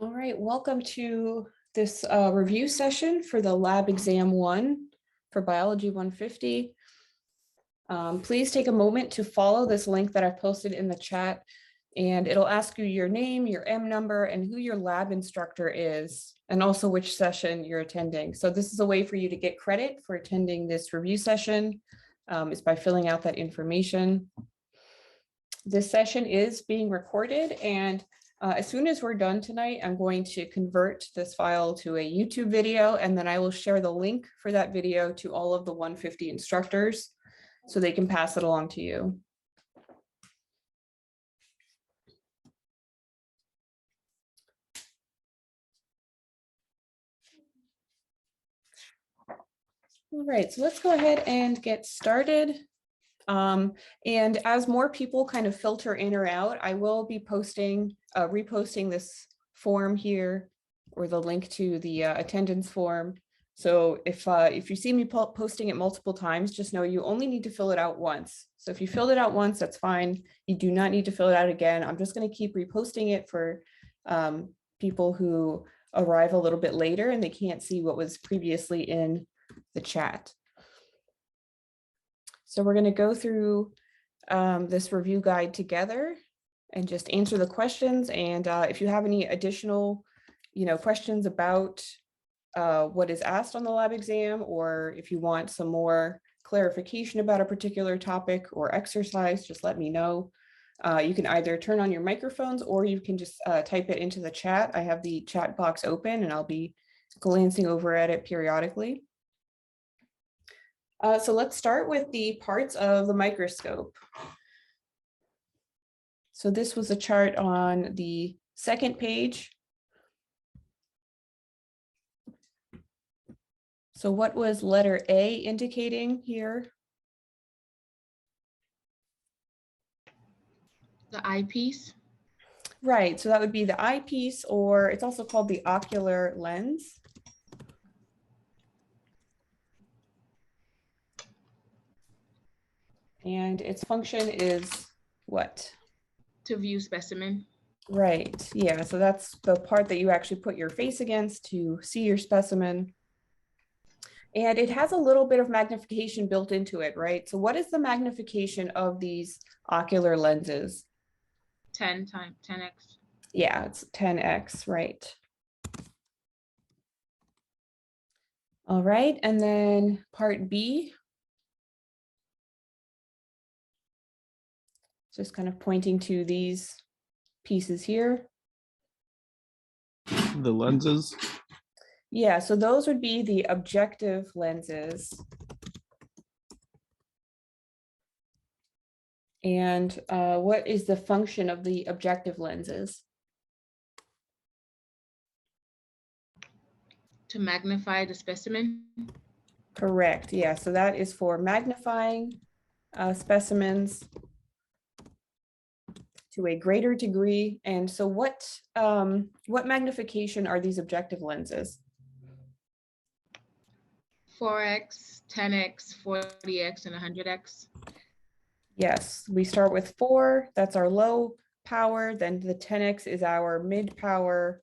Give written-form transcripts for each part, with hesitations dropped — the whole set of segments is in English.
All right, welcome to this review session for the lab exam 1 for biology 150. Please take a moment to follow this link that I've posted in the chat, and it'll ask you your name, your M number, and who your lab instructor is, and also which session you're attending. So this is a way for you to get credit for attending this review session, is by filling out that information. This session is being recorded, and as soon as we're done tonight, I'm going to convert this file to a YouTube video, and then I will share the link for that video to all of the 150 instructors so they can pass it along to you. All right, so let's go ahead and get started. And as more people kind of filter in or out, I will be reposting this form here, or the link to the attendance form. So if you see me posting it multiple times, just know you only need to fill it out once. So if you filled it out once, that's fine. You do not need to fill it out again. I'm just going to keep reposting it for people who arrive a little bit later and they can't see what was previously in the chat. So we're going to go through this review guide together and just answer the questions. And if you have any additional, questions about what is asked on the lab exam, or if you want some more clarification about a particular topic or exercise, just let me know. You can either turn on your microphones or you can just type it into the chat. I have the chat box open and I'll be glancing over at it periodically. So let's start with the parts of the microscope. So this was a chart on the second page. So what was letter A indicating here? The eyepiece. Right, so that would be the eyepiece, or it's also called the ocular lens. And its function is what? To view specimen. Right, yeah, so that's the part that you actually put your face against to see your specimen. And it has a little bit of magnification built into it, right? So what is the magnification of these ocular lenses? 10x. Yeah, it's 10x, right? All right, and then part B. Just kind of pointing to these pieces here. The lenses? Yeah, so those would be the objective lenses. And what is the function of the objective lenses? To magnify the specimen. Correct, yeah, so that is for magnifying specimens to a greater degree. And so what magnification are these objective lenses? 4x, 10x, 40x, and 100x. Yes, we start with 4, that's our low power, then the 10x is our mid power,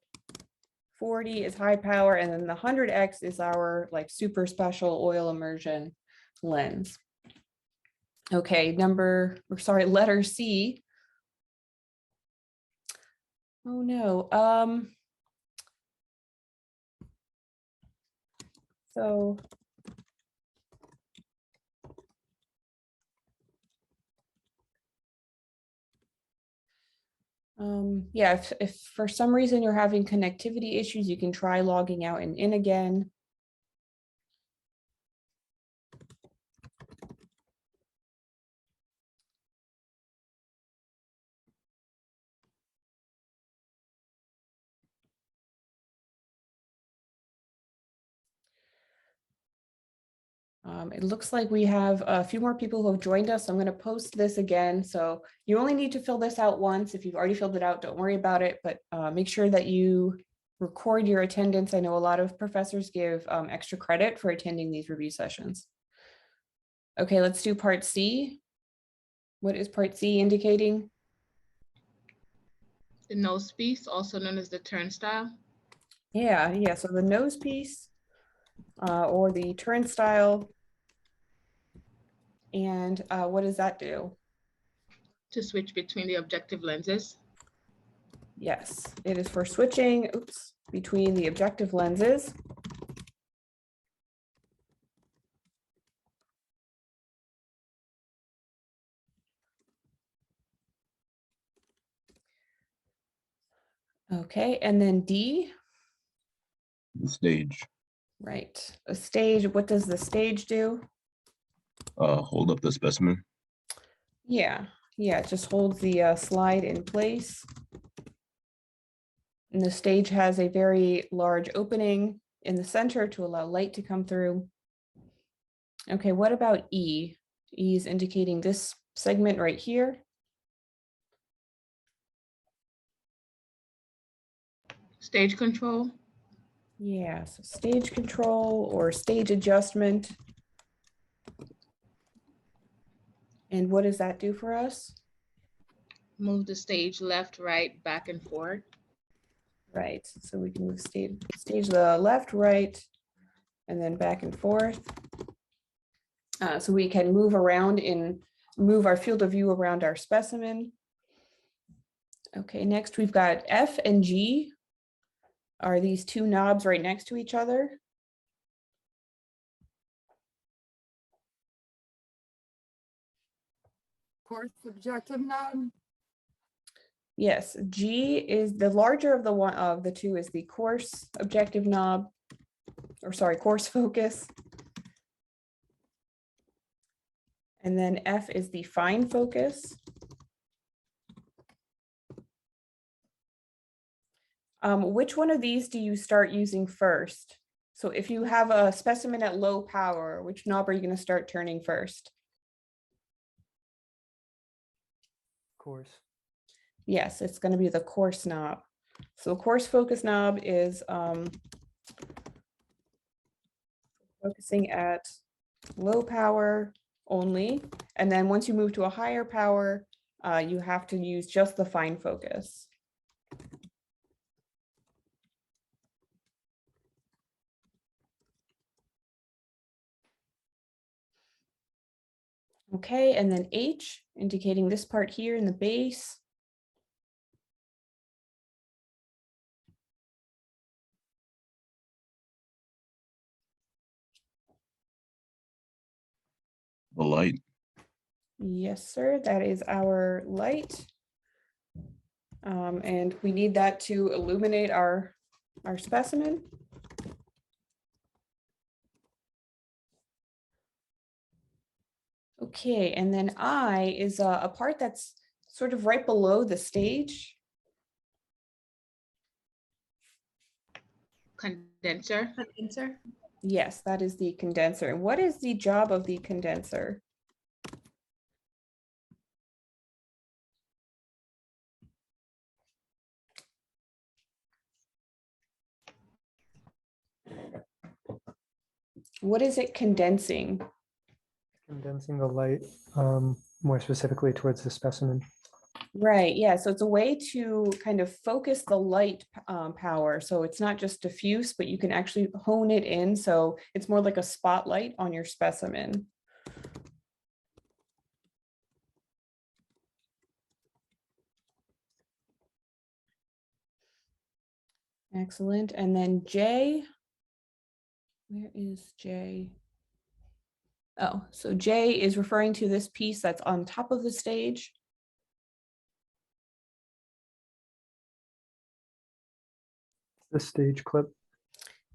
40 is high power, and then the 100x is our like super special oil immersion lens. Okay, letter C. Oh no. Yeah, if for some reason you're having connectivity issues, you can try logging out and in again. It looks like we have a few more people who have joined us. I'm going to post this again. So you only need to fill this out once. If you've already filled it out, don't worry about it, but make sure that you record your attendance. I know a lot of professors give extra credit for attending these review sessions. Okay, let's do part C. What is part C indicating? The nose piece, also known as the turnstile. Yeah, so the nose piece or the turnstile. And what does that do? To switch between the objective lenses. Yes, it is for switching, between the objective lenses. Okay, and then D. The stage. Right, a stage. What does the stage do? Hold up the specimen. Yeah, it just holds the slide in place. And the stage has a very large opening in the center to allow light to come through. Okay, what about E? E is indicating this segment right here. Stage control. Yeah, so stage control or stage adjustment. And what does that do for us? Move the stage left, right, back, and forward. Right, so we can move stage the left, right, and then back and forth. So we can move around move our field of view around our specimen. Okay, next we've got F and G. Are these two knobs right next to each other? Course objective knob. Yes, G is the larger of the two is the coarse objective knob, or sorry, coarse focus. And then F is the fine focus. Which one of these do you start using first? So if you have a specimen at low power, which knob are you going to start turning first? Course. Yes, it's going to be the coarse knob. So the coarse focus knob is focusing at low power only. And then once you move to a higher power, you have to use just the fine focus. Okay, and then H, indicating this part here in the base. The light. Yes, sir, that is our light. And we need that to illuminate our specimen. Okay, and then I is a part that's sort of right below the stage. Condenser. Condenser. Yes, that is the condenser. And what is the job of the condenser? What is it condensing? Condensing the light, more specifically towards the specimen. Right, yeah, so it's a way to kind of focus the light power. So it's not just diffuse, but you can actually hone it in. So it's more like a spotlight on your specimen. Excellent. And then J, where is J? Oh, so J is referring to this piece that's on top of the stage. The stage clip.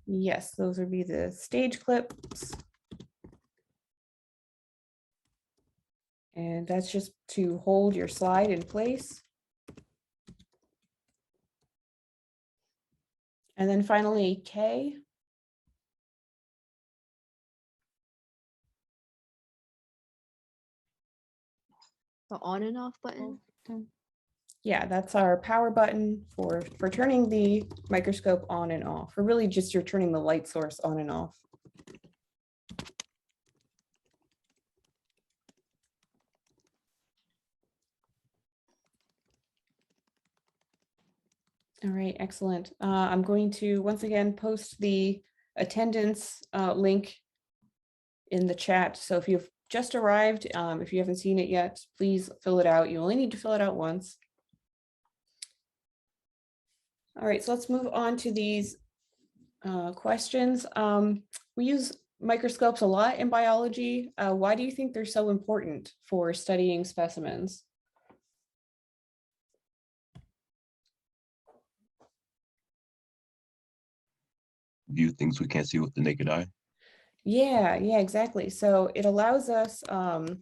Yes, those would be the stage clips. And that's just to hold your slide in place. And then finally, K. The on and off button. Yeah, that's our power button for turning the microscope on and off, or really just you're turning the light source on and off. All right, excellent. I'm going to once again post the attendance link in the chat. So if you've just arrived, if you haven't seen it yet, please fill it out. You only need to fill it out once. All right, so let's move on to these questions. We use microscopes a lot in biology. Why do you think they're so important for studying specimens? View things we can't see with the naked eye. Yeah, exactly. So it allows us to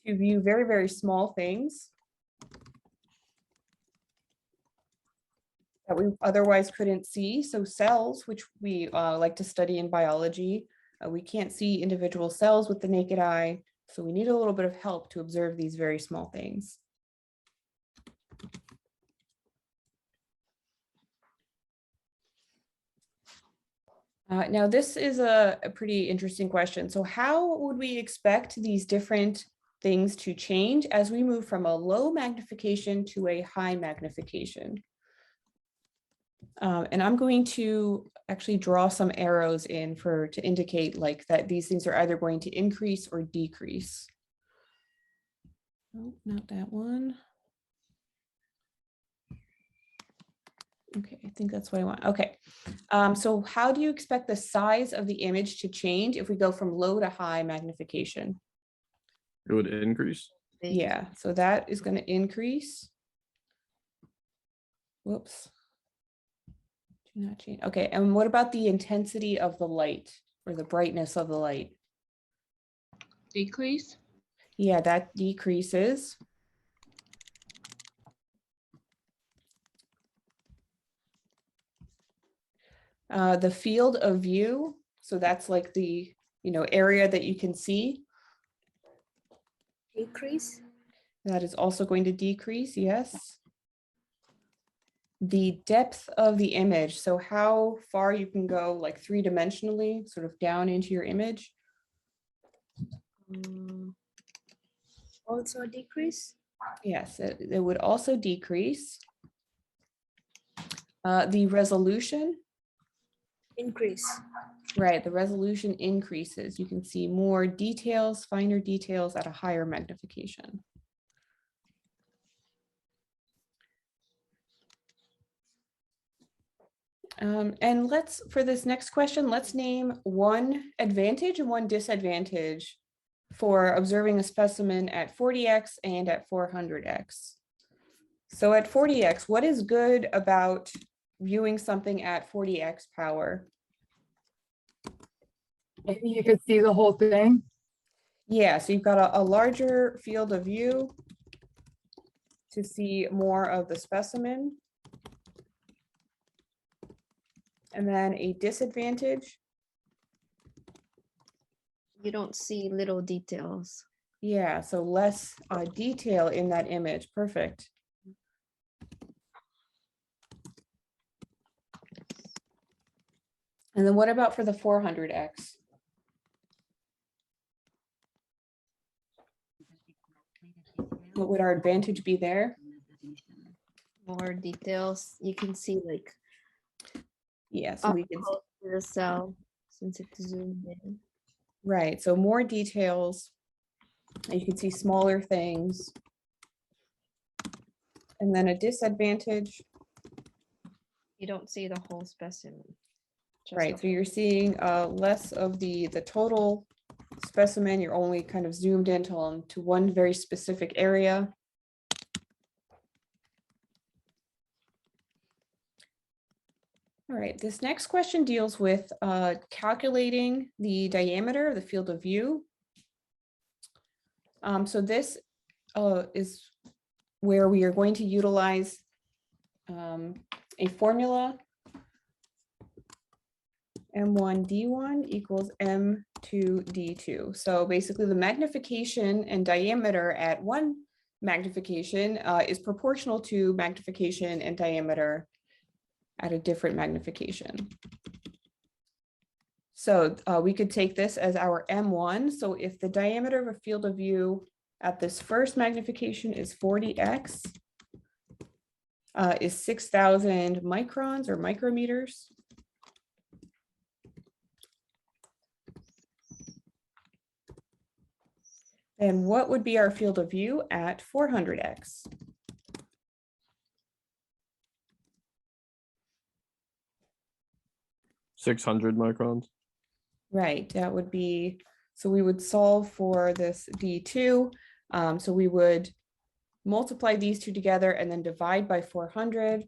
view very, very small things that we otherwise couldn't see. So cells, which we like to study in biology, we can't see individual cells with the naked eye. So we need a little bit of help to observe these very small things. Now, this is a pretty interesting question. So how would we expect these different things to change as we move from a low magnification to a high magnification? And I'm going to actually draw some arrows in to indicate like that these things are either going to increase or decrease. Oh, not that one. Okay, I think that's what I want. Okay, so how do you expect the size of the image to change if we go from low to high magnification? It would increase. Yeah, so that is going to increase. Whoops. Do not change. Okay, and what about the intensity of the light or the brightness of the light? Decrease. Yeah, that decreases. The field of view, so that's like the area that you can see. Decrease. That is also going to decrease, yes. The depth of the image, so how far you can go like three-dimensionally, sort of down into your image. Also decrease. Yes, it would also decrease. The resolution. Increase. Right, the resolution increases. You can see more details, finer details at a higher magnification. And for this next question, let's name one advantage and one disadvantage for observing a specimen at 40x and at 400x. So at 40x, what is good about viewing something at 40x power? Maybe you could see the whole thing. Yeah, so you've got a larger field of view to see more of the specimen. And then a disadvantage. You don't see little details. Yeah, so less detail in that image. Perfect. And then what about for the 400x? What would our advantage be there? More details. You can see like Yeah, so we can, close to the cell since it's zoomed in. right, so more details. And you can see smaller things. And then a disadvantage. You don't see the whole specimen. just Right, the so you're seeing less of the total specimen. You're only kind of zoomed in to one very specific area. All right, this next question deals with calculating the diameter of the field of view. So this is where we are going to utilize a formula. M1D1 equals M2D2. So basically the magnification and diameter at one magnification is proportional to magnification and diameter at a different magnification. So we could take this as our M1. So if the diameter of a field of view at this first magnification is 40x, is 6,000 microns or micrometers. And what would be our field of view at 400x? $600 microns. Right, that would be, so we would solve for this D2. So we would multiply these two together and then divide by 400.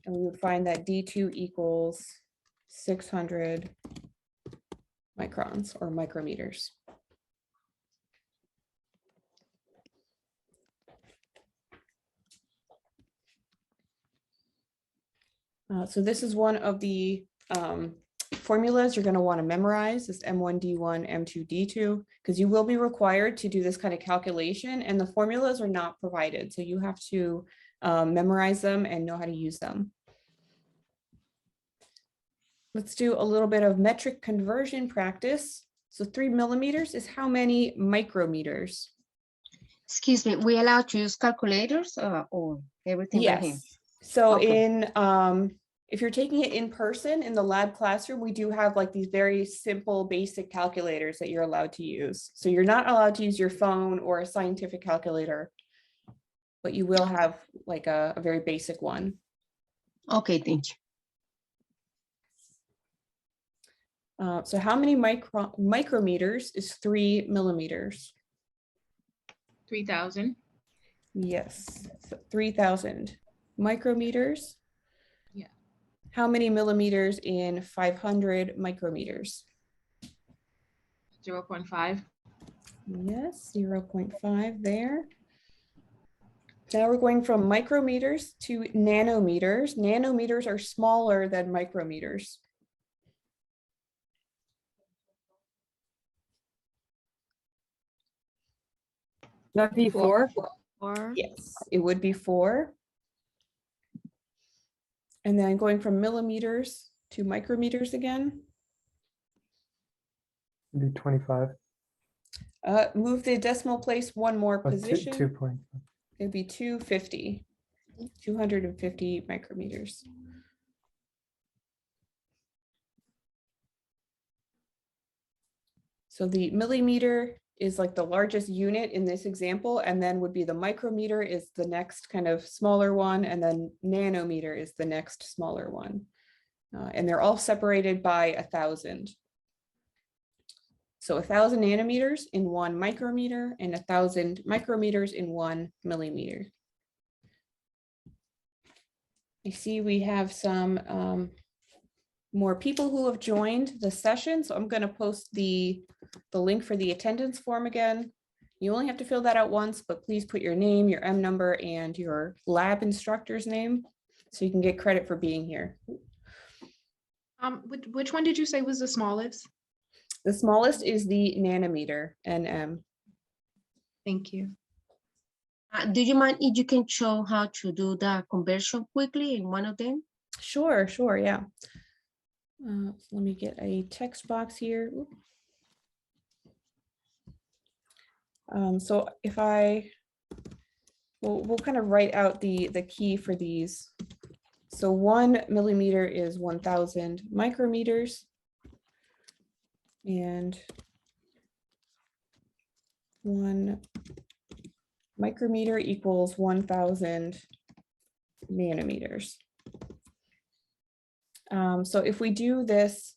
And we would find that D2 equals 600 microns or micrometers. So this is one of the formulas you're going to want to memorize, this M1D1, M2D2, because you will be required to do this kind of calculation, and the formulas are not provided. So you have to memorize them and know how to use them. Let's do a little bit of metric conversion practice. So 3 millimeters is how many micrometers? Excuse me, we allowed to use calculators or everything by hand? Yes. So Okay. in if you're taking it in person in the lab classroom, we do have like these very simple basic calculators that you're allowed to use. So you're not allowed to use your phone or a scientific calculator, but you will have like a very basic one. Okay, thank you. So how many micrometers is 3 millimeters? 3,000. Yes, so 3,000 micrometers. Yeah. How many millimeters in 500 micrometers? 0.5. Yes, 0.5 there. Now we're going from micrometers to nanometers. Nanometers are smaller than micrometers. That'd be 4. Or Yes, it would be 4. And then going from millimeters to micrometers again. It'd be 25. Move the decimal place one more Oh, position. 2.5. It'd be 250, 250 micrometers. So the millimeter is like the largest unit in this example, and then would be the micrometer is the next kind of smaller one, and then nanometer is the next smaller one. And they're all separated by 1,000. So 1,000 nanometers in 1 micrometer and 1,000 micrometers in 1 millimeter. I see we have some more people who have joined the session. So I'm going to post the link for the attendance form again. You only have to fill that out once, but please put your name, your M number, and your lab instructor's name so you can get credit for being here. Which one did you say was the smallest? The smallest is the nanometer, NM. Thank you. Do you mind if you can show how to do the conversion quickly in one of them? Sure, yeah. Let me get a text box here. So if we'll kind of write out the key for these. So 1 millimeter is 1,000 micrometers. And 1 micrometer equals 1,000 nanometers. So if we do this,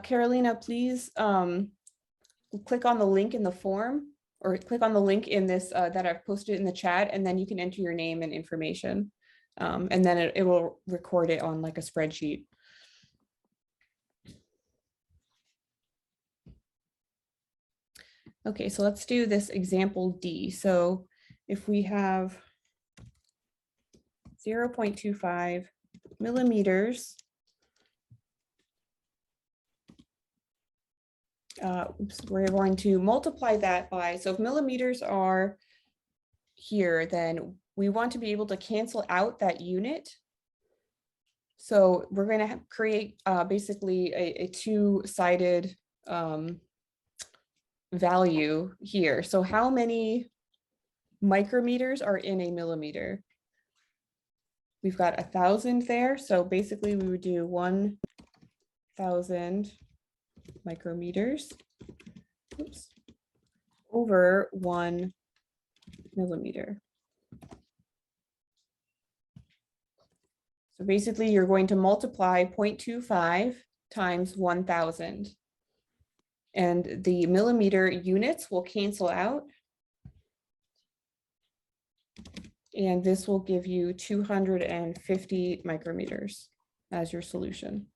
Carolina, please click on the link in the form, or click on the link in this that I've posted in the chat, and then you can enter your name and information. And then it will record it on like a spreadsheet. Okay, so let's do this example D. So if we have 0.25 millimeters, we're going to multiply that by, so if millimeters are here, then we want to be able to cancel out that unit. So we're going to create basically a two-sided value here. So how many micrometers are in a millimeter? we've got 1,000 there. So basically we would do 1,000 micrometers, oops, over 1 millimeter. So basically you're going to multiply 0.25 times 1,000. And the millimeter units will cancel out. And this will give you 250 micrometers as your solution.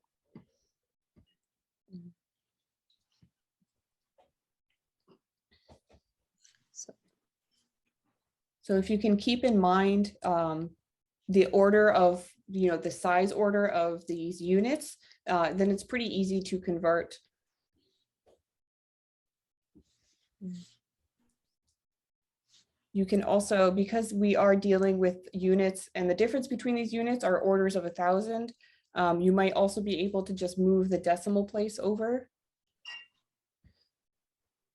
So if you can keep in mind the order of, the size order of these units, then it's pretty easy to convert. You can also, because we are dealing with units and the difference between these units are orders of 1,000, you might also be able to just move the decimal place over.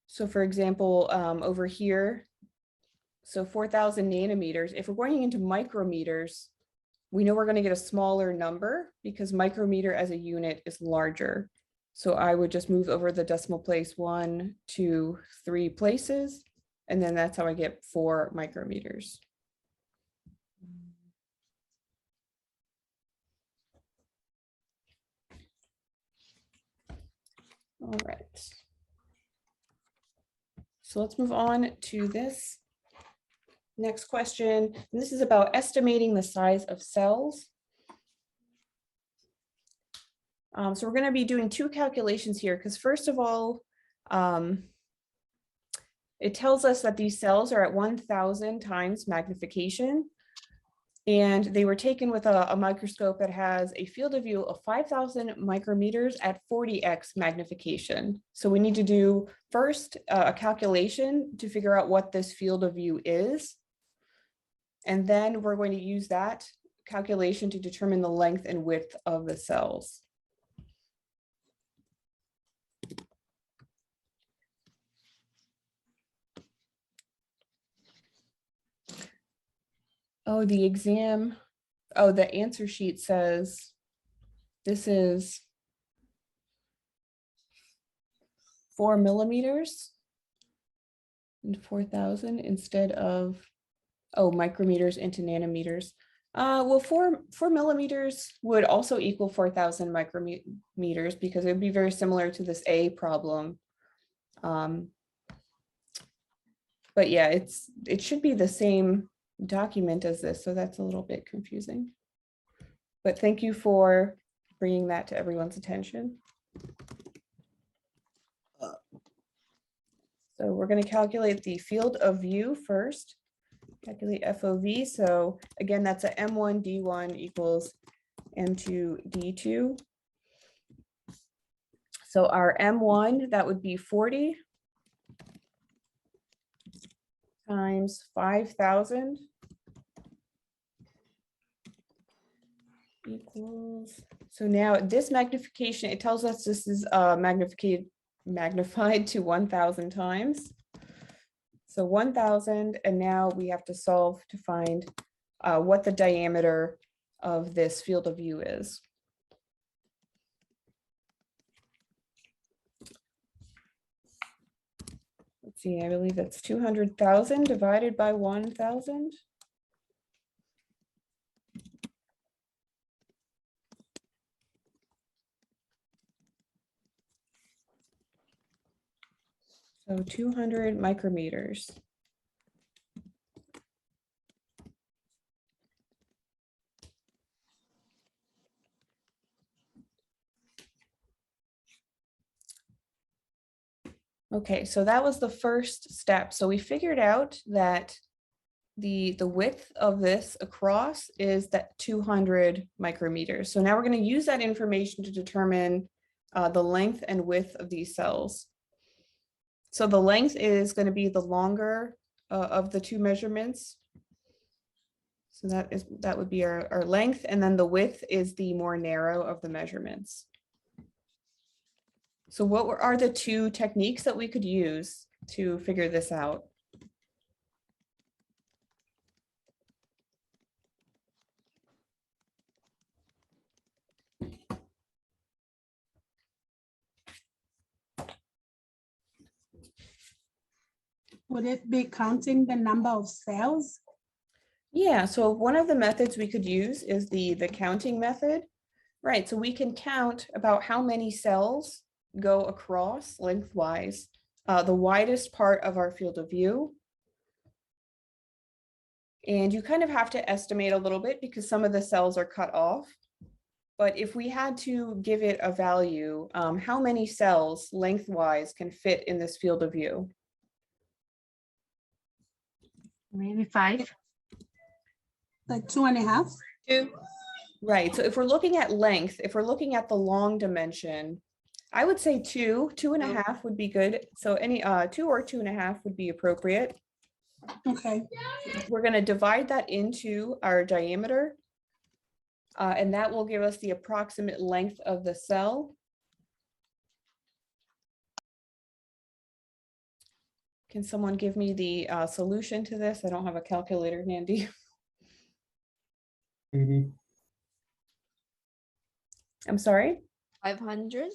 So for example, over here, so 4,000 nanometers, if we're going into micrometers, we know we're going to get a smaller number because micrometer as a unit is larger. So I would just move over the decimal place 1, 2, 3 places. And then that's how I get 4 micrometers. All right. So let's move on to this next question. And this is about estimating the size of cells. So we're going to be doing 2 calculations here because first of all, it tells us that these cells are at 1,000 times magnification, and they were taken with a microscope that has a field of view of 5,000 micrometers at 40x magnification. So we need to do first a calculation to figure out what this field of view is, and then we're going to use that calculation to determine the length and width of the cells. Oh, the answer sheet says this is 4 millimeters and 4,000 instead of, micrometers into nanometers. Well, 4 millimeters would also equal 4,000 micrometers because it would be very similar to this A problem. But yeah, it should be the same document as this, so that's a little bit confusing. But thank you for bringing that to everyone's attention. So we're going to calculate the field of view first. Calculate FOV. So again, that's a M1 D1 equals M2 D2. So our M1, that would be 40 times 5,000 equals, so now this magnification, it tells us this is magnified to 1,000 times. So 1,000, and now we have to solve to find what the diameter of this field of view is. Let's see, I believe that's 200,000 divided by 1,000. So 200 micrometers. Okay, so that was the first step. So we figured out that the width of this across is that 200 micrometers. So now we're going to use that information to determine the length and width of these cells. So the length is going to be the longer of the 2 measurements. So that would be our length, and then the width is the more narrow of the measurements. So what are the 2 techniques that we could use to figure this out? Would it be counting the number of cells? Yeah, so one of the methods we could use is the counting method. Right, so we can count about how many cells go across lengthwise the widest part of our field of view. And you kind of have to estimate a little bit because some of the cells are cut off. But if we had to give it a value, how many cells lengthwise can fit in this field of view? Maybe 5. Like 2.5? 2. Right, so if we're looking at length, if we're looking at the long dimension, I would say 2.5 would be good. So any 2 or 2.5 would be appropriate. Okay. We're going to divide that into our diameter, and that will give us the approximate length of the cell. Can someone give me the solution to this? I don't have a calculator handy. 80. I'm sorry? 500?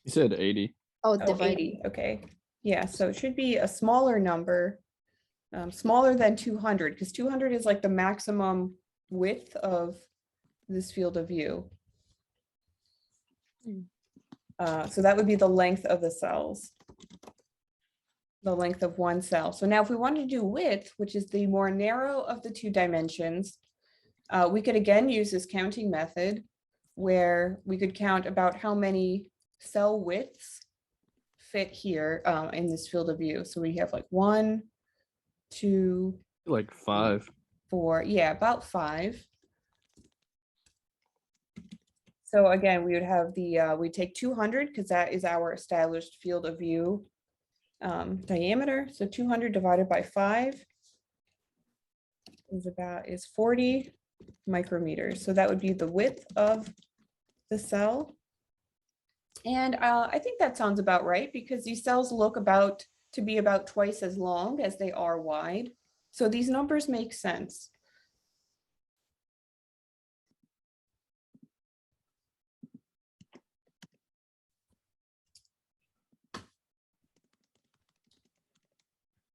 You said 80. Oh, Oh, divided. 80, okay. Yeah, so it should be a smaller number, smaller than 200, because 200 is like the maximum width of this field of view. So that would be the length of the cells, the length of one cell. So now if we wanted to do width, which is the more narrow of the two dimensions, we could again use this counting method where we could count about how many cell widths fit here in this field of view. So we have like 1, 2, Like 5. 4, yeah, about 5. So again, we would have the, we take 200 because that is our established field of view diameter. So 200 divided by 5 is 40 micrometers. So that would be the width of the cell. And I think that sounds about right because these cells look to be about twice as long as they are wide. So these numbers make sense.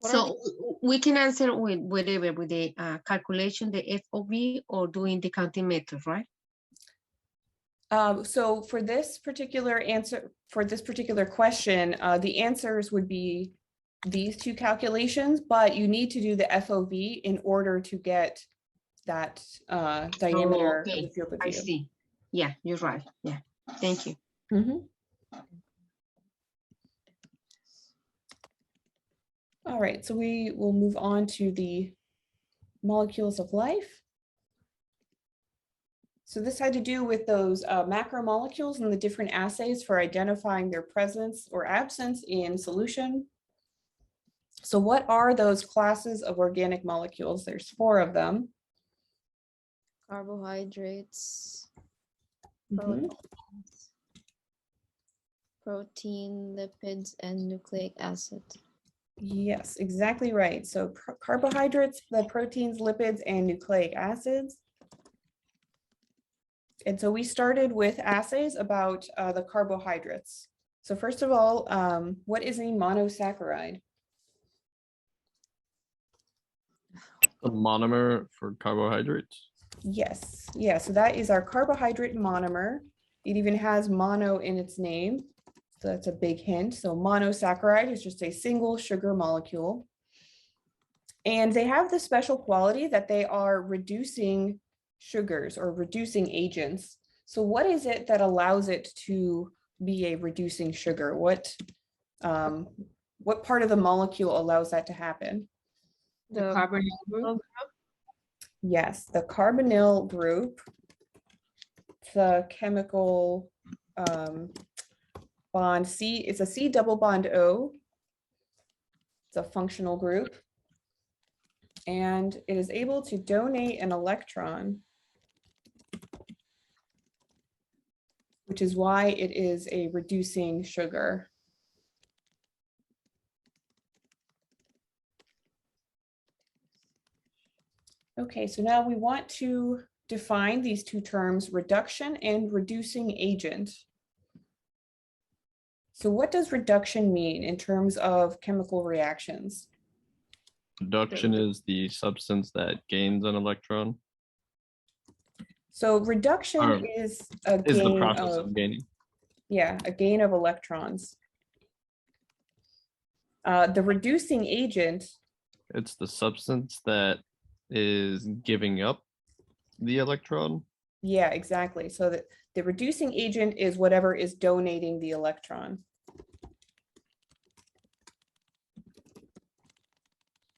So we can answer with whatever, with the calculation, the FOV, or doing the counting method, right? So for this particular answer, for this particular question, the answers would be these two calculations, but you need to do the FOV in order to get that diameter of the field of view. I see. Yeah, you're right. Yeah, thank you. All right, so we will move on to the molecules of life. So this had to do with those macromolecules and the different assays for identifying their presence or absence in solution. So what are those classes of organic molecules? There's 4 of them. Carbohydrates, Mhm. protein, lipids, and nucleic acid. Yes, exactly right. So carbohydrates, the proteins, lipids, and nucleic acids. And so we started with assays about the carbohydrates. So first of all, what is a monosaccharide? A monomer for carbohydrates. Yes, yeah, so that is our carbohydrate monomer. It even has mono in its name. So that's a big hint. So monosaccharide is just a single sugar molecule. And they have the special quality that they are reducing sugars or reducing agents. So what is it that allows it to be a reducing sugar? What part of the molecule allows that to happen? The carbonyl group. Yes, the carbonyl group, the chemical bond C, it's a C double bond O. It's a functional group. And it is able to donate an electron, which is why it is a reducing sugar. Okay, so now we want to define these two terms, reduction and reducing agent. So what does reduction mean in terms of chemical reactions? Reduction is the substance that gains an electron. So reduction Or is a Is the gain process of, of gaining. yeah, a gain of electrons. The reducing agent, It's the substance that is giving up the electron. yeah, exactly. So that the reducing agent is whatever is donating the electron.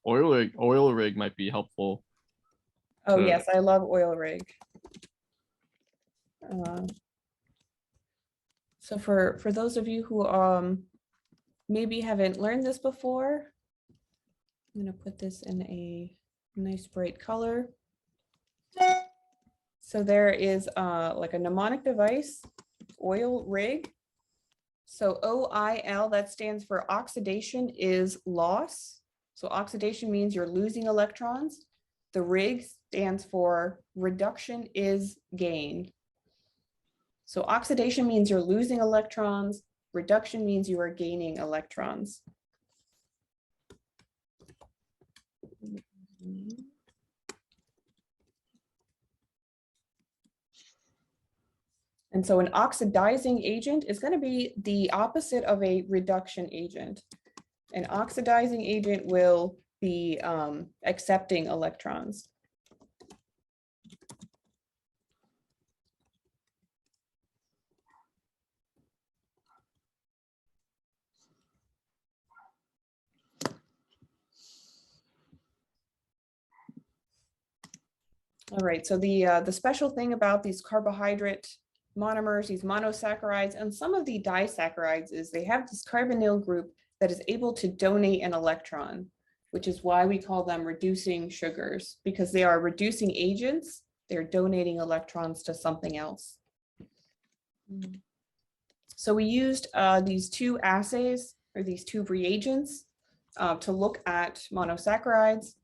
Oil rig might be helpful. Oh, to- yes, I love oil rig. So for those of you who maybe haven't learned this before, I'm gonna put this in a nice bright color. So there is like a mnemonic device, oil rig. So OIL, that stands for oxidation is loss. So oxidation means you're losing electrons. The rig stands for reduction is gain. So oxidation means you're losing electrons. Reduction means you are gaining electrons. And so an oxidizing agent is going to be the opposite of a reduction agent. An oxidizing agent will be accepting electrons. All right, so the special thing about these carbohydrate monomers, these monosaccharides, and some of the disaccharides is they have this carbonyl group that is able to donate an electron, which is why we call them reducing sugars, because they are reducing agents. They're donating electrons to something else. So we used these two assays, or these two reagents, to look at monosaccharides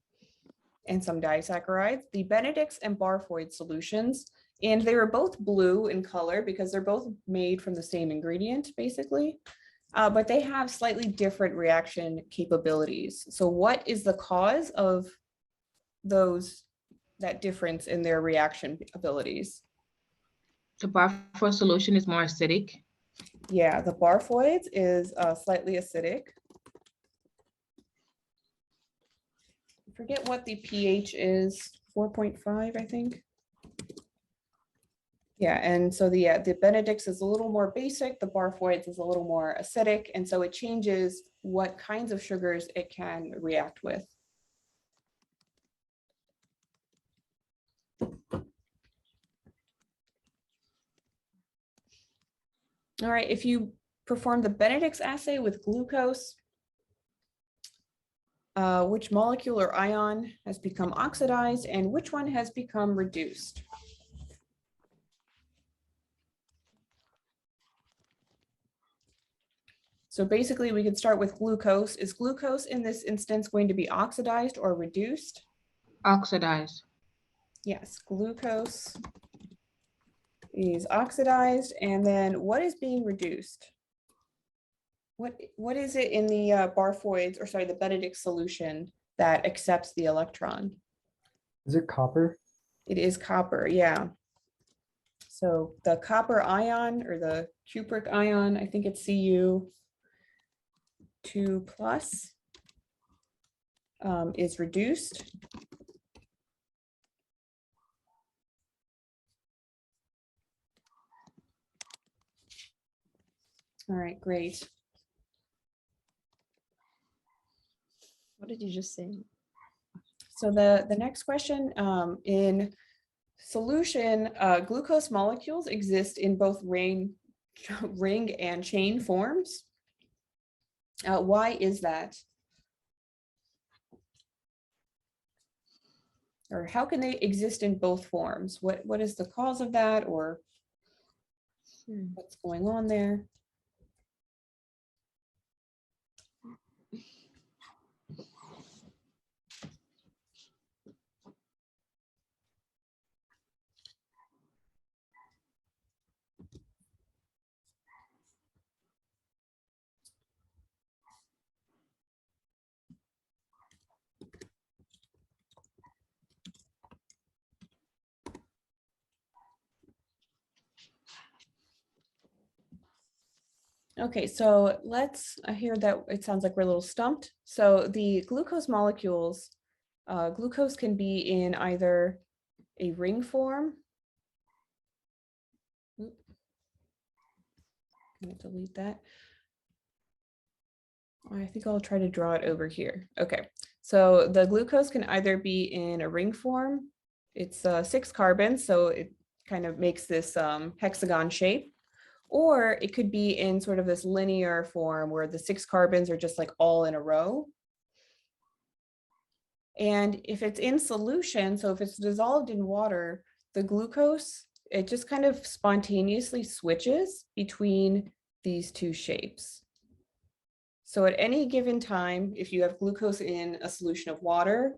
and some disaccharides, the Benedict's and Barfoed solutions. And they were both blue in color because they're both made from the same ingredient, basically. But they have slightly different reaction capabilities. So what is the cause of that difference in their reaction abilities? The Barfoed solution is more acidic. Yeah, the Barfoed is slightly acidic. I forget what the pH is, 4.5, I think. Yeah, and so the Benedict's is a little more basic, the Barfoed's is a little more acidic, and so it changes what kinds of sugars it can react with. All right, if you perform the Benedict's assay with glucose, which molecule or ion has become oxidized and which one has become reduced? So basically we could start with glucose. Is glucose in this instance going to be oxidized or reduced? Oxidized. Yes, glucose is oxidized. And then what is being reduced? What is it in the Barfoed's, or sorry, the Benedict solution that accepts the electron? Is it copper? It is copper, yeah. So the copper ion, or the cupric ion, I think it's Cu2+, is reduced. All right, great. What did you just say? So the next question, in solution, glucose molecules exist in both ring and chain forms. Why is that? Or how can they exist in both forms? What is the cause of that, or what's going on there? Okay, so let's hear that it sounds like we're a little stumped. So the glucose molecules, glucose can be in either a ring form. Oop. I'm gonna delete that. I think I'll try to draw it over here. Okay, so the glucose can either be in a ring form. It's 6 carbons, so it kind of makes this hexagon shape. Or it could be in sort of this linear form where the 6 carbons are just like all in a row. And if it's in solution, so if it's dissolved in water, the glucose, it just kind of spontaneously switches between these 2 shapes. So at any given time, if you have glucose in a solution of water,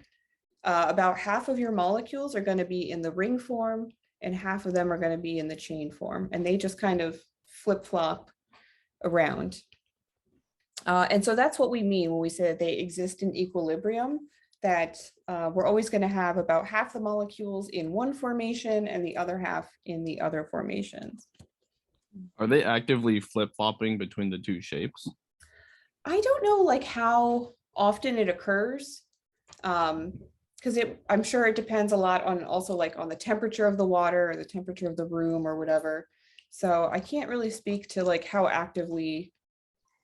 about half of your molecules are going to be in the ring form and half of them are going to be in the chain form. And they just kind of flip-flop around. And so that's what we mean when we say that they exist in equilibrium, that we're always going to have about half the molecules in one formation and the other half in the other formations. Are they actively flip-flopping between the 2 shapes? I don't know like how often it occurs, because I'm sure it depends a lot on also like on the temperature of the water or the temperature of the room or whatever. So I can't really speak to like how actively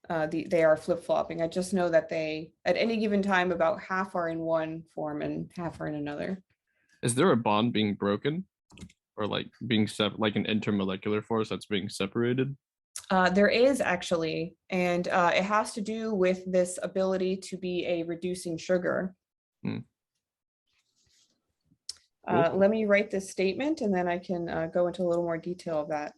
they are flip-flopping. I just know that they, at any given time, about half are in one form and half are in another. Is there a bond being broken? Or like being like an intermolecular force that's being separated? There is actually, and it has to do with this ability to be a reducing sugar. Cool. Let me write this statement and then I can go into a little more detail of that.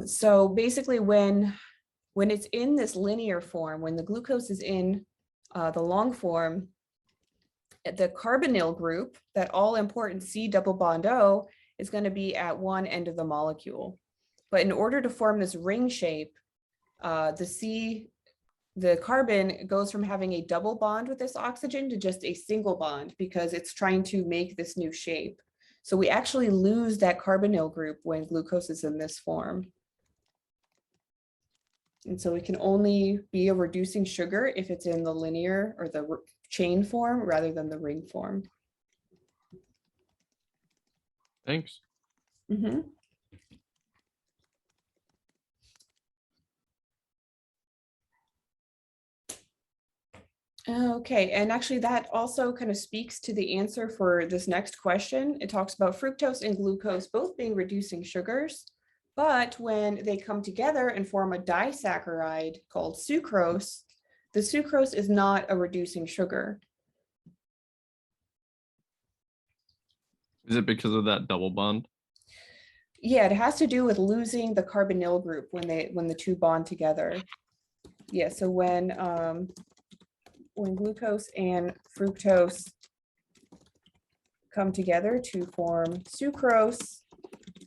So basically when it's in this linear form, when the glucose is in the long form, the carbonyl group, that all important C double bond O, is going to be at one end of the molecule. But in order to form this ring shape, the carbon goes from having a double bond with this oxygen to just a single bond because it's trying to make this new shape. So we actually lose that carbonyl group when glucose is in this form. And so it can only be a reducing sugar if it's in the linear or the chain form rather than the ring form. Thanks. Mm-hmm. Okay, and actually that also kind of speaks to the answer for this next question. It talks about fructose and glucose both being reducing sugars, but when they come together and form a disaccharide called sucrose, the sucrose is not a reducing sugar. Is it because of that double bond? Yeah, it has to do with losing the carbonyl group when the 2 bond together. Yeah, so when glucose and fructose come together to form sucrose,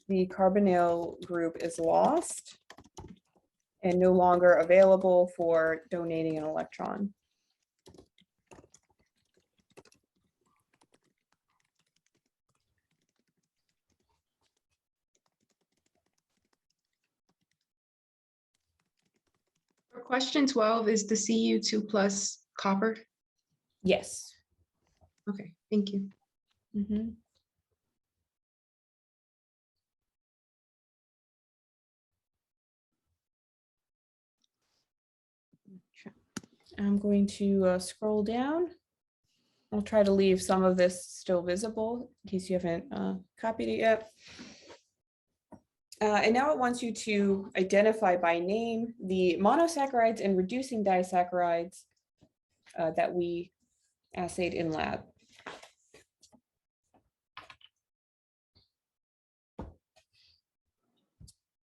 the carbonyl group is lost and no longer available for donating an electron. For question 12, is the Cu2 plus copper? Yes. Okay, thank you. Mm-hmm. I'm going to scroll down. I'll try to leave some of this still visible in case you haven't copied it yet. And now it wants you to identify by name the monosaccharides and reducing disaccharides that we assayed in lab.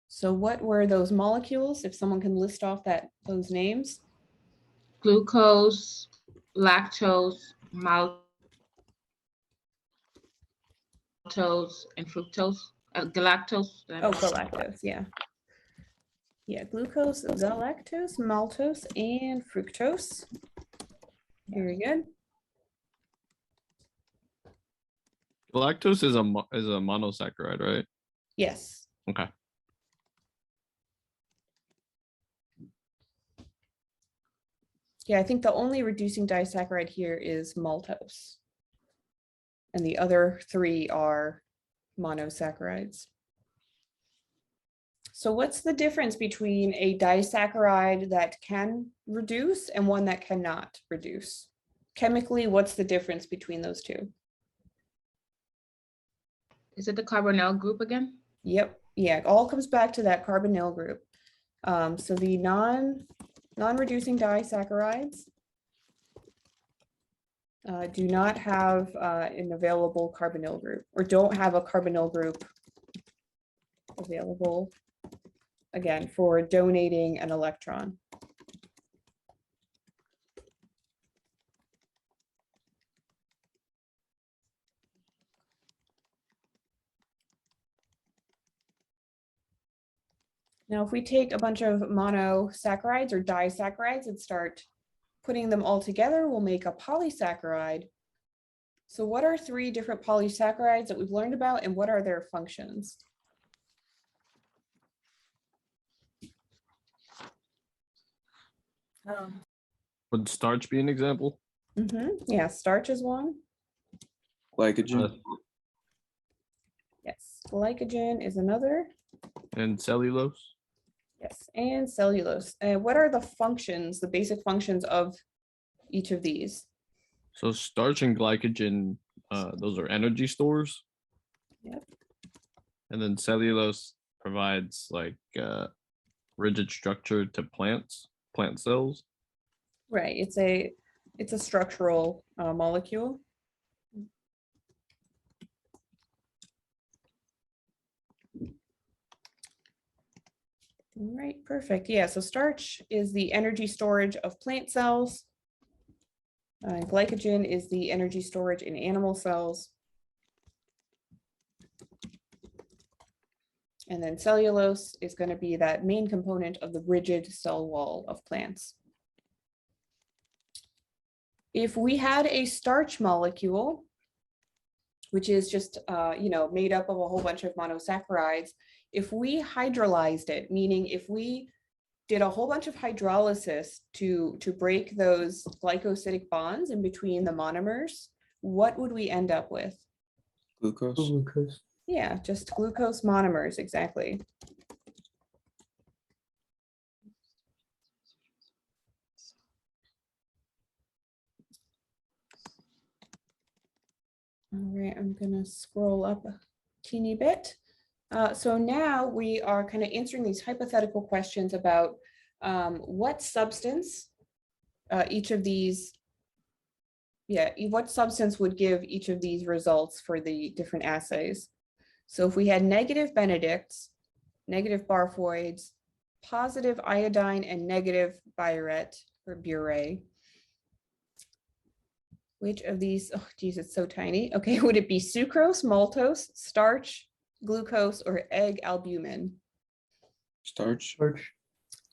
So what were those molecules, if someone can list off those names? Glucose, lactose, maltose, and fructose, galactose. did I Oh, miss- galactose, yeah. Yeah, glucose, galactose, maltose, and fructose. Very good. Galactose is a monosaccharide, right? Yes. Okay. Yeah, I think the only reducing disaccharide here is maltose. And the other three are monosaccharides. So what's the difference between a disaccharide that can reduce and one that cannot reduce? Chemically, what's the difference between those two? Is it the carbonyl group again? Yep, yeah, it all comes back to that carbonyl group. So the non-reducing disaccharides do not have an available carbonyl group, or don't have a carbonyl group available, again, for donating an electron. Now, if we take a bunch of monosaccharides or disaccharides and start putting them all together, we'll make a polysaccharide. So what are three different polysaccharides that we've learned about, and what are their functions? Would starch be an example? Yeah, starch is one. Glycogen. Yes, glycogen is another. And cellulose? Yes, and cellulose. What are the functions, the basic functions of each of these? So starch and glycogen, those are energy stores. Yep. And then cellulose provides like rigid structure to plant cells. Right, it's a structural molecule. All right, perfect. Yeah, so starch is the energy storage of plant cells. Glycogen is the energy storage in animal cells. And then cellulose is going to be that main component of the rigid cell wall of plants. If we had a starch molecule, which is just made up of a whole bunch of monosaccharides, if we hydrolyzed it, meaning if we did a whole bunch of hydrolysis to break those glycosidic bonds in between the monomers, what would we end up with? Glucose. Glucose. Yeah, just glucose monomers, exactly. All right, I'm gonna scroll up a teeny bit. So now we are kind of answering these hypothetical questions about what substance each of these, what substance would give each of these results for the different assays. So if we had negative Benedicts, negative Barfoids, positive iodine, and negative biuret or burette, which of these, oh geez, it's so tiny. Okay, would it be sucrose, maltose, starch, glucose, or egg albumin? Starch. Starch.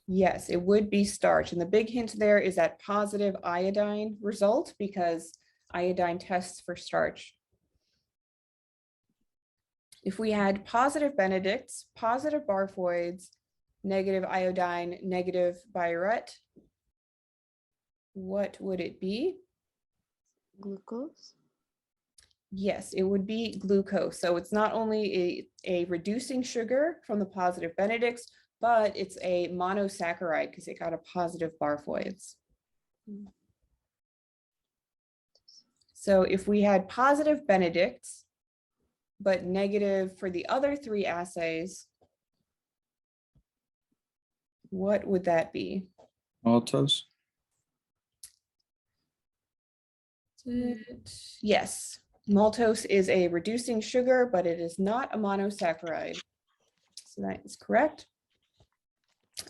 Yes, it would be starch. And the big hint there is that positive iodine result, because iodine tests for starch. If we had positive Benedicts, positive Barfoids, negative iodine, negative biuret, what would it be? Glucose? Yes, it would be glucose. So it's not only a reducing sugar from the positive Benedicts, but it's a monosaccharide because it got a positive Barfoids. So if we had positive Benedicts, but negative for the other three assays, what would that be? Maltose. Yes, maltose is a reducing sugar, but it is not a monosaccharide. So that is correct.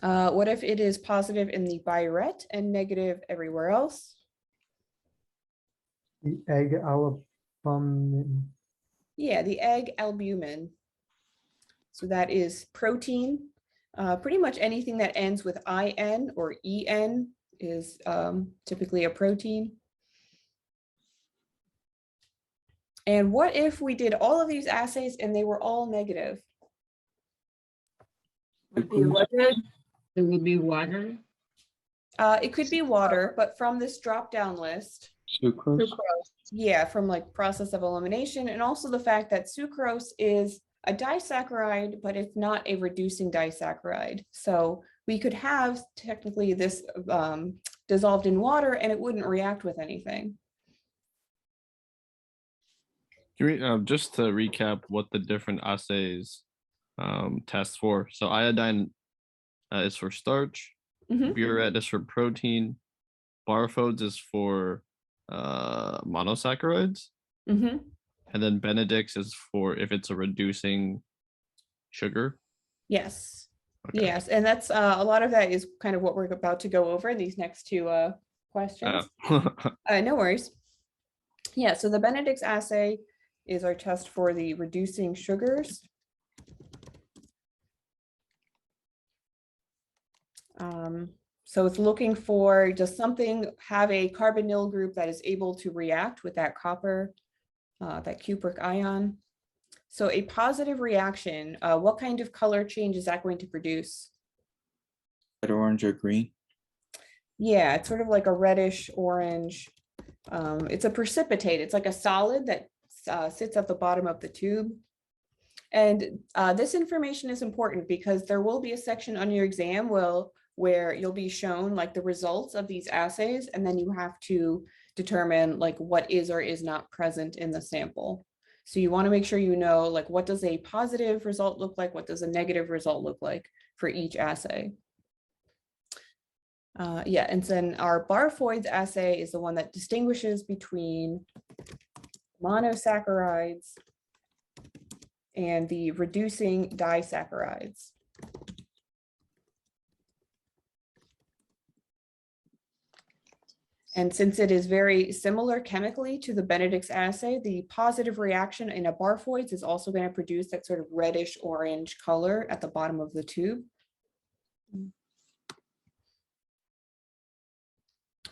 What if it is positive in the biuret and negative everywhere else? The egg albumin. Yeah, the egg albumin. So that is protein. Pretty much anything that ends with IN or EN is typically a protein. And what if we did all of these assays and they were all negative? Would be lipid. It would be water. It could be water, but from this drop-down list, Sucrose. yeah, from like process of elimination, and also the fact that sucrose is a disaccharide, but it's not a reducing disaccharide. So we could have technically this dissolved in water and it wouldn't react with anything. Can we, just to recap what the different assays test for. So iodine is for starch, Mhm. burette is for protein, barphodes is for monosaccharides, Mhm. and then Benedict's is for if it's a reducing sugar. Yes. Okay. Yes, and that's a lot of that is kind of what we're about to go over in these next two questions. No worries. Yeah, so the Benedict's assay is our test for the reducing sugars. So it's looking for, does something have a carbonyl group that is able to react with that copper, that cupric ion? So a positive reaction, what kind of color change is that going to produce? Red, orange, or green. Yeah, it's sort of like a reddish orange. It's a precipitate. It's like a solid that sits at the bottom of the tube. And this information is important because there will be a section on your exam where you'll be shown like the results of these assays, and then you have to determine like what is or is not present in the sample. So you want to make sure you know like what does a positive result look like, what does a negative result look like for each assay. Yeah, and then our Barfoids assay is the one that distinguishes between monosaccharides and the reducing disaccharides. And since it is very similar chemically to the Benedict's assay, the positive reaction in a Barfoids is also going to produce that sort of reddish orange color at the bottom of the tube.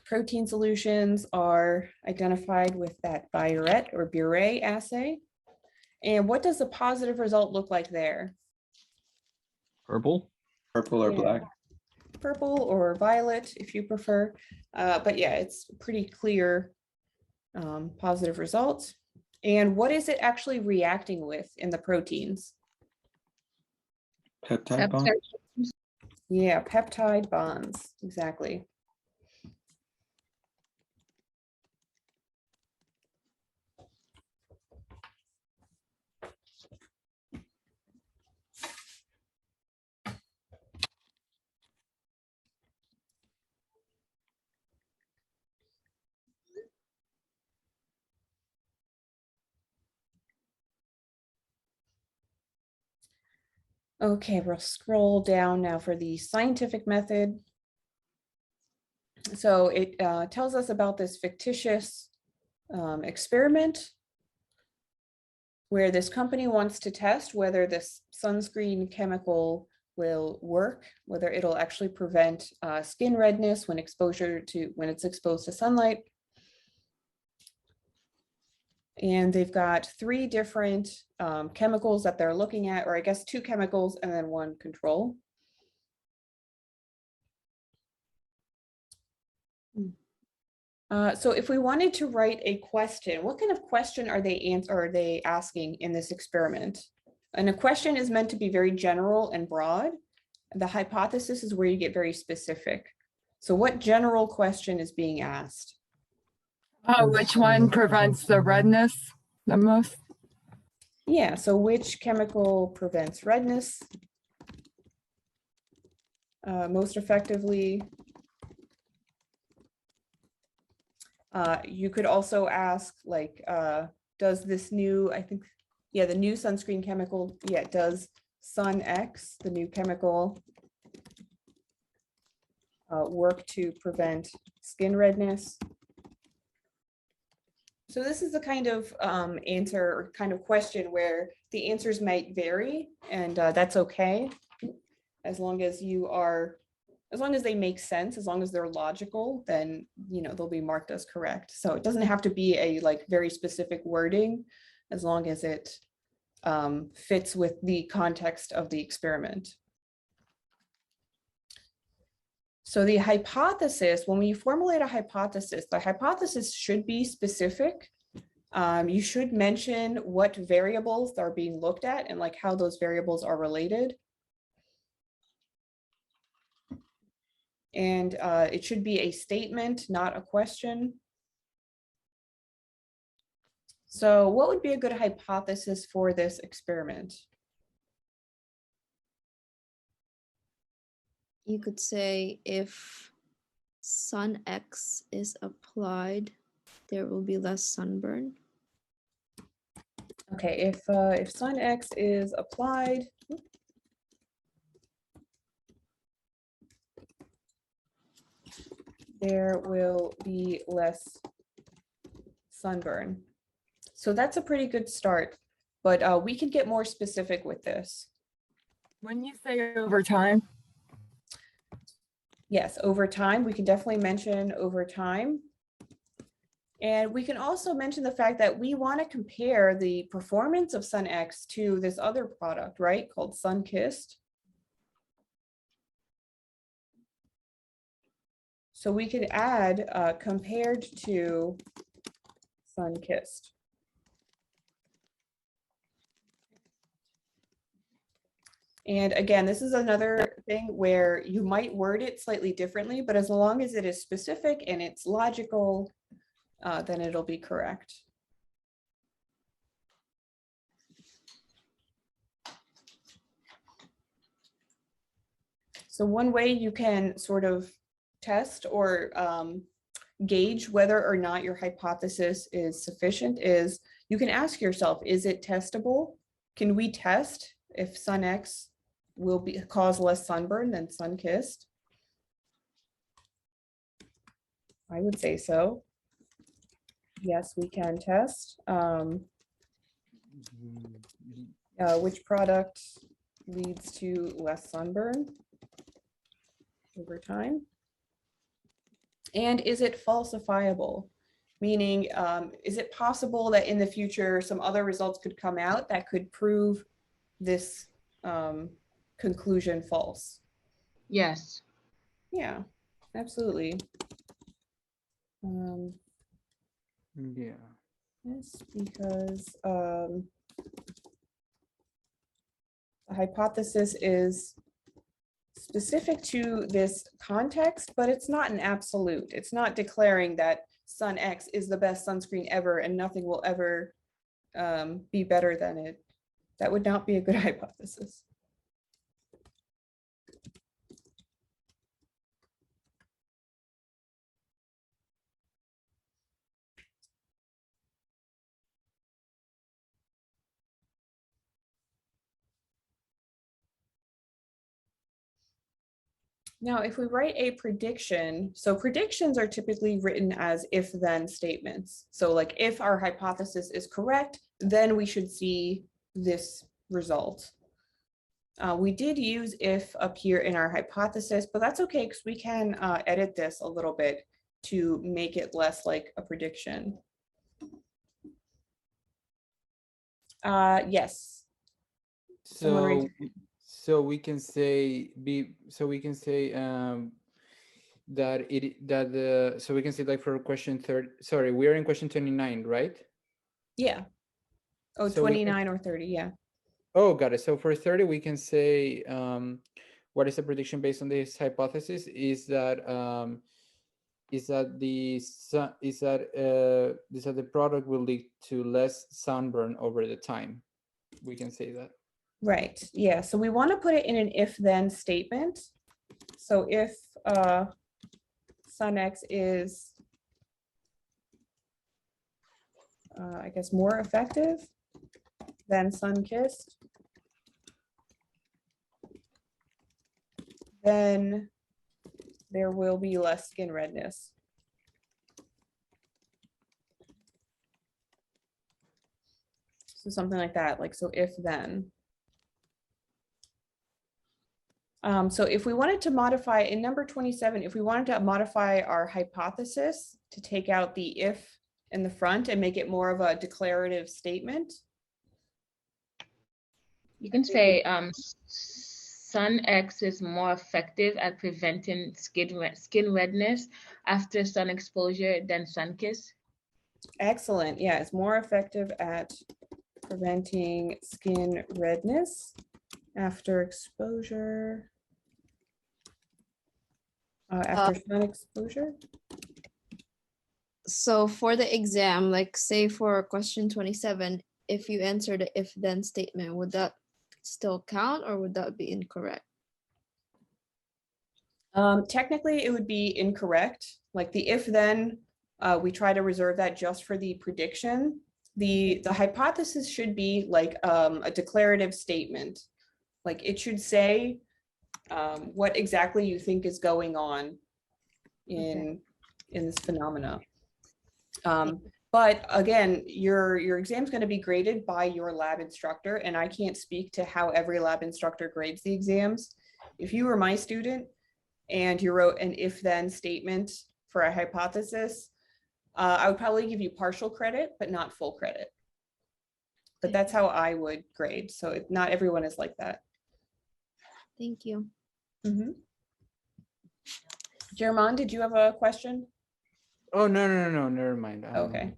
Protein solutions are identified with that biuret or burette assay. And what does the positive result look like there? Purple. Purple or Yeah. black. Purple or violet, if you prefer. But yeah, it's pretty clear positive results. And what is it actually reacting with in the proteins? Peptide bond. Yeah, peptide bonds, exactly. Okay, we'll scroll down now for the scientific method. So it tells us about this fictitious experiment where this company wants to test whether this sunscreen chemical will work, whether it'll actually prevent skin redness when it's exposed to sunlight. And they've got 3 different chemicals that they're looking at, or I guess 2 chemicals and then 1 control. So if we wanted to write a question, what kind of question are they asking in this experiment? And a question is meant to be very general and broad. The hypothesis is where you get very specific. So what general question is being asked? Which one prevents the redness the most? Yeah, so which chemical prevents redness most effectively? You could also ask like, does this new, the new sunscreen chemical, does Sun X, the new chemical, work to prevent skin redness? So this is the kind of answer or kind of question where the answers might vary, and that's okay. As long as they make sense, as long as they're logical, then they'll be marked as correct. So it doesn't have to be a very specific wording, as long as it fits with the context of the experiment. So the hypothesis, when we formulate a hypothesis, the hypothesis should be specific. You should mention what variables are being looked at and how those variables are related. And it should be a statement, not a question. So what would be a good hypothesis for this experiment? You could say if sun X is applied, there will be less sunburn. Okay, if sun X is applied, there will be less sunburn. So that's a pretty good start, but we can get more specific with this. When you say over time, Yes, over time, we can definitely mention over time. And we can also mention the fact that we want to compare the performance of Sun X to this other product, right, called Sun-Kissed. So we could add compared to Sun-Kissed. And again, this is another thing where you might word it slightly differently, but as long as it is specific and it's logical, then it'll be correct. So one way you can sort of test or gauge whether or not your hypothesis is sufficient is you can ask yourself, is it testable? Can we test if Sun X will cause less sunburn than Sun-Kissed? I would say so. Yes, we can test. Which product leads to less sunburn over time? And is it falsifiable? Meaning, is it possible that in the future some other results could come out that could prove this conclusion false? Yes. Yeah, absolutely. Yeah. Yes, because the hypothesis is specific to this context, but it's not an absolute. It's not declaring that Sun X is the best sunscreen ever and nothing will ever be better than it. That would not be a good hypothesis. Now, if we write a prediction, so predictions are typically written as if-then statements. So like if our hypothesis is correct, then we should see this result. We did use if up here in our hypothesis, but that's okay because we can edit this a little bit to make it less like a prediction. Yes. So we can say so we can say so we can say like for question 30, sorry, we are in question 29, right? Yeah. Oh, So 29 or 30, yeah. Oh, got it. So for 30, we can say what is the prediction based on this hypothesis is that the product will lead to less sunburn over the time. We can say that. Right, yeah, so we want to put it in an if-then statement. So if Sun X is, I guess, more effective than Sun-Kissed, then there will be less skin redness. So something like that, like, so if then. So if we wanted to modify in number 27, if we wanted to modify our hypothesis to take out the if in the front and make it more of a declarative statement. You can say Sun X is more effective at preventing skin redness after sun exposure than sun kiss. Excellent. Yeah, it's more effective at preventing skin redness after exposure. After sun exposure. So for the exam, like say for question 27, if you answer the if then statement, would that still count or would that be incorrect? Technically, it would be incorrect. Like the if then, we try to reserve that just for the prediction. The hypothesis should be like a declarative statement. Like it should say what exactly you think is going on in this phenomena. But again, your exam is going to be graded by your lab instructor, and I can't speak to how every lab instructor grades the exams. If you were my student and you wrote an if-then statement for a hypothesis, I would probably give you partial credit, but not full credit. But that's how I would grade. So not everyone is like that. Thank you. Jermon, did you have a question? Oh, no, never mind. Okay.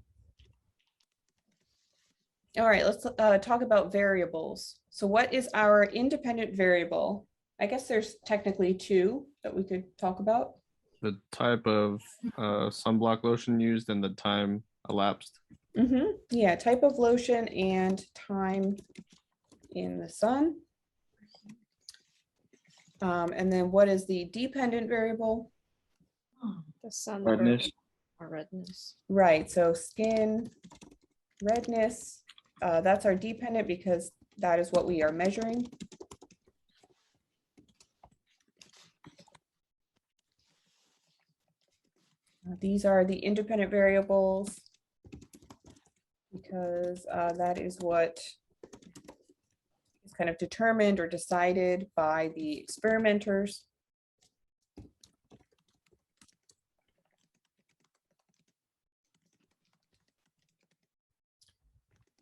All right, let's talk about variables. So what is our independent variable? I guess there's technically two that we could talk about. The type of sunblock lotion used and the time elapsed. Yeah, type of lotion and time in the sun. And then what is the dependent variable? The sun Redness. or redness. Right, so skin redness, that's our dependent because that is what we are measuring. These are the independent variables because that is what is kind of determined or decided by the experimenters.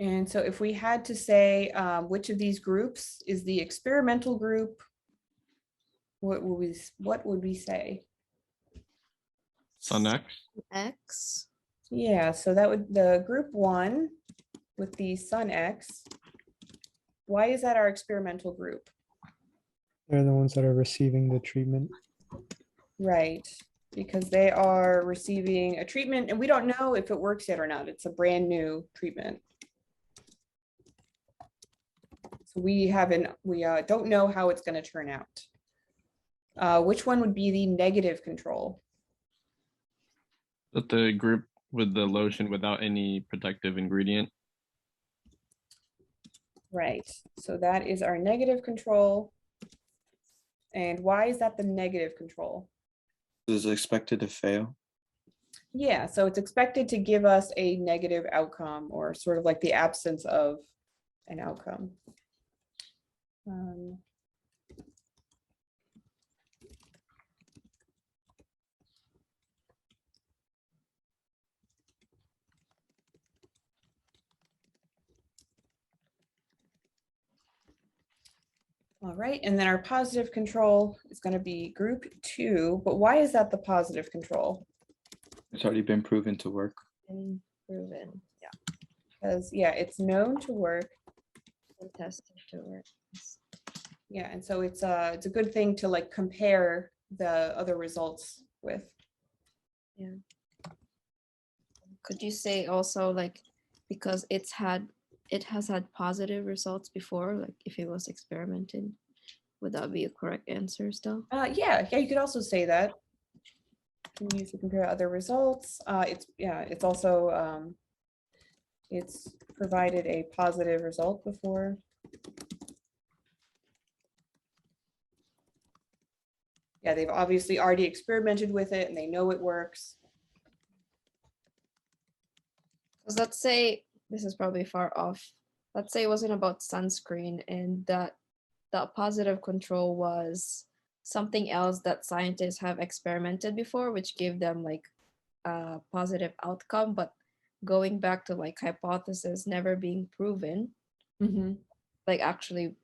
And so if we had to say which of these groups is the experimental group, what would we say? Sun X. X. Yeah, so that would the group 1 with the Sun X. Why is that our experimental group? They're the ones that are receiving the treatment. Right, because they are receiving a treatment and we don't know if it works yet or not. It's a brand new treatment. So we don't know how it's going to turn out. Which one would be the negative control? That the group with the lotion without any protective ingredient. Right, so that is our negative control. And why is that the negative control? Is it expected to fail? Yeah, so it's expected to give us a negative outcome or sort of like the absence of an outcome. All right, and then our positive control is going to be group 2, but why is that the positive control? It's already been proven to work. And proven, yeah. Because yeah, it's known to work. And tested to work. Yeah, and so it's a good thing to like compare the other results with. Yeah. Could you say also like because it has had positive results before, like if it was experimented, would that be a correct answer still? Yeah, you could also say that. Can use to compare other results. It's also it's provided a positive result before. Yeah, they've obviously already experimented with it and they know it works. Because let's say this is probably far off let's say it wasn't about sunscreen and that positive control was something else that scientists have experimented before, which gave them like a positive outcome, but going back to like hypothesis never being proven, like actually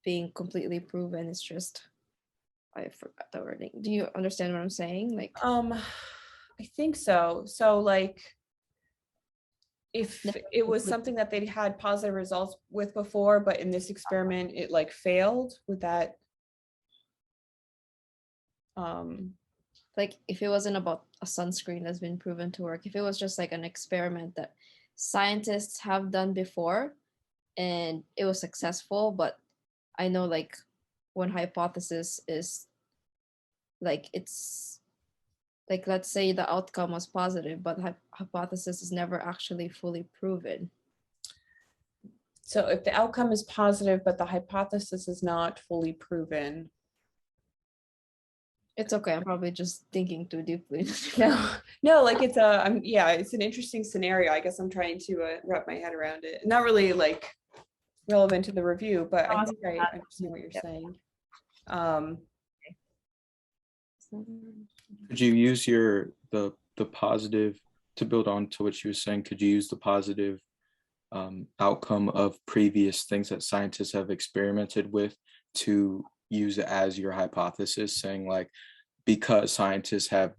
being completely proven is just, I forgot the wording. Do you understand what I'm saying? Like, I think so. So like, if it was something that they'd had positive results with before, but in this experiment it like failed, would that like if it wasn't about a sunscreen that's been proven to work, if it was just like an experiment that scientists have done before and it was successful, but I know like one hypothesis is like, it's like, let's say the outcome was positive, but hypothesis is never actually fully proven. so if the outcome is positive, but the hypothesis is not fully proven. It's okay. I'm probably just thinking too deeply. No, like it's it's an interesting scenario. I guess I'm trying to wrap my head around it. Not really like relevant to the review, but I think I understand what you're saying. Could you use the positive to build on to what you were saying? Could you use the positive outcome of previous things that scientists have experimented with to use it as your hypothesis, saying like, because scientists have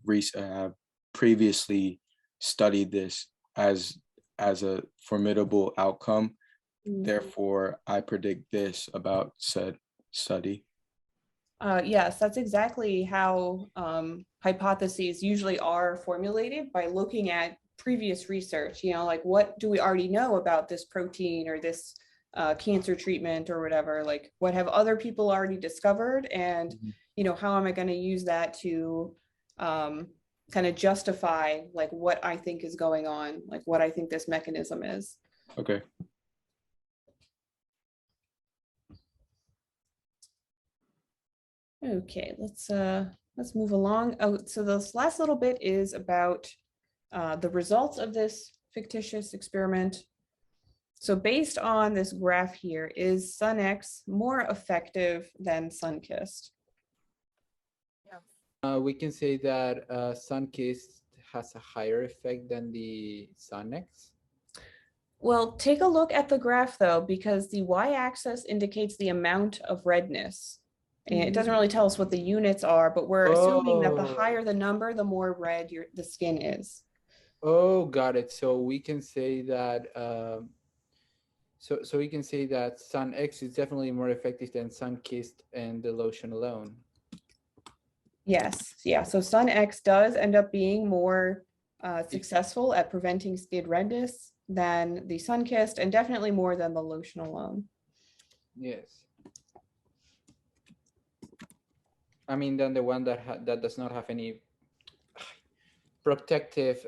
previously studied this as a formidable outcome, therefore I predict this about said study? Yes, that's exactly how hypotheses usually are formulated, by looking at previous research. You know, like, what do we already know about this protein or this cancer treatment or whatever? Like, what have other people already discovered? And, you know, how am I going to use that to kind of justify like what I think is going on, like what I think this mechanism is. Okay. Okay, let's move along. Oh, so this last little bit is about the results of this fictitious experiment. So based on this graph here, is SunX more effective than Sunkist? We can say that Sunkist has a higher effect than the SunX. Well, take a look at the graph though, because the y-axis indicates the amount of redness. And it doesn't really tell us what the units are, but we're assuming that the higher the number, the more red the skin is. Oh, got it. So we can say that so we can say that SunX is definitely more effective than Sunkist and Dilution alone. Yes, yeah. So SunX does end up being more successful at preventing skin redness than the Sunkist, and definitely more than the lotion alone. Yes. I mean, than the one that does not have any protective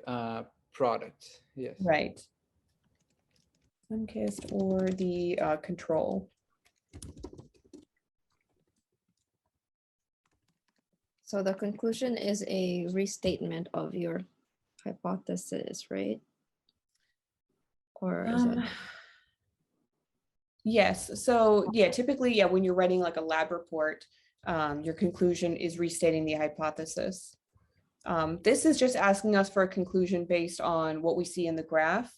product. Yes. Right. Sunkist or the control. So the conclusion is a restatement of your hypothesis, right? Or is it? Yes. So yeah, typically, yeah, when you're writing like a lab report, your conclusion is restating the hypothesis. This is just asking us for a conclusion based on what we see in the graph.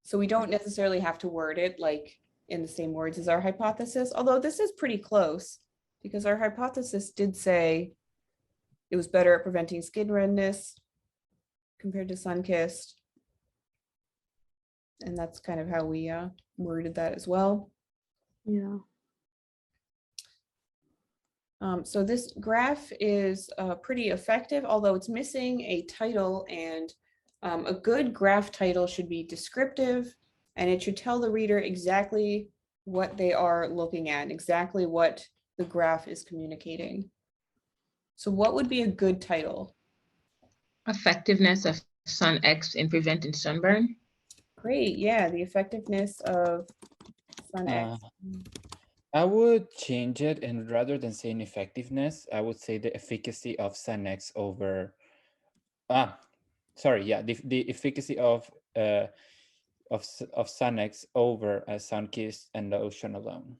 So we don't necessarily have to word it like in the same words as our hypothesis, although this is pretty close because our hypothesis did say it was better at preventing skin redness compared to Sunkist. And that's kind of how we worded that as well. Yeah. So this graph is pretty effective, although it's missing a title, and a good graph title should be descriptive, and it should tell the reader exactly what they are looking at, exactly what the graph is communicating. So what would be a good title? Effectiveness of SunX in preventing sunburn. Great, yeah, the effectiveness of SunX. I would change it, and rather than saying effectiveness, I would say the efficacy of SunX over, the efficacy of of SunX over a sun-kissed and the ocean alone.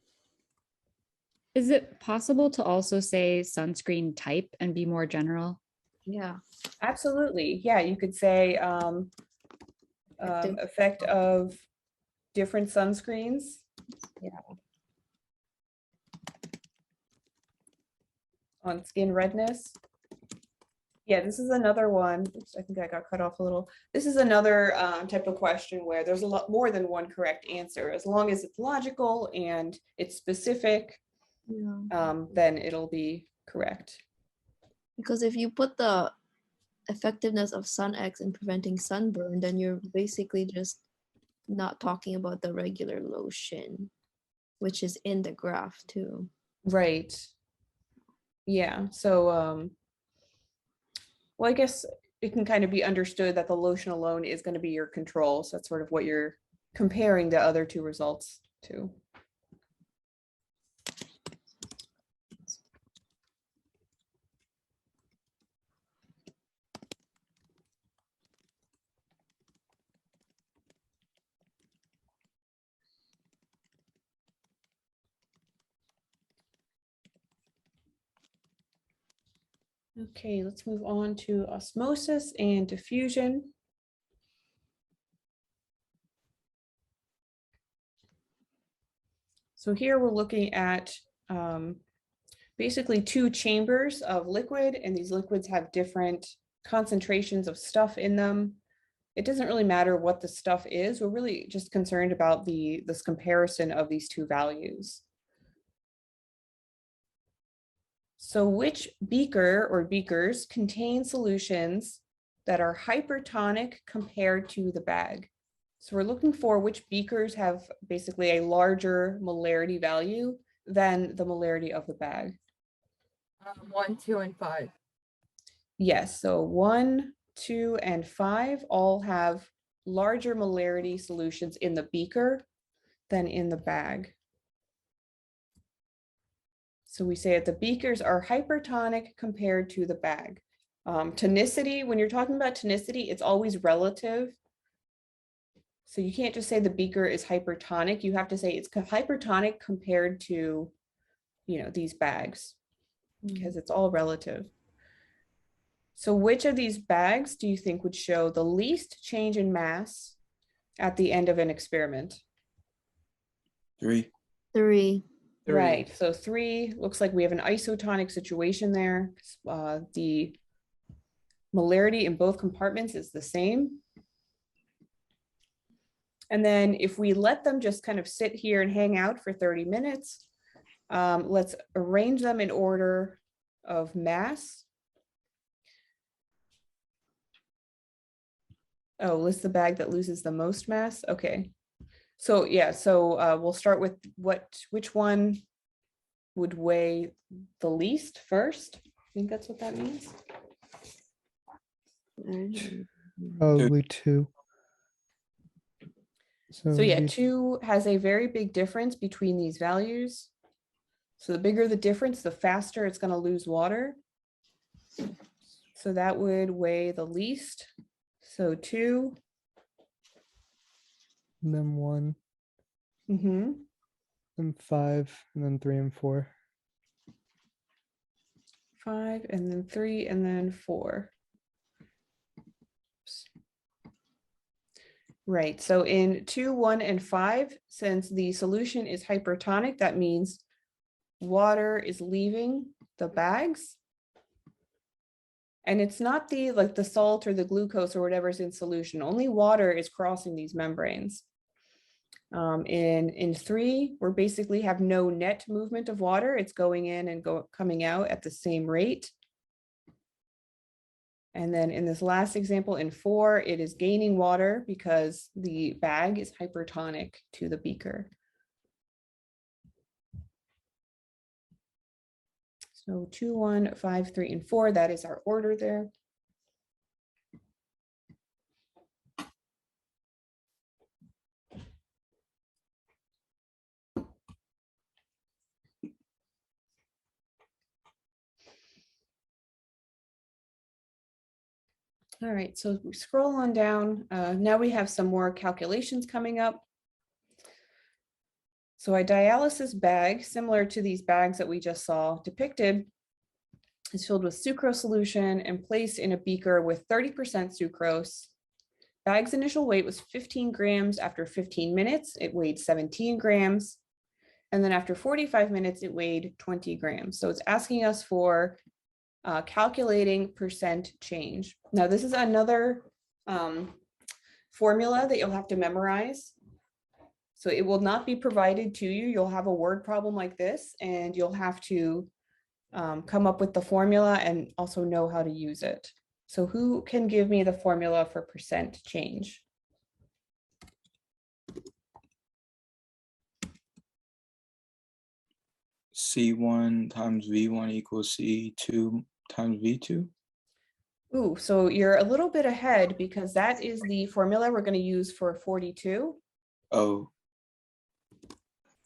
Is it possible to also say sunscreen type and be more general? Yeah. Absolutely. Yeah, you could say effect of different sunscreens. Yeah. On skin redness. Yeah, this is another one. Oops, I think I got cut off a little. This is another type of question where there's a lot more than one correct answer. As long as it's logical and it's specific, then it'll be correct. Because if you put the effectiveness of SunX in preventing sunburn, then you're basically just not talking about the regular lotion, which is in the graph too. Right. Yeah, so well, I guess it can kind of be understood that the lotion alone is going to be your control. So that's sort of what you're comparing the other two results to. Okay, let's move on to osmosis and diffusion. So here we're looking at basically two chambers of liquid, and these liquids have different concentrations of stuff in them. It doesn't really matter what the stuff is. We're really just concerned about this comparison of these two values. So which beaker or beakers contain solutions that are hypertonic compared to the bag? So we're looking for which beakers have basically a larger molarity value than the molarity of the bag. 1, 2, and 5. Yes, so 1, 2, and 5 all have larger molarity solutions in the beaker than in the bag. So we say that the beakers are hypertonic compared to the bag. Tonicity, when you're talking about tonicity, it's always relative. So you can't just say the beaker is hypertonic. You have to say it's hypertonic compared to, these bags, because it's all relative. So which of these bags do you think would show the least change in mass at the end of an experiment? 3. 3. Right, so 3 looks like we have an isotonic situation there. The molarity in both compartments is the same. And then if we let them just kind of sit here and hang out for 30 minutes, let's arrange them in order of mass. Oh, list the bag that loses the most mass. Okay. So yeah, so we'll start with which one would weigh the least first. I think that's what that means. Probably 2. So yeah, the- 2 has a very big difference between these values. So the bigger the difference, the faster it's going to lose water. So that would weigh the least. So 2. And then 1. Mm-hmm. Then 5, and then 3 and 4. 5, and then 3, and then 4. Oops. Right, so in 2, 1, and 5, since the solution is hypertonic, that means water is leaving the bags. And it's not the salt or the glucose or whatever's in solution, only water is crossing these membranes. In 3, we basically have no net movement of water. It's going in and coming out at the same rate. And then in this last example, in 4, it is gaining water because the bag is hypertonic to the beaker. So 2, 1, 5, 3, and 4, that is our order there. All right, so we scroll on down. Now we have some more calculations coming up. So a dialysis bag, similar to these bags that we just saw depicted, is filled with sucrose solution and placed in a beaker with 30% sucrose. Bag's initial weight was 15 grams. After 15 minutes, it weighed 17 grams. And then after 45 minutes, it weighed 20 grams. So it's asking us for calculating percent change. Now, this is another formula that you'll have to memorize. So it will not be provided to you. You'll have a word problem like this, and you'll have to come up with the formula and also know how to use it. So who can give me the formula for percent change? C1 times V1 equals C2 times V2. Ooh, so you're a little bit ahead because that is the formula we're going to use for 42. Oh.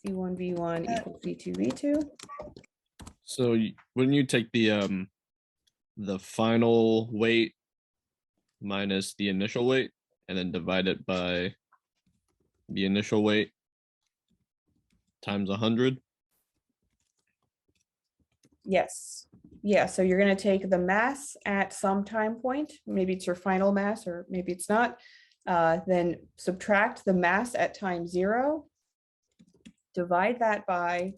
C1 V1 equals C2 V2. So wouldn't you take the final weight minus the initial weight and then divide it by the initial weight times 100? Yes. Yeah, so you're going to take the mass at some time point, maybe it's your final mass or maybe it's not, then subtract the mass at time 0, divide that by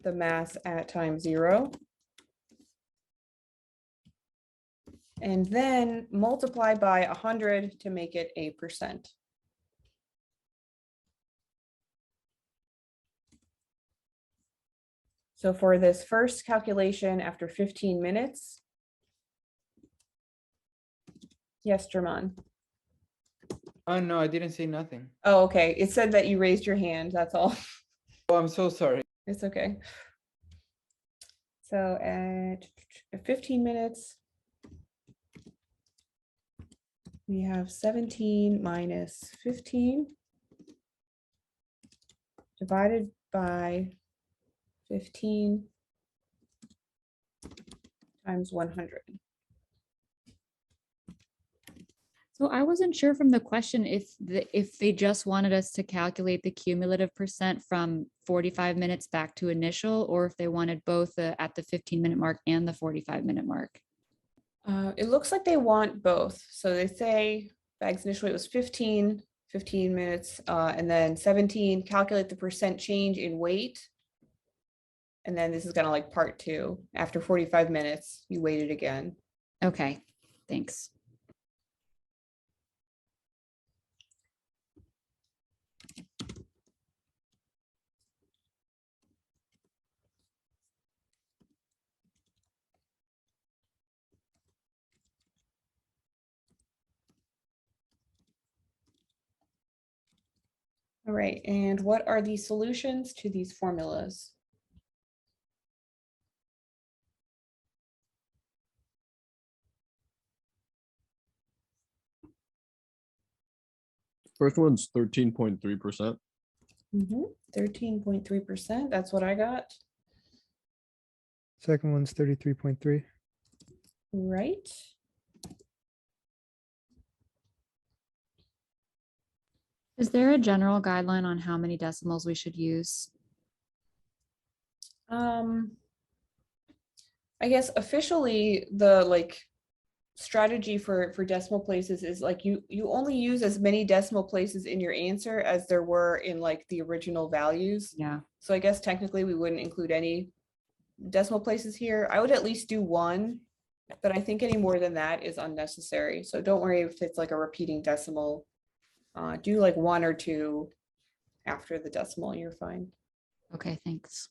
the mass at time 0, and then multiply by 100 to make it a percent. So for this first calculation after 15 minutes. Yes, German. Oh, no, I didn't say nothing. Oh, okay. It said that you raised your hand. That's all. Oh, I'm so sorry. It's okay. So at 15 minutes, we have 17 minus 15 divided by 15 times 100. So I wasn't sure from the question if they just wanted us to calculate the cumulative percent from 45 minutes back to initial, or if they wanted both at the 15-minute mark and the 45-minute mark. It looks like they want both. So they say bag's initial weight was 15 minutes, and then 17, calculate the percent change in weight. And then this is kind of like part 2. After 45 minutes, you weight it again. Okay, thanks. All right, and what are the solutions to these formulas? First one's 13.3%. 13.3%, that's what I got. Second one's 33.3. Right. Is there a general guideline on how many decimals we should use? I guess officially the strategy for decimal places is you only use as many decimal places in your answer as there were in the original values. Yeah. So I guess technically we wouldn't include any decimal places here. I would at least do 1, but I think any more than that is unnecessary. So don't worry if it's a repeating decimal. Do 1 or 2 after the decimal, you're fine. Okay, thanks.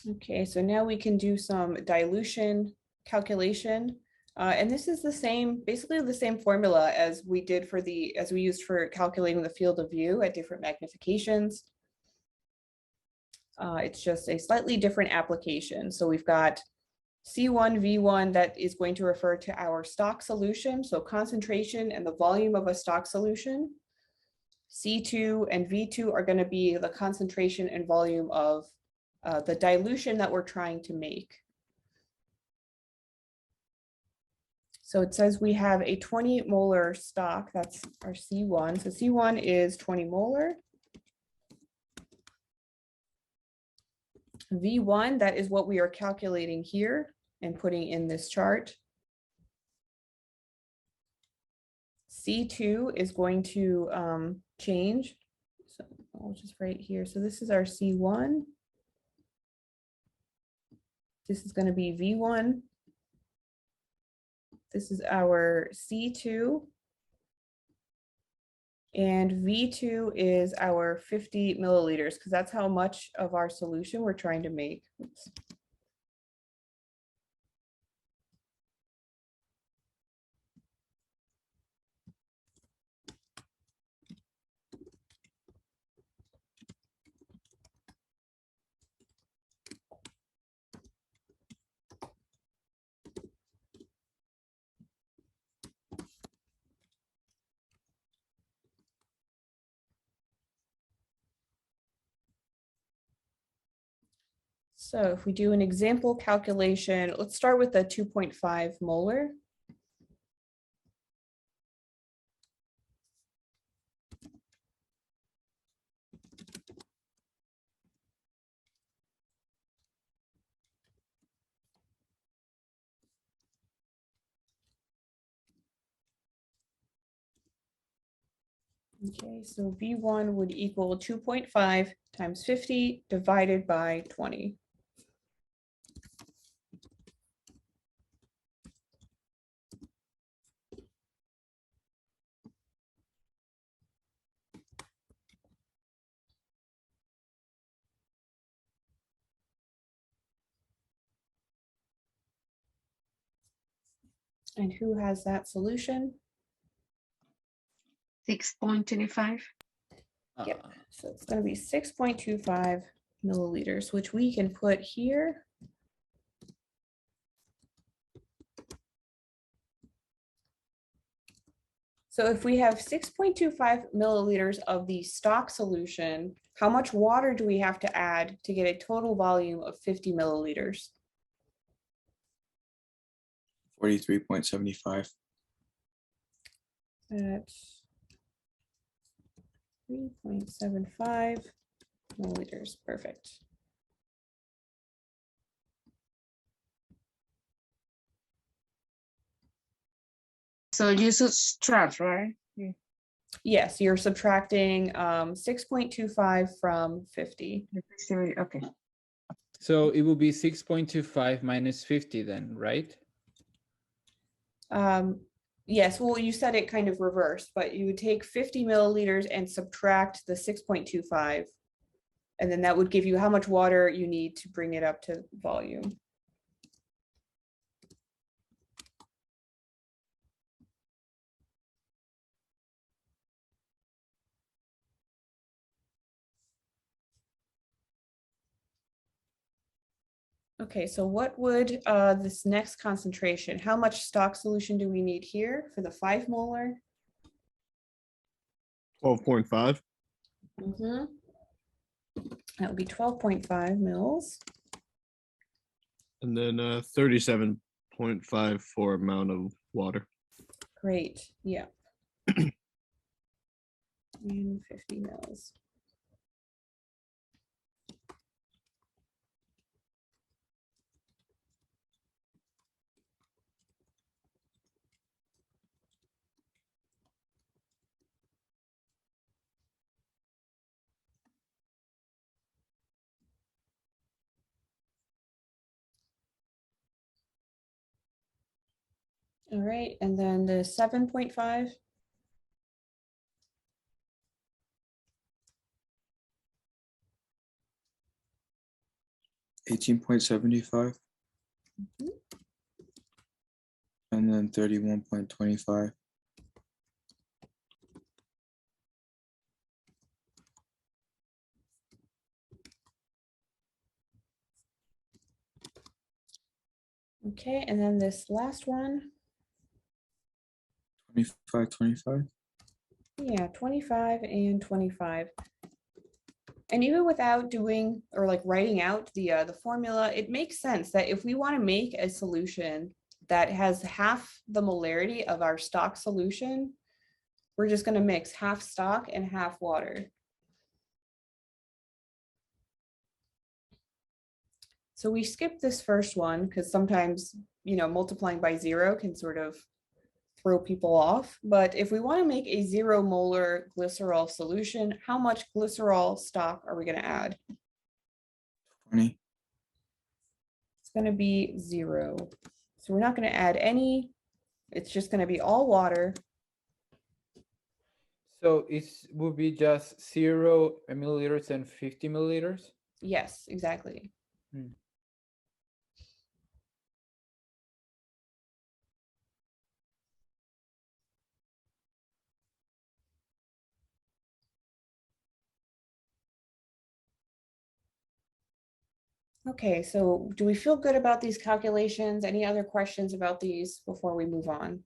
Okay, so now we can do some dilution calculation. And this is the same, basically the same formula as we did as we used for calculating the field of view at different magnifications. It's just a slightly different application. So we've got C1, V1 that is going to refer to our stock solution. So concentration and the volume of a stock solution. C2 and V2 are going to be the concentration and volume of the dilution that we're trying to make. So it says we have a 20 molar stock, that's our C1. So C1 is 20 molar. V1, that is what we are calculating here and putting in this chart. C2 is going to change. So I'll just write here. So this is our C1. This is going to be V1. This is our C2. And V2 is our 50 milliliters, because that's how much of our solution we're trying to make. Oops. So if we do an example calculation, let's start with the 2.5 molar. Okay, so V1 would equal 2.5 times 50 divided by 20. And who has that solution? 6.25. Yep, so it's going to be 6.25 milliliters, which we can put here. So if we have 6.25 milliliters of the stock solution, how much water do we have to add to get a total volume of 50 milliliters? 43.75. That's 3.75 milliliters, perfect. So you subtract, right? Yes, you're subtracting 6.25 from 50. Okay. So it will be 6.25 minus 50 then, right? Yes, well, you said it kind of reversed, but you would take 50 milliliters and subtract the 6.25. And then that would give you how much water you need to bring it up to volume. Okay, so what would this next concentration, how much stock solution do we need here for the 5 molar? 12.5. That would be 12.5 mils. And then 37.54 amount of water. Great, yeah. And 50 mils. All right, and then the 7.5. $18.75. And then 31.25. Okay, and then this last one. 25. Yeah, 25 and 25. And even without doing or like writing out the formula, it makes sense that if we want to make a solution that has half the molarity of our stock solution, we're just going to mix half stock and half water. So we skip this first one because sometimes, you know, multiplying by 0 can sort of throw people off. But if we want to make a 0 molar glycerol solution, how much glycerol stock are we going to add? 20. It's going to be 0. So we're not going to add any. It's just going to be all water. So it would be just 0 milliliters and 50 milliliters? Yes, exactly. Okay, so do we feel good about these calculations? Any other questions about these before we move on?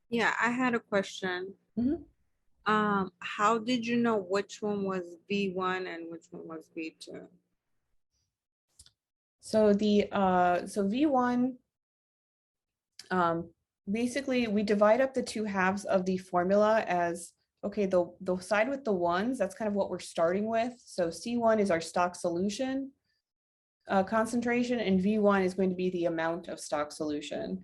Yeah, I had a question. How did you know which one was V1 and which one was V2? So V1, basically we divide up the two halves of the formula as, okay, the side with the ones, that's kind of what we're starting with. So C1 is our stock solution concentration, and V1 is going to be the amount of stock solution.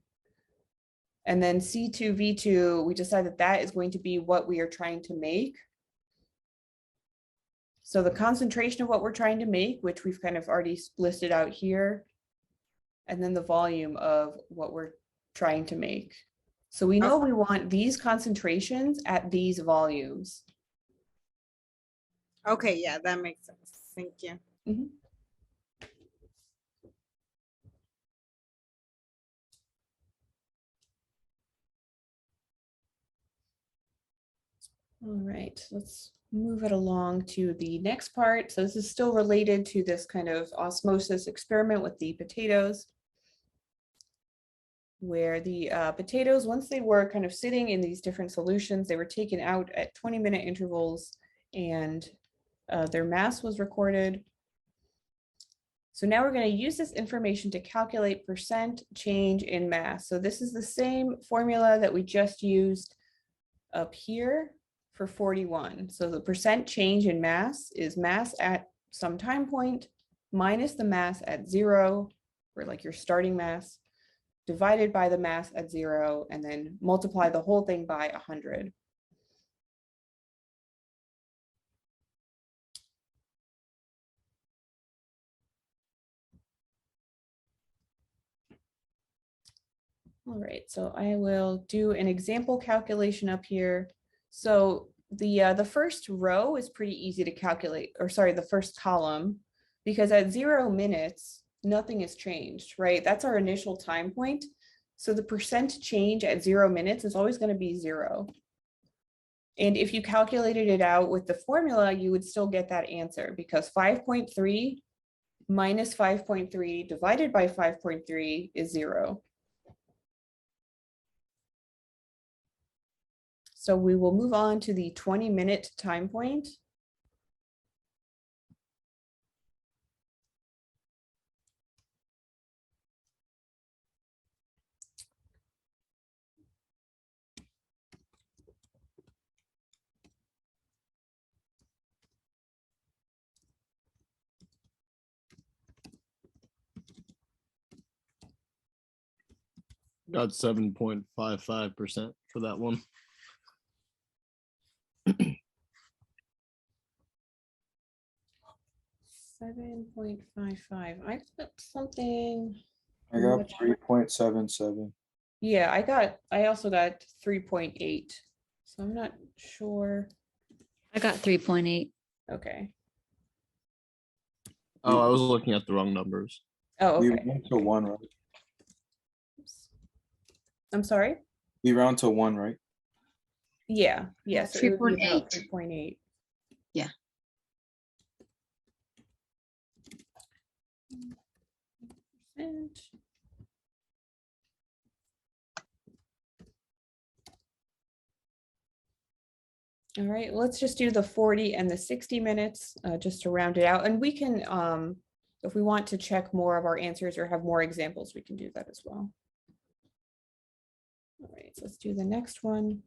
And then C2, V2, we decide that that is going to be what we are trying to make. So the concentration of what we're trying to make, which we've kind of already listed out here, and then the volume of what we're trying to make. So we know we want these concentrations at these volumes. Okay, yeah, that makes sense. Thank you. All right, let's move it along to the next part. So this is still related to this kind of osmosis experiment with the potatoes, where the potatoes, once they were kind of sitting in these different solutions, they were taken out at 20-minute intervals, and their mass was recorded. So now we're going to use this information to calculate percent change in mass. So this is the same formula that we just used up here for 41. So the percent change in mass is mass at some time point minus the mass at 0, or like your starting mass, divided by the mass at 0, and then multiply the whole thing by 100. All right, so I will do an example calculation up here. So the first row is pretty easy to calculate, or sorry, the first column, because at 0 minutes, nothing has changed, right? That's our initial time point. So the percent change at 0 minutes is always going to be 0. And if you calculated it out with the formula, you would still get that answer, because 5.3 minus 5.3 divided by 5.3 is 0. So we will move on to the 20-minute time point. Got 7.55% for that one. 7.55. I put something. I got 3.77. Yeah, I also got 3.8. So I'm not sure. I got 3.8. Okay. Oh, I was looking at the wrong numbers. Oh, We okay. round to 1, right? I'm sorry? We round to 1, right? Yeah, yeah. So it would be about 3.8. 3.8. Yeah. All right, let's just do the 40 and the 60 minutes just to round it out. And we can, if we want to check more of our answers or have more examples, we can do that as well. All right, so let's do the next one.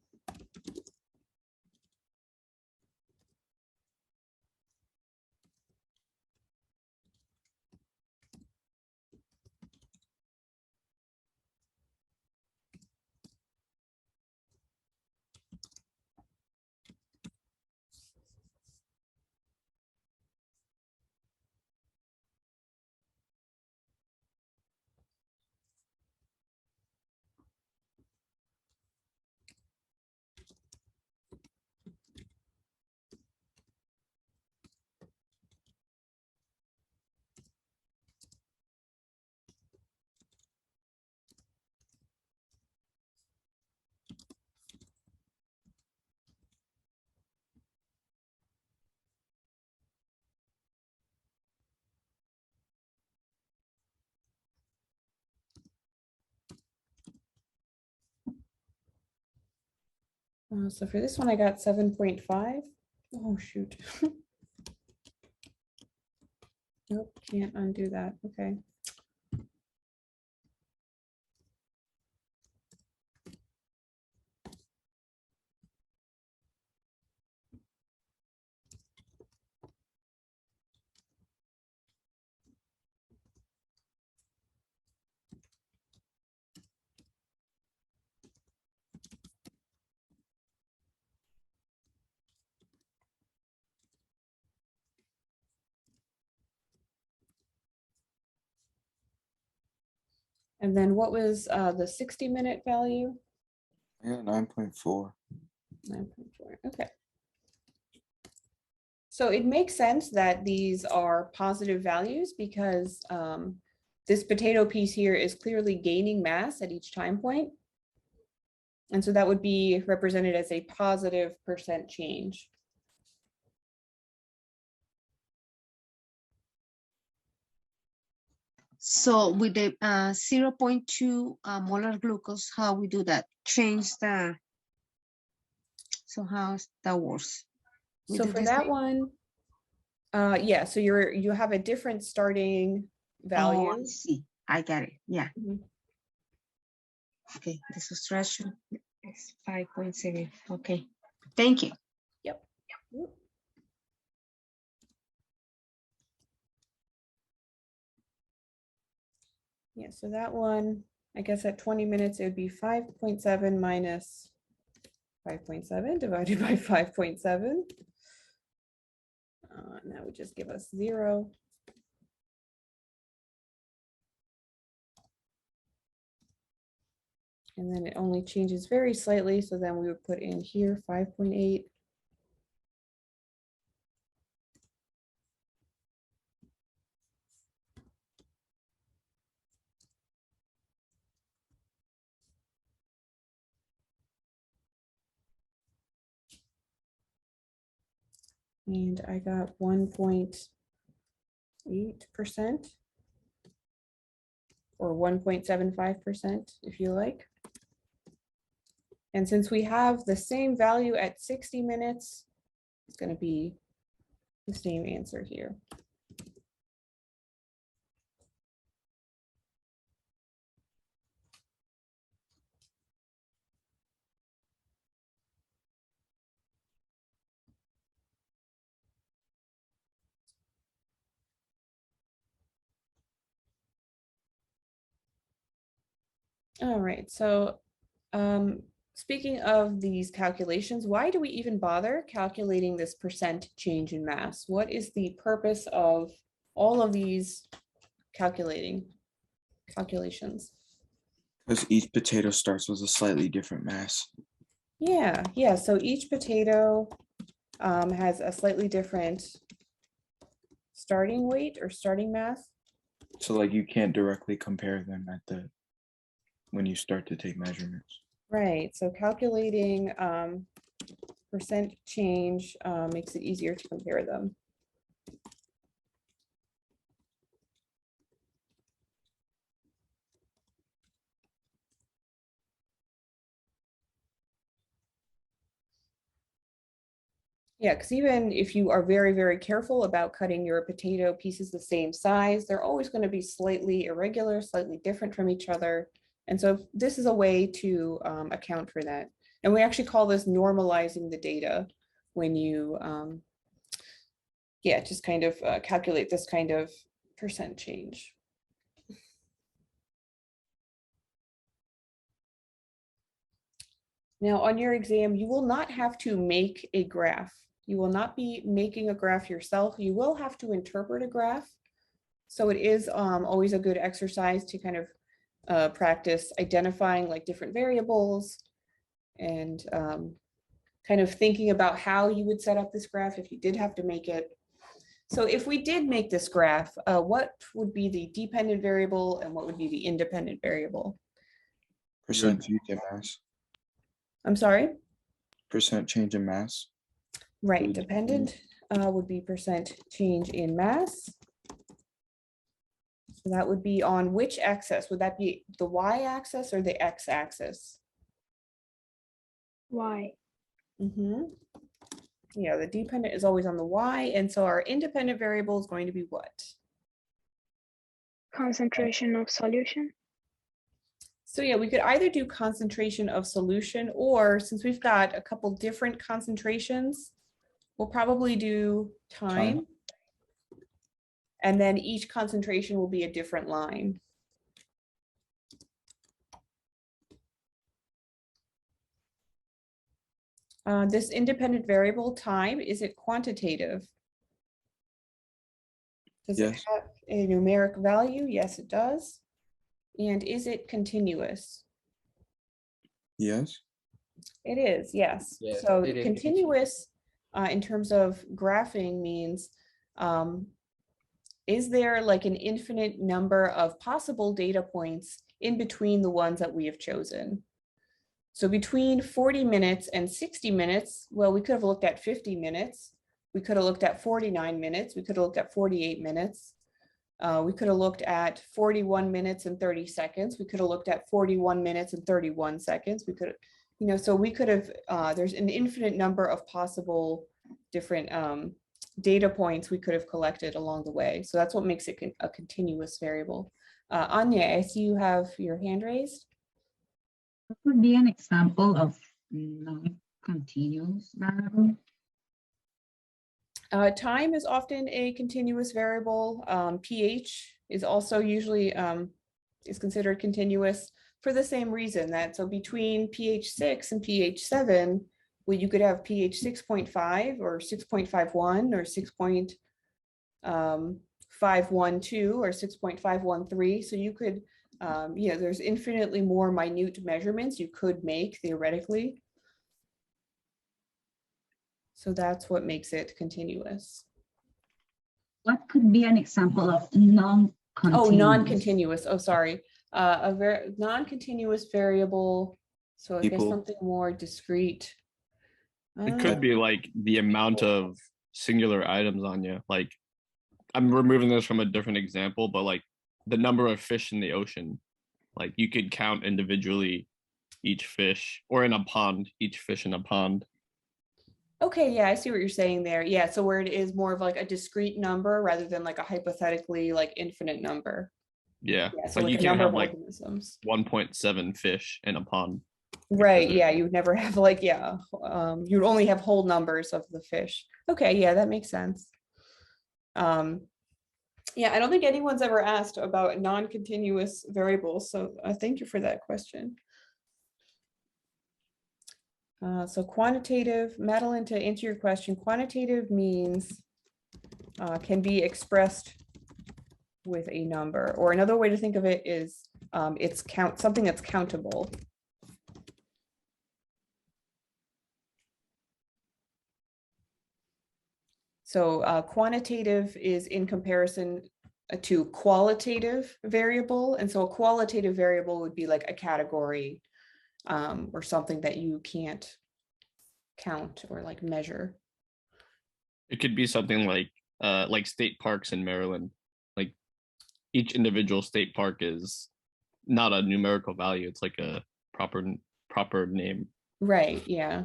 So for this one, I got 7.5. Oh, shoot. Nope, can't undo that. Okay. And then what was the 60-minute value? Yeah, 9.4. 9.4. Okay. So it makes sense that these are positive values because this potato piece here is clearly gaining mass at each time point. And so that would be represented as a positive % change. So with the 0.2 molar glucose, how we do that? Change the, so how that works? We So do for this that way? one, yeah, so you have a different starting value. Oh, I see. I get it. Yeah. Mhm. Okay, the subtraction is 5.7. Okay, thank you. Yep. Yeah, so that one, I guess at 20 minutes, it would be 5.7 minus 5.7 divided by 5.7. And that would just give us 0. And then it only changes very slightly. So then we would put in here 5.8. And I got 1.8% or 1.75% if you like. And since we have the same value at 60 minutes, it's going to be the same answer here. All right, so speaking of these calculations, why do we even bother calculating this % change in mass? What is the purpose of all of these calculations? Because each potato starts with a slightly different mass. Yeah, so each potato has a slightly different starting weight or starting mass. So like you can't directly compare them at the when you start to take measurements. Right, so calculating % change makes it easier to compare them. Yeah, because even if you are very, very careful about cutting your potato pieces the same size, they're always going to be slightly irregular, slightly different from each other. And so this is a way to account for that. And we actually call this normalizing the data when you, yeah, just kind of calculate this kind of percent change. Now on your exam, you will not have to make a graph. You will not be making a graph yourself. You will have to interpret a graph. So it is always a good exercise to kind of practice identifying like different variables and kind of thinking about how you would set up this graph if you did have to make it. So if we did make this graph, what would be the dependent variable and what would be the independent variable? Percent change in mass. I'm sorry? Percent change in mass. Right, dependent would be percent change in mass. So that would be on which axis? Would that be the y-axis or the x-axis? Y. Yeah, the dependent is always on the y, and so our independent variable is going to be what? Concentration of solution. So yeah, we could either do concentration of solution, or since we've got a couple different concentrations, we'll probably do time. And then each concentration will be a different line. This independent variable time, is it quantitative? Does it have a numeric value? Yes, it does. And is it continuous? Yes. It is, yes. Yes, So it is continuous in terms of graphing means, is there like an infinite number of possible data points in between the ones that we have chosen? So between 40 minutes and 60 minutes, well, we could have looked at 50 minutes. We could have looked at 49 minutes. We could have looked at 48 minutes. We could have looked at 41 minutes and 30 seconds. We could have looked at 41 minutes and 31 seconds. We could, you know, so we could have, there's an infinite number of possible different data points we could have collected along the way. So that's what makes it a continuous variable. Anya, I see you have your hand raised. What would be an example of non-continuous variable? Time is often a continuous variable. pH is also usually is considered continuous for the same reason that so between pH 6 and pH 7, well, you could have pH 6.5 or 6.51 or 6.512 or 6.513. So you could, you know, there's infinitely more minute measurements you could make theoretically. So that's what makes it continuous. What could be an example of non-continuous? Oh, non-continuous. Oh, sorry. A non-continuous variable. So I guess something more discrete. It could be like the amount of singular items on you. Like, I'm removing this from a different example, but like the number of fish in the ocean. Like you could count individually each fish, or in a pond, each fish in a pond. Okay, yeah, I see what you're saying there. Yeah, so where it is more of like a discrete number rather than like a hypothetically like infinite number. Yeah, so like you a can number have of like organisms. 1.7 fish in a pond. Right, yeah, you would never have like, yeah, you'd only have whole numbers of the fish. Okay, yeah, that makes sense. Yeah, I don't think anyone's ever asked about non-continuous variables, so thank you for that question. So quantitative, Madeline, to answer your question, quantitative means can be expressed with a number, or another way to think of it is it's something that's countable. So quantitative is in comparison to qualitative variable. And so a qualitative variable would be like a category or something that you can't count or like measure. It could be something like state parks in Maryland. Like each individual state park is not a numerical value. It's like a proper name. Right, yeah.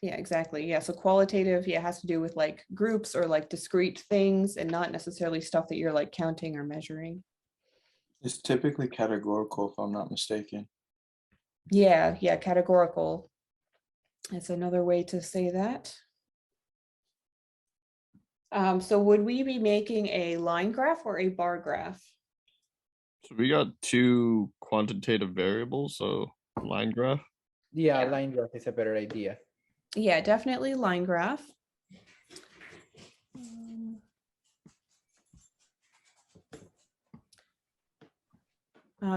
Yeah, exactly. Yeah, so qualitative, yeah, has to do with like groups or like discrete things and not necessarily stuff that you're like counting or measuring. It's typically categorical, if I'm not mistaken. Yeah, yeah, categorical. That's another way to say that. So would we be making a line graph or a bar graph? So we got two quantitative variables, so line graph. Yeah, line graph is a better idea. Yeah, definitely line graph.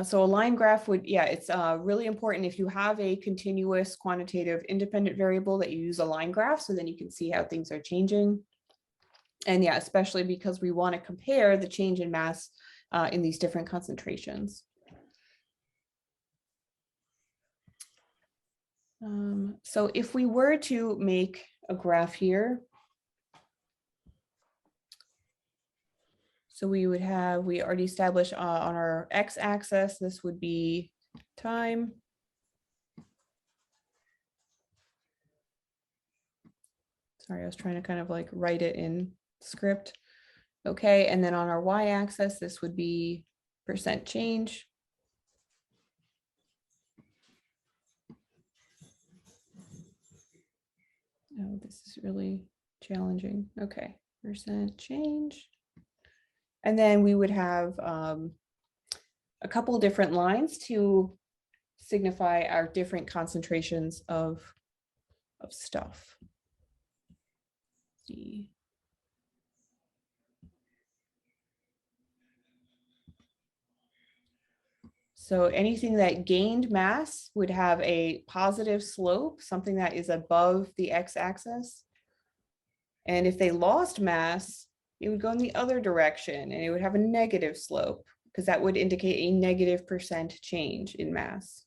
So a line graph would, yeah, it's really important if you have a continuous quantitative independent variable that you use a line graph, so then you can see how things are changing. And yeah, especially because we want to compare the change in mass in these different concentrations. So if we were to make a graph here, so we would have, we already established on our x-axis, this would be time. Sorry, I was trying to kind of like write it in script. Okay, and then on our y-axis, this would be percent change. Oh, this is really challenging. Okay, percent change. And then we would have a couple of different lines to signify our different concentrations of stuff. Let's see. So anything that gained mass would have a positive slope, something that is above the x-axis. And if they lost mass, it would go in the other direction and it would have a negative slope because that would indicate a negative percent change in mass.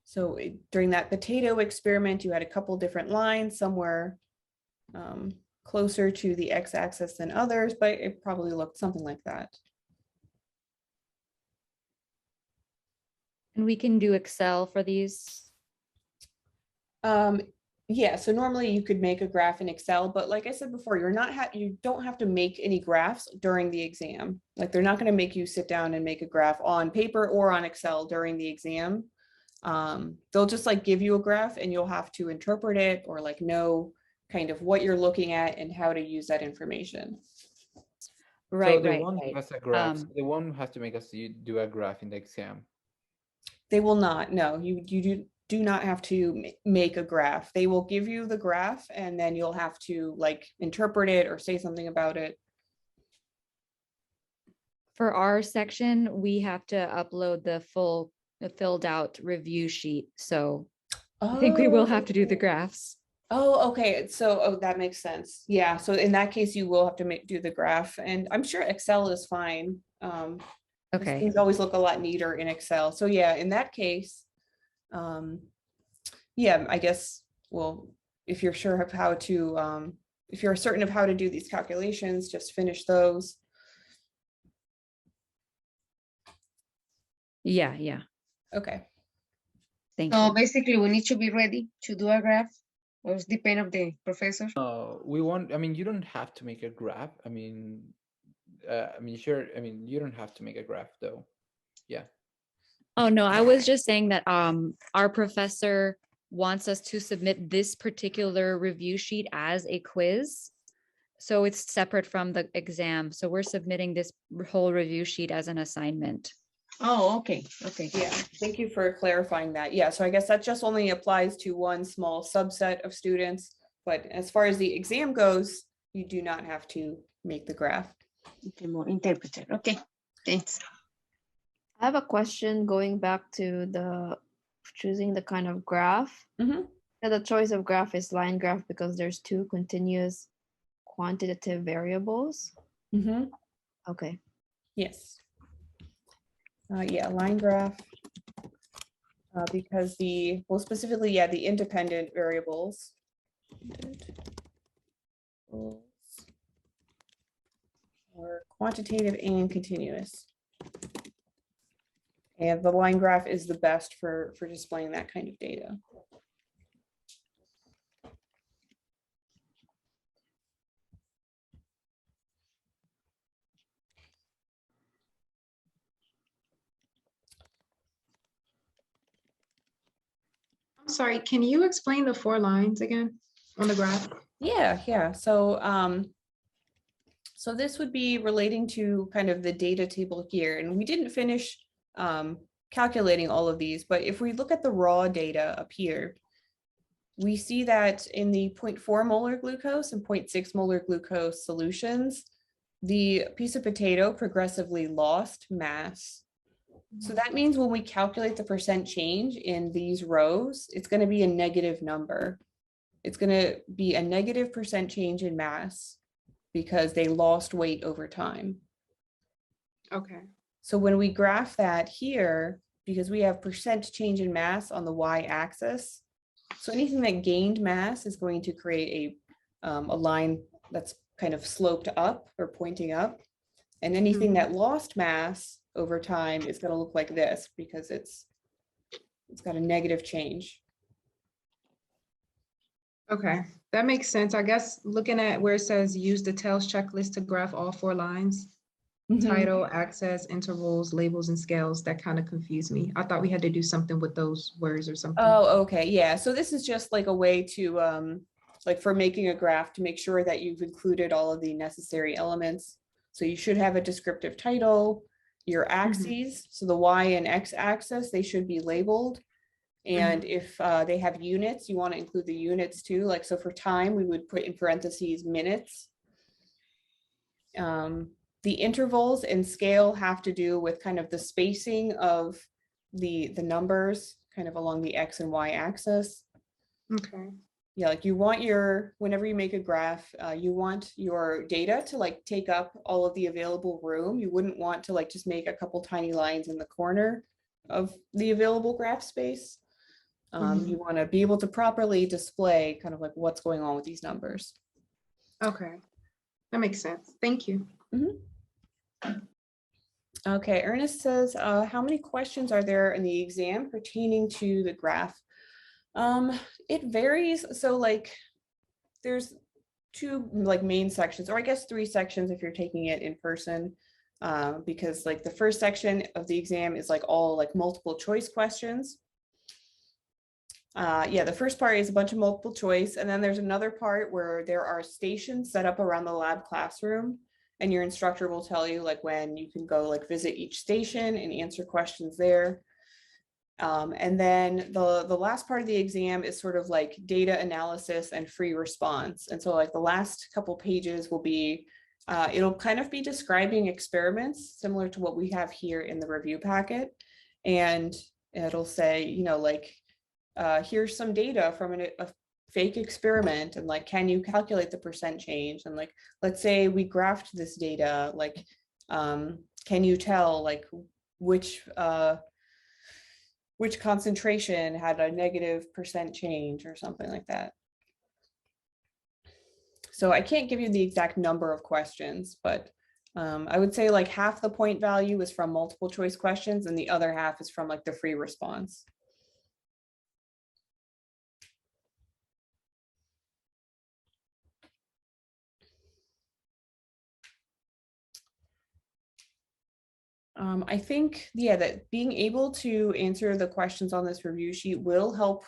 So during that potato experiment, you had a couple different lines, somewhere closer to the x-axis than others, but it probably looked something like that. And we can do Excel for these. Yeah, so normally you could make a graph in Excel, but like I said before, you don't have to make any graphs during the exam. Like they're not going to make you sit down and make a graph on paper or on Excel during the exam. They'll just like give you a graph and you'll have to interpret it or like know kind of what you're looking at and how to use that information. Right, so they right, won't right. give us a graph. So they won't have to make us do a graph in the exam. They will not. No, you do not have to make a graph. They will give you the graph and then you'll have to like interpret it or say something about it. For our section, we have to upload the filled out review sheet. So I think we will have to do the graphs. Oh, okay. So that makes sense. Yeah. So in that case, you will have to do the graph, and I'm sure Excel is fine. Okay. Things always look a lot neater in Excel. So yeah, in that case, yeah, I guess, well, if you're sure of how to, if you're certain of how to do these calculations, just finish those. Yeah, yeah. Okay. Thank So you. basically, we need to be ready to do a graph, or it's depend of the professor. We want. I mean, you don't have to make a graph. I mean, sure. I mean, you don't have to make a graph though. Yeah. Oh no, I was just saying that our professor wants us to submit this particular review sheet as a quiz. So it's separate from the exam. So we're submitting this whole review sheet as an assignment. Oh, okay. Okay. Yeah, thank you for clarifying that. Yeah, so I guess that just only applies to one small subset of students. But as far as the exam goes, you do not have to make the graph. Okay, more interpreter. Okay, thanks. I have a question going back to the choosing the kind of graph. Mm-hmm. The choice of graph is line graph because there's two continuous quantitative variables. Mm-hmm. Okay. Yes. Yeah, line graph. Because well, specifically, yeah, the independent variables. Or quantitative and continuous. And the line graph is the best for displaying that kind of data. I'm sorry, can you explain the 4 lines again on the graph? Yeah. So this would be relating to kind of the data table here, and we didn't finish calculating all of these, but if we look at the raw data up here, we see that in the 0.4 molar glucose and 0.6 molar glucose solutions, the piece of potato progressively lost mass. So that means when we calculate the percent change in these rows, it's going to be a negative number. It's going to be a negative percent change in mass because they lost weight over time. Okay. So when we graph that here, because we have percent change in mass on the y-axis, so anything that gained mass is going to create a line that's kind of sloped up or pointing up. And anything that lost mass over time is going to look like this because it's got a negative change. Okay, that makes sense. I guess looking at where it says use the TELS checklist to graph all 4 lines, title, access, intervals, labels, and scales, that kind of confused me. I thought we had to do something with those words or something. Oh, okay. Yeah. So this is just like a way to, like for making a graph to make sure that you've included all of the necessary elements. So you should have a descriptive title, your axes. So the Y and X axis, they should be labeled. And if they have units, you want to include the units too. Like, so for time, we would put in parentheses minutes. The intervals and scale have to do with kind of the spacing of the numbers kind of along the X and Y axis. Okay. Yeah, like you want your, whenever you make a graph, you want your data to like take up all of the available room. You wouldn't want to like just make a couple tiny lines in the corner of the available graph space. You want to be able to properly display kind of like what's going on with these numbers. Okay, that makes sense. Thank you. Okay, Ernest says, how many questions are there in the exam pertaining to the graph? It varies. So like there's 2 like main sections, or I guess 3 sections if you're taking it in person, because like the first section of the exam is like all like multiple choice questions. Yeah, the first part is a bunch of multiple choice, and then there's another part where there are stations set up around the lab classroom, and your instructor will tell you like when you can go like visit each station and answer questions there. And then the last part of the exam is sort of like data analysis and free response. And so like the last couple pages will be, it'll kind of be describing experiments similar to what we have here in the review packet. And it'll say, you know, like, here's some data from a fake experiment, and like, can you calculate the percent change? And like, let's say we graphed this data, like, can you tell like which concentration had a negative percent change or something like that. So I can't give you the exact number of questions, but I would say like half the point value is from multiple choice questions and the other half is from like the free response. I think, yeah, that being able to answer the questions on this review sheet will help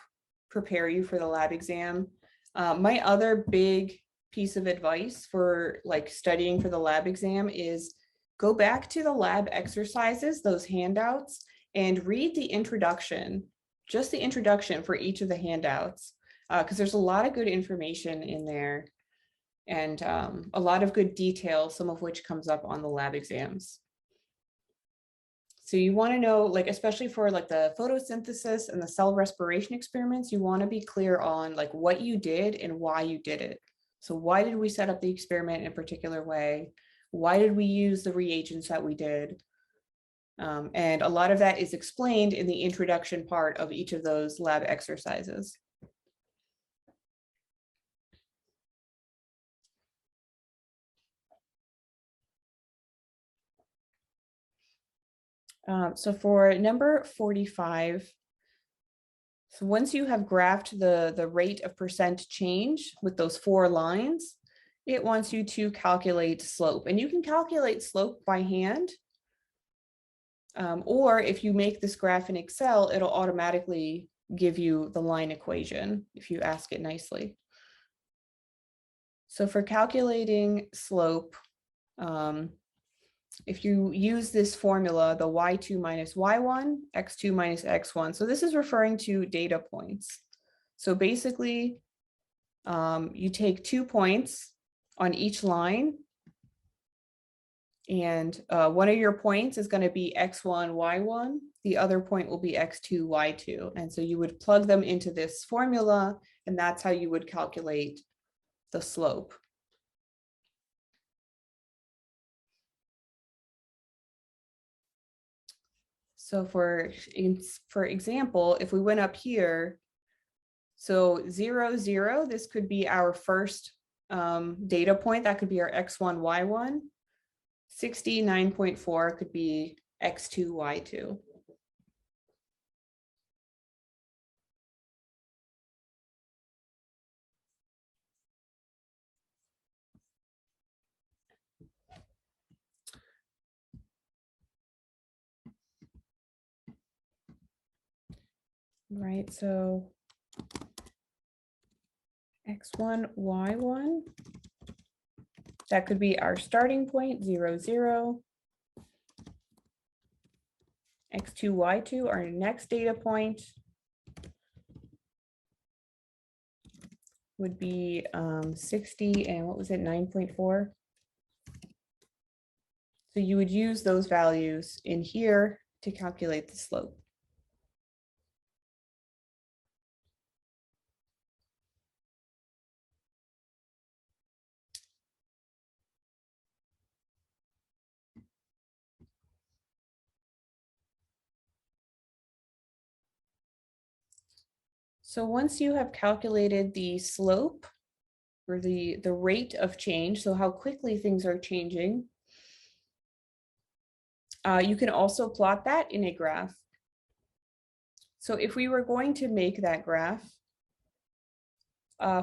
prepare you for the lab exam. My other big piece of advice for like studying for the lab exam is go back to the lab exercises, those handouts, and read the introduction, just the introduction for each of the handouts, because there's a lot of good information in there and a lot of good detail, some of which comes up on the lab exams. So you want to know, like, especially for like the photosynthesis and the cell respiration experiments, you want to be clear on like what you did and why you did it. So why did we set up the experiment in a particular way? Why did we use the reagents that we did? And a lot of that is explained in the introduction part of each of those lab exercises. So for number 45, so once you have graphed the rate of percent change with those 4 lines, it wants you to calculate slope. And you can calculate slope by hand. Or if you make this graph in Excel, it'll automatically give you the line equation if you ask it nicely. So for calculating slope, if you use this formula, the y2 minus y1, x2 minus x1, so this is referring to data points. So basically, you take 2 points on each line, and one of your points is going to be x1, y1. The other point will be x2, y2. And so you would plug them into this formula, and that's how you would calculate the slope. So for example, if we went up here, so 0, 0, this could be our first data point. That could be our x1, y1. 69.4 could be x2, y2. Right, so x1, y1, that could be our starting point, 0, 0. x2, y2, our next data point would be 60, and what was it, 9.4? So you would use those values in here to calculate the slope. So once you have calculated the slope, or the rate of change, so how quickly things are changing, you can also plot that in a graph. So if we were going to make that graph,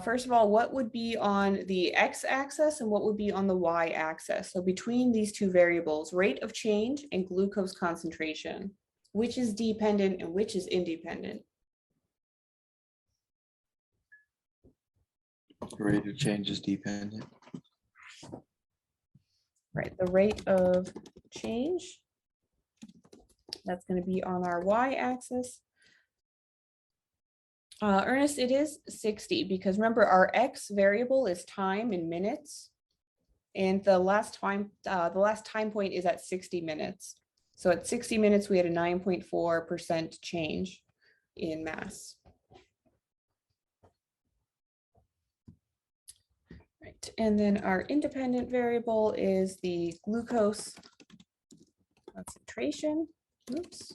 first of all, what would be on the x-axis and what would be on the y-axis? So between these two variables, rate of change and glucose concentration, which is dependent and which is independent? Rate of change is dependent. Right, the rate of change, that's going to be on our y-axis. Ernest, it is 60 because remember our x variable is time in minutes, and the last time point is at 60 minutes. So at 60 minutes, we had a 9.4% change in mass. Right, and then our independent variable is the glucose concentration. Oops.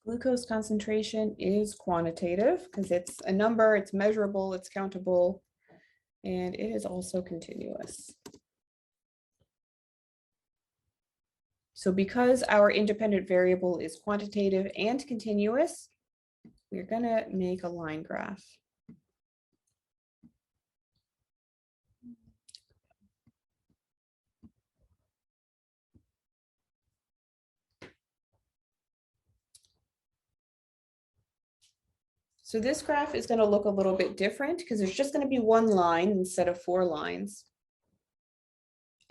Glucose concentration is quantitative because it's a number, it's measurable, it's countable, and it is also continuous. So because our independent variable is quantitative and continuous, we're going to make a line graph. So this graph is going to look a little bit different because there's just going to be one line instead of 4 lines.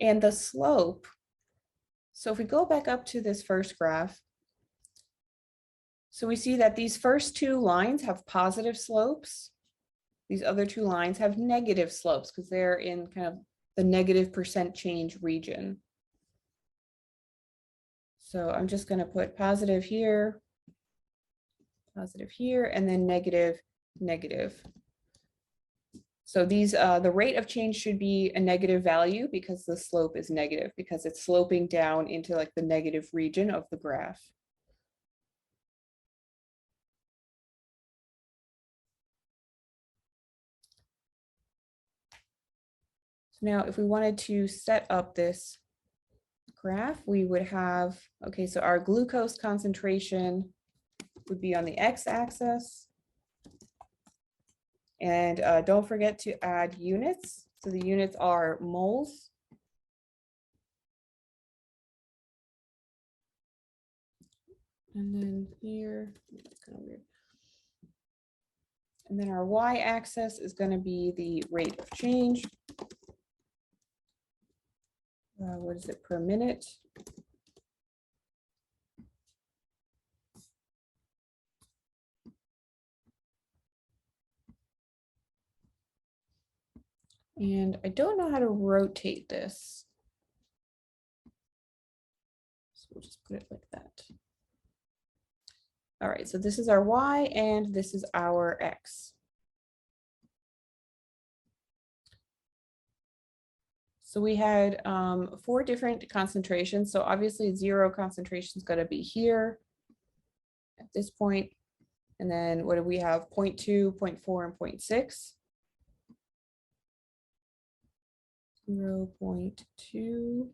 And the slope, so if we go back up to this first graph, so we see that these first 2 lines have positive slopes. These other 2 lines have negative slopes because they're in kind of the negative % change region. So I'm just going to put positive here, and then negative, negative. So these, the rate of change should be a negative value because the slope is negative, because it's sloping down into like the negative region of the graph. So now if we wanted to set up this graph, we would have, okay, so our glucose concentration would be on the x-axis. And don't forget to add units. So the units are moles. And then here, it's kind of weird. And then our y-axis is going to be the rate of change. What is it per minute? And I don't know how to rotate this. So we'll just put it like that. All right, so this is our y and this is our x. So we had 4 different concentrations. So obviously 0 concentration is going to be here at this point. And then what do we have? 0.2, 0.4, and 0.6. 0.2.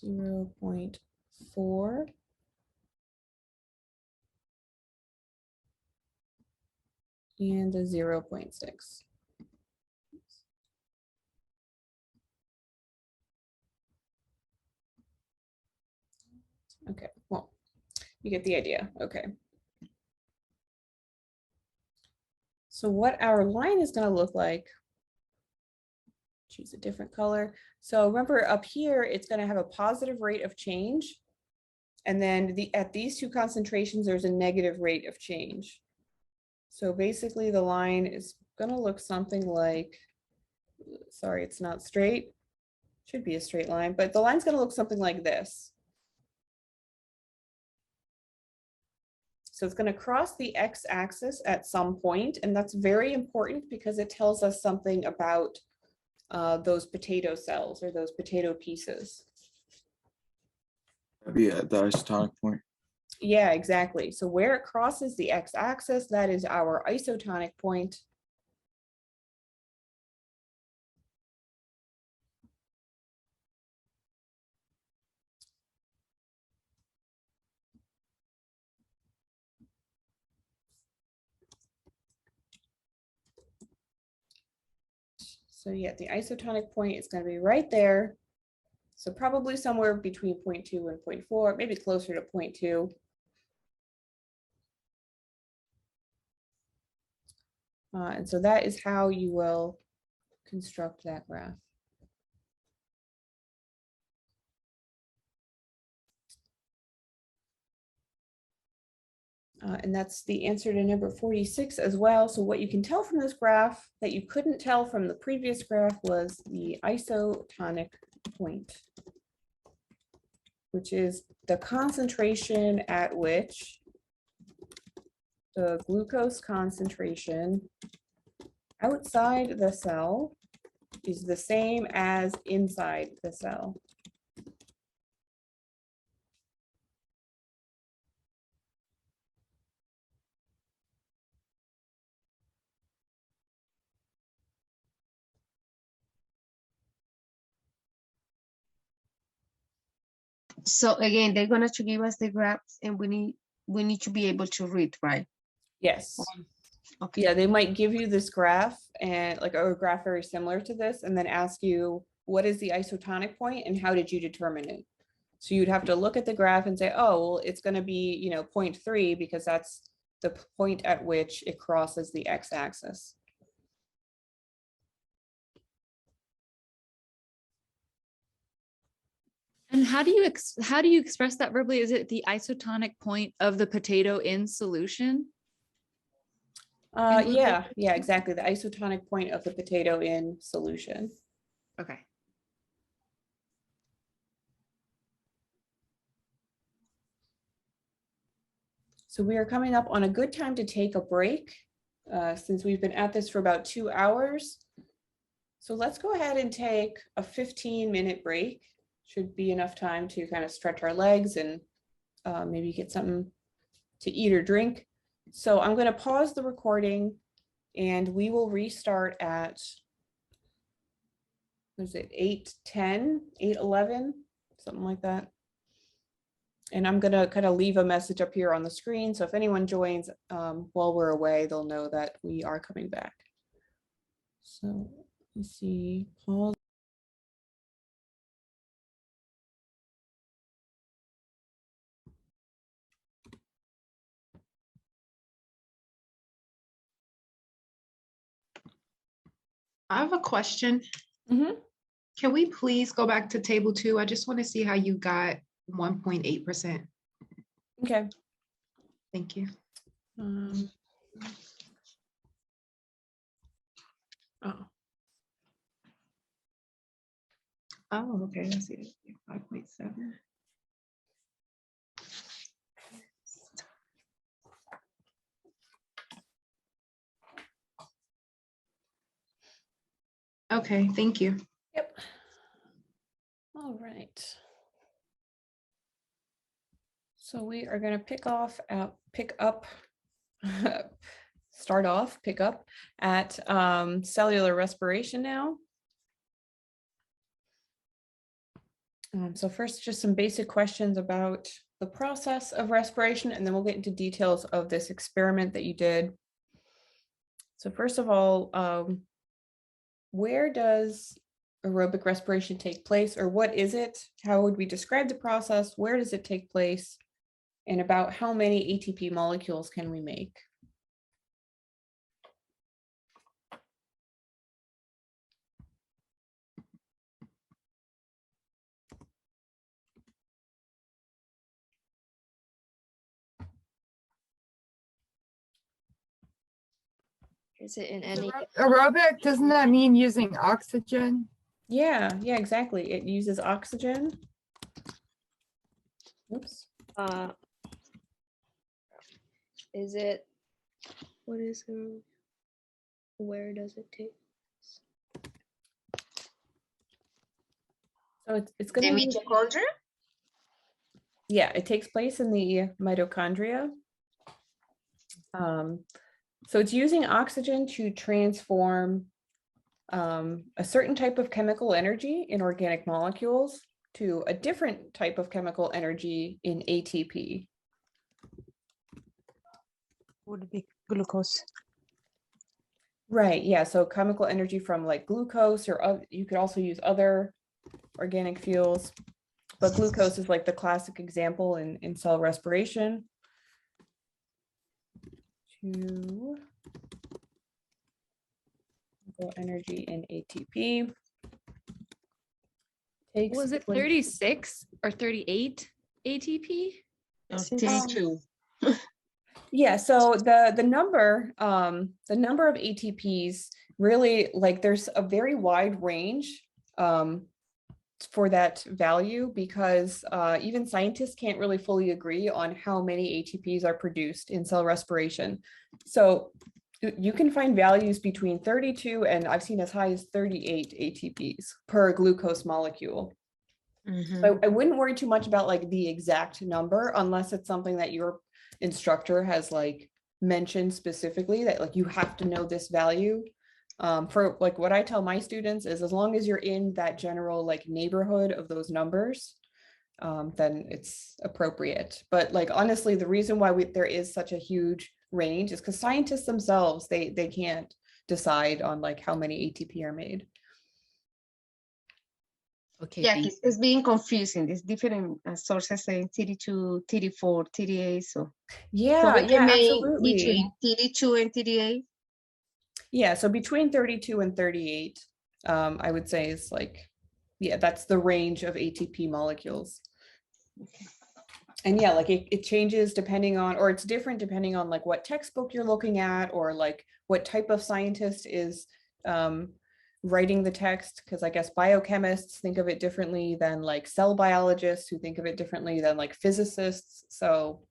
0.4. And the 0.6. Okay, well, you get the idea. Okay. So what our line is going to look like, choose a different color. So remember up here, it's going to have a positive rate of change. And then at these 2 concentrations, there's a negative rate of change. So basically the line is going to look something like, sorry, it's not straight. Should be a straight line, but the line's going to look something like this. So it's going to cross the x-axis at some point, and that's very important because it tells us something about those potato cells or those potato pieces. Be at the isotonic point. Yeah, exactly. So where it crosses the x-axis, that is our isotonic point. So yeah, the isotonic point is going to be right there. So probably somewhere between 0.2 and 0.4, maybe closer to 0.2. And so that is how you will construct that graph. And that's the answer to number 46 as well. So what you can tell from this graph that you couldn't tell from the previous graph was the isotonic point, which is the concentration at which the glucose concentration outside the cell is the same as inside the cell. So again, they're going to give us the graphs and we need to be able to read, right? Yes. Okay. Yeah, they might give you this graph and like a graph very similar to this and then ask you, what is the isotonic point and how did you determine it? So you'd have to look at the graph and say, oh, well, it's going to be, 0.3 because that's the point at which it crosses the x-axis. And how do you express that verbally? Is it the isotonic point of the potato in solution? Yeah, exactly. The isotonic point of the potato in solution. Okay. So we are coming up on a good time to take a break since we've been at this for about 2 hours. So let's go ahead and take a 15-minute break. Should be enough time to kind of stretch our legs and maybe get something to eat or drink. So I'm going to pause the recording and we will restart at, what is it, 8:10, 8:11, something like that. And I'm going to kind of leave a message up here on the screen. So if anyone joins while we're away, they'll know that we are coming back. So let me see, pause. I have a question. Mm-hmm. Can we please go back to table 2? I just want to see how you got 1.8%. Okay. Thank you. Oh, okay. I see it. 5.7. Okay, thank you. Yep. All right. So we are going to pick up at cellular respiration now. So first, just some basic questions about the process of respiration, and then we'll get into details of this experiment that you did. So first of all, where does aerobic respiration take place, or what is it? How would we describe the process? Where does it take place? And about how many ATP molecules can we make? Is it in any? Aerobic, doesn't that mean using oxygen? Yeah, exactly. It uses oxygen. Oops. Is it? What is it? Where does it take? So it's going to be mitochondria? Yeah, it takes place in the mitochondria. So it's using oxygen to transform a certain type of chemical energy in organic molecules to a different type of chemical energy in ATP. Would be glucose. Right, yeah, so chemical energy from like glucose, or you could also use other organic fuels, but glucose is like the classic example in cell respiration. To energy in ATP. Was it 36 or 38 ATP? 32. Yeah, so the number of ATPs really, like, there's a very wide range for that value, because even scientists can't really fully agree on how many ATPs are produced in cell respiration. So you can find values between 32 and I've seen as high as 38 ATPs per glucose molecule. So I wouldn't worry too much about like the exact number, unless it's something that your instructor has like mentioned specifically that like you have to know this value. For like what I tell my students is, as long as you're in that general like neighborhood of those numbers, then it's appropriate. But like honestly, the reason why there is such a huge range is because scientists themselves, they can't decide on like how many ATP are made. Okay. Yeah, it's being confusing. There's different sources saying 32, 34, 38. So yeah, absolutely. Between 32 and 38. Yeah, so between 32 and 38, I would say is like, yeah, that's the range of ATP molecules. Okay. And yeah, like it changes depending on, or it's different depending on like what textbook you're looking at, or like what type of scientist is writing the text, because I guess biochemists think of it differently than like cell biologists, who think of it differently than like physicists. So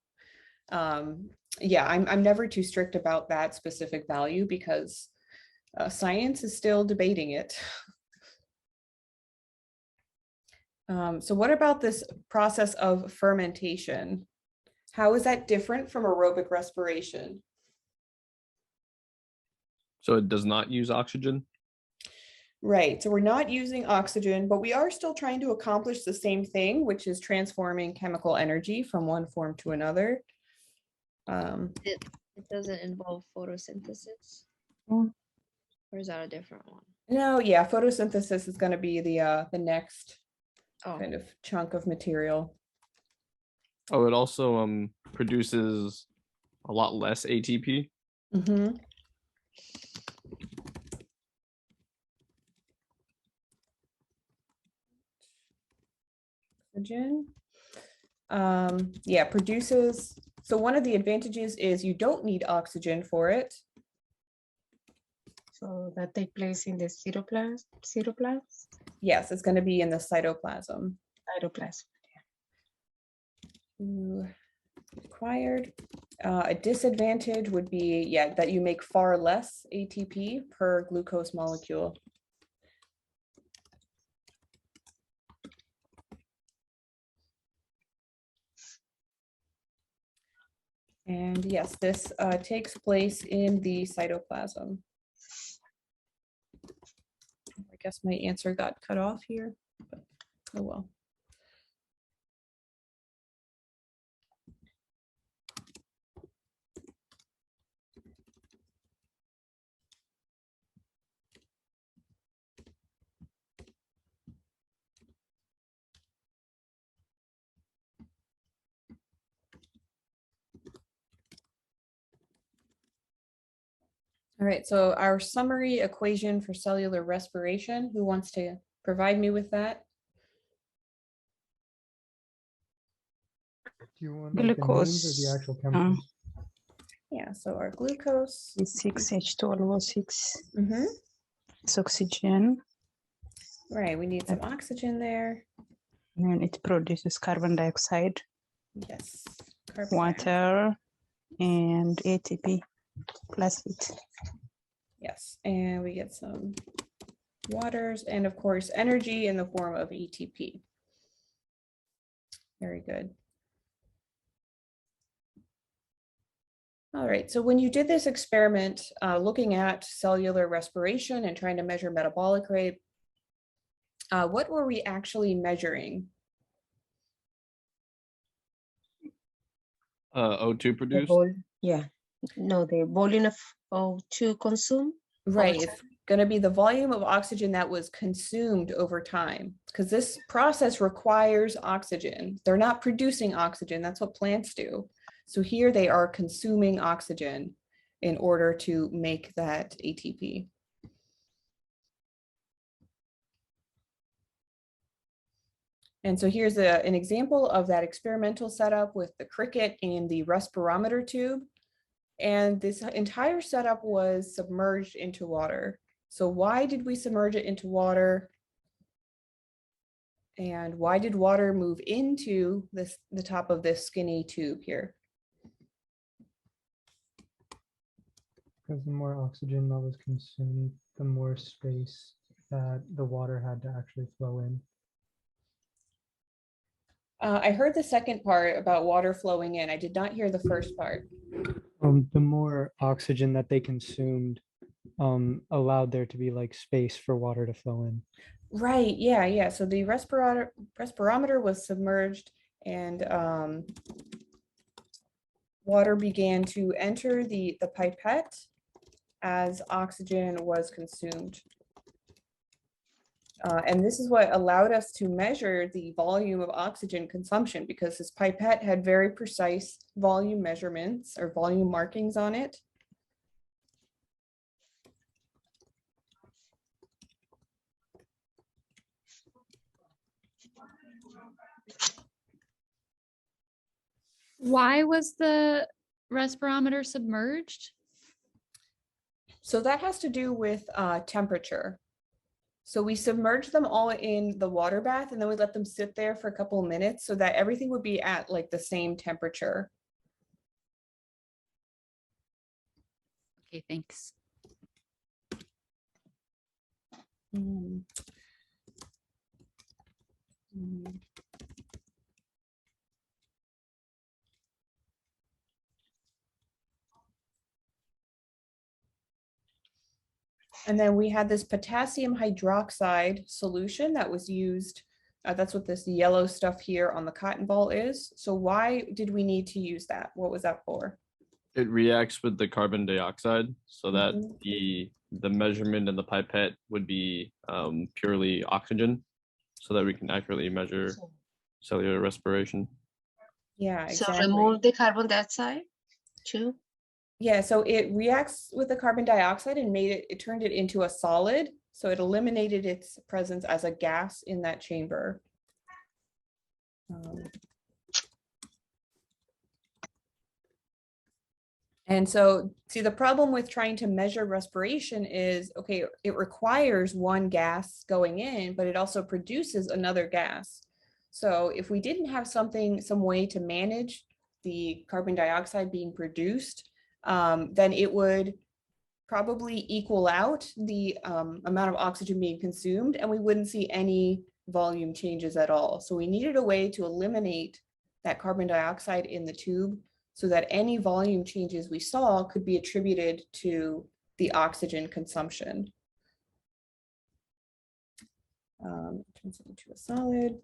yeah, I'm never too strict about that specific value, because science is still debating it. So what about this process of fermentation? How is that different from aerobic respiration? So it does not use oxygen? Right, so we're not using oxygen, but we are still trying to accomplish the same thing, which is transforming chemical energy from one form to another. It doesn't involve photosynthesis, Mm. or is that a different one? No, yeah, photosynthesis is going to be the next Oh. kind of chunk of material. Oh, it also produces a lot less ATP. Mm-hmm. Oxygen. Yeah, produces. So one of the advantages is you don't need oxygen for it. So that take place in the cytoplasm? Yes, it's going to be in the cytoplasm. Cytoplasm. Required. A disadvantage would be, yeah, that you make far less ATP per glucose molecule. And yes, this takes place in the cytoplasm. I guess my answer got cut off here, but oh well. All right, so our summary equation for cellular respiration, who wants to provide me with that? Do you want like, the names or the Glucose. actual chemicals? Yeah, so our glucose. Is 6H12O6. Mm-hmm. It's oxygen. Right, we need some oxygen there. And it produces carbon dioxide. Yes. Carbon water and ATP plus heat. Yes, and we get some waters and of course energy in the form of ATP. Very good. All right, so when you did this experiment looking at cellular respiration and trying to measure metabolic rate, what were we actually measuring? O2 produced? Yeah, no, the volume of O2 consumed. Right, it's going to be the volume of oxygen that was consumed over time, because this process requires oxygen. They're not producing oxygen, that's what plants do. So here they are consuming oxygen in order to make that ATP. And so here's an example of that experimental setup with the cricket and the respirometer tube. And this entire setup was submerged into water. So why did we submerge it into water? And why did water move into the top of this skinny tube here? Because the more oxygen that was consumed, the more space that the water had to actually flow in. I heard the second part about water flowing in. I did not hear the first part. The more oxygen that they consumed allowed there to be like space for water to flow in. Right, yeah. So the respirometer was submerged and water began to enter the pipette as oxygen was consumed. And this is what allowed us to measure the volume of oxygen consumption, because this pipette had very precise volume measurements or volume markings on it. Why was the respirometer submerged? So that has to do with temperature. So we submerged them all in the water bath and then we let them sit there for a couple of minutes so that everything would be at like the same temperature. Okay, thanks. And then we had this potassium hydroxide solution that was used. That's what this yellow stuff here on the cotton ball is. So why did we need to use that? What was that for? It reacts with the carbon dioxide so that Mhm. the measurement in the pipette would be purely oxygen so that we can accurately measure cellular respiration. Yeah, So exactly. remove the carbon dioxide too. Yeah, so it reacts with the carbon dioxide and it turned it into a solid. So it eliminated its presence as a gas in that chamber. And so, see, the problem with trying to measure respiration is, okay, it requires one gas going in, but it also produces another gas. So if we didn't have some way to manage the carbon dioxide being produced, then it would probably equal out the amount of oxygen being consumed, and we wouldn't see any volume changes at all. So we needed a way to eliminate that carbon dioxide in the tube so that any volume changes we saw could be attributed to the oxygen consumption. Turns it into a solid.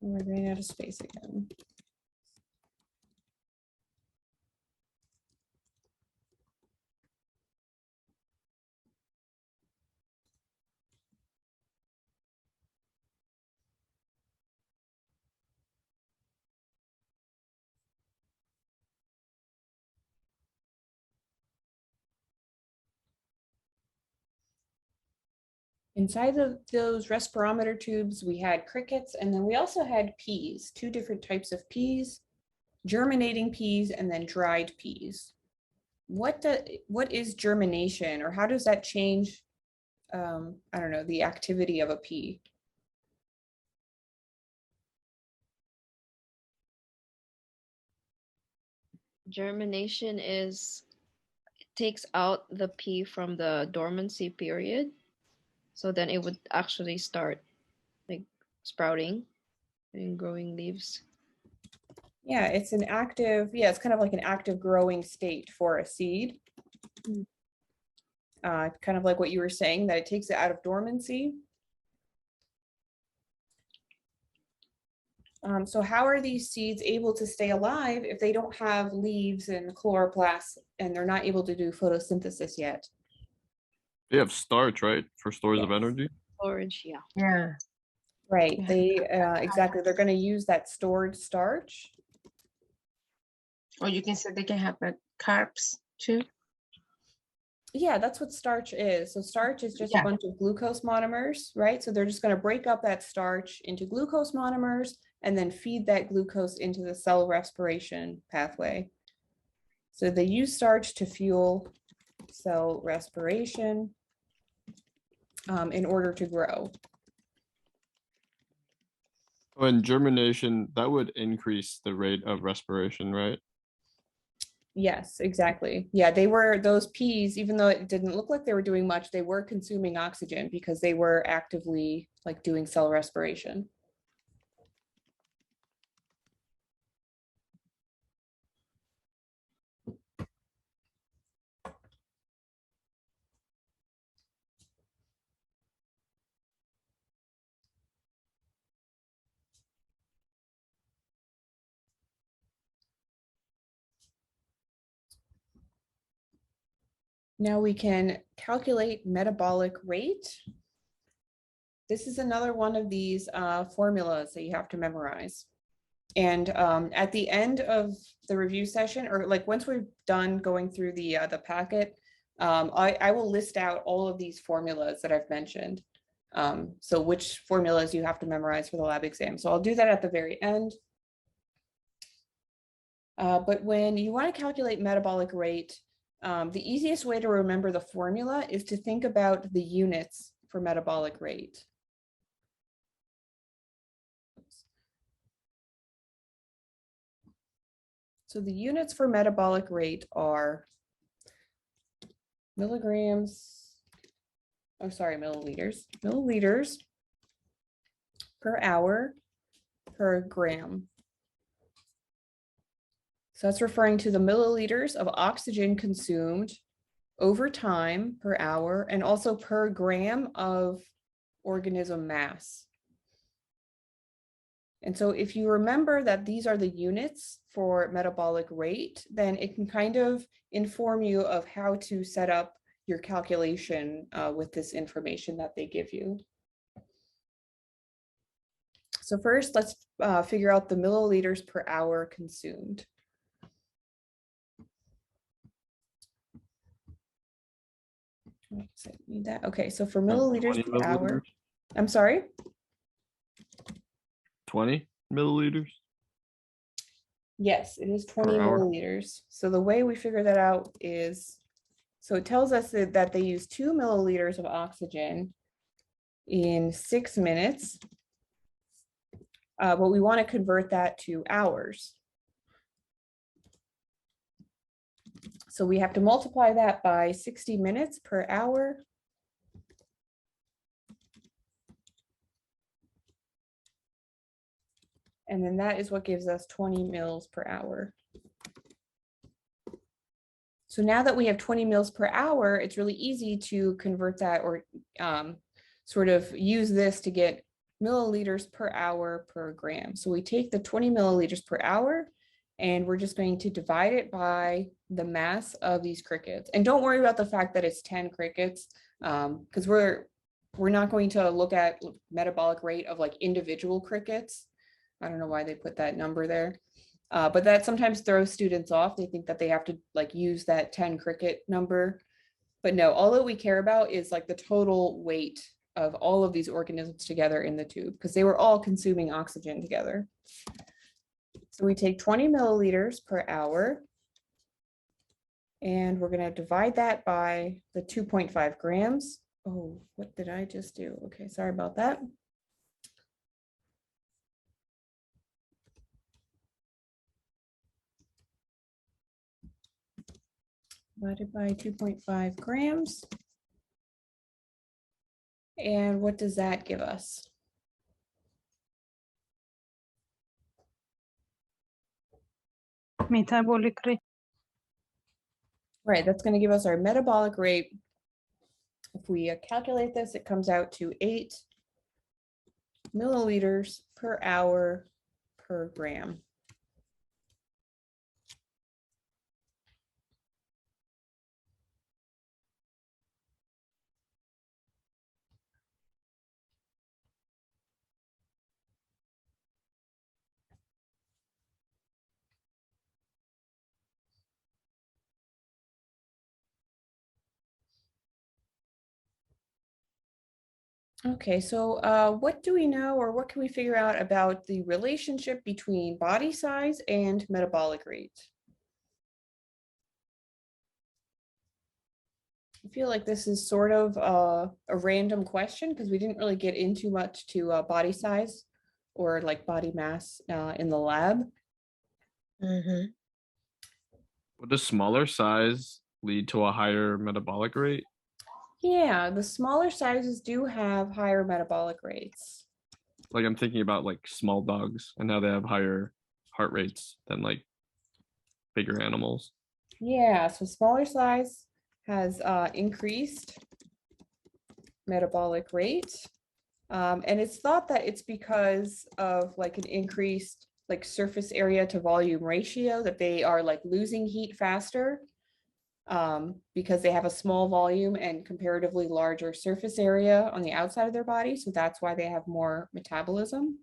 We're running out of space again. Inside of those respirometer tubes, we had crickets, and then we also had peas, two different types of peas, germinating peas and then dried peas. What is germination, or how does that change, I don't know, the activity of a pea? Germination is, it takes out the pea from the dormancy period. So then it would actually start like sprouting and growing leaves. Yeah, it's an active, yeah, it's kind of like an active growing state for a seed. Kind of like what you were saying, that it takes it out of dormancy. So how are these seeds able to stay alive if they don't have leaves and chloroplasts and they're not able to do photosynthesis yet? They have starch, right, for stores of energy. Storage, yeah. Yeah. Right, they exactly, they're going to use that stored starch. Or you can say they can have carbs too. Yeah, that's what starch is. So starch is just a bunch of glucose monomers, right? So they're just going to break up that starch into glucose monomers and then feed that glucose into the cell respiration pathway. So they use starch to fuel cell respiration in order to grow. And germination, that would increase the rate of respiration, right? Yes, exactly. Yeah, they were, those peas, even though it didn't look like they were doing much, they were consuming oxygen because they were actively like doing cell respiration. Now we can calculate metabolic rate. This is another one of these formulas that you have to memorize. And at the end of the review session, or like once we're done going through the packet, I will list out all of these formulas that I've mentioned. So which formulas you have to memorize for the lab exam. So I'll do that at the very end. But when you want to calculate metabolic rate, the easiest way to remember the formula is to think about the units for metabolic rate. So the units for metabolic rate are milligrams. oh, sorry, milliliters per hour per gram. So that's referring to the milliliters of oxygen consumed over time per hour and also per gram of organism mass. And so if you remember that these are the units for metabolic rate, then it can kind of inform you of how to set up your calculation with this information that they give you. So first, let's figure out the milliliters per hour consumed. Need that. Okay, so for milliliters per hour, I'm sorry? 20 milliliters? Yes, it is 20 Per hour. milliliters. So the way we figure that out is, so it tells us that they use 2 milliliters of oxygen in 6 minutes, but we want to convert that to hours. So we have to multiply that by 60 minutes per hour. And then that is what gives us 20 mils per hour. So now that we have 20 mils per hour, it's really easy to convert that or sort of use this to get milliliters per hour per gram. So we take the 20 milliliters per hour and we're just going to divide it by the mass of these crickets. And don't worry about the fact that it's 10 crickets because we're not going to look at metabolic rate of like individual crickets. I don't know why they put that number there. But that sometimes throws students off. They think that they have to like use that 10 cricket number. But no, all that we care about is like the total weight of all of these organisms together in the tube because they were all consuming oxygen together. So we take 20 milliliters per hour and we're going to divide that by the 2.5 grams. Oh, what did I just do? Okay, sorry about that. Divided by 2.5 grams. And what does that give us? Metabolic rate. Right, that's going to give us our metabolic rate. If we calculate this, it comes out to 8 milliliters per hour per gram. Okay, so what do we know or what can we figure out about the relationship between body size and metabolic rate? I feel like this is sort of a random question because we didn't really get into much to body size or like body mass in the lab. Would a smaller size lead to a higher metabolic rate? Yeah, the smaller sizes do have higher metabolic rates. Like I'm thinking about like small dogs and how they have higher heart rates than like bigger animals. Yeah, so smaller size has increased metabolic rate. And it's thought that it's because of like an increased like surface area to volume ratio that they are like losing heat faster because they have a small volume and comparatively larger surface area on the outside of their body. So that's why they have more metabolism.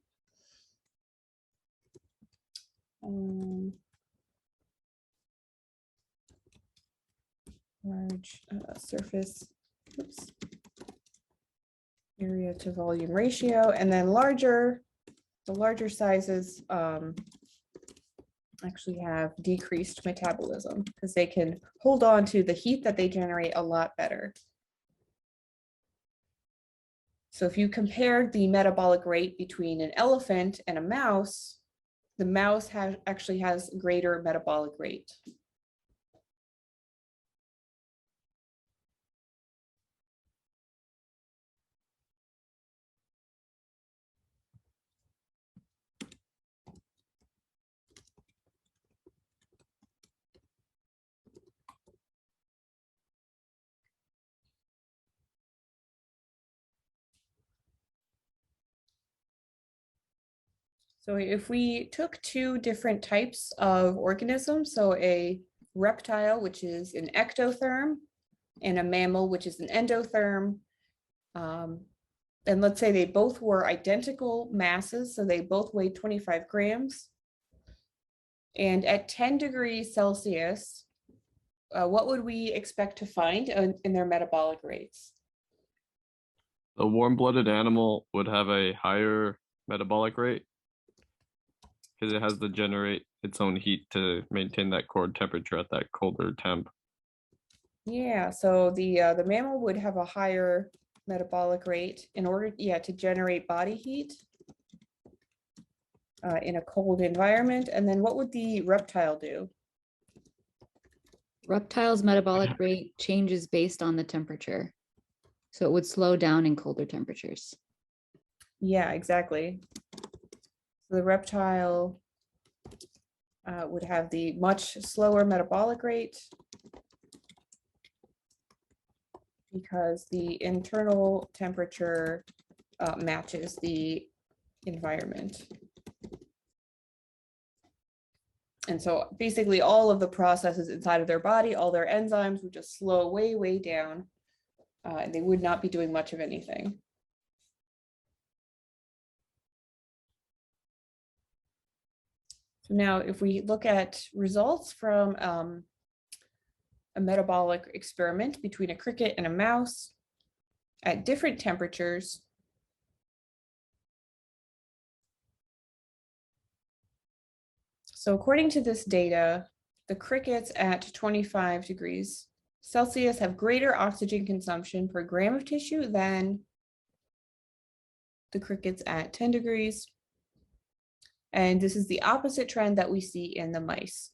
Large surface, oops, area to volume ratio, and then the larger sizes actually have decreased metabolism because they can hold on to the heat that they generate a lot better. So if you compared the metabolic rate between an elephant and a mouse, the mouse actually has greater metabolic rate. So if we took two different types of organisms, so a reptile, which is an ectotherm, and a mammal, which is an endotherm, and let's say they both were identical masses, so they both weighed 25 grams. And at 10 degrees Celsius, what would we expect to find in their metabolic rates? The warm-blooded animal would have a higher metabolic rate because it has to generate its own heat to maintain that core temperature at that colder temp. Yeah, so the mammal would have a higher metabolic rate in order, to generate body heat in a cold environment. And then what would the reptile do? Reptiles' metabolic rate changes based on the temperature. So it would slow down in colder temperatures. Yeah, exactly. So the reptile would have the much slower metabolic rate because the internal temperature matches the environment. And so basically all of the processes inside of their body, all their enzymes would just slow way, way down. And they would not be doing much of anything. So now if we look at results from a metabolic experiment between a cricket and a mouse at different temperatures, so according to this data, the crickets at 25 degrees Celsius have greater oxygen consumption per gram of tissue than the crickets at 10 degrees. And this is the opposite trend that we see in the mice.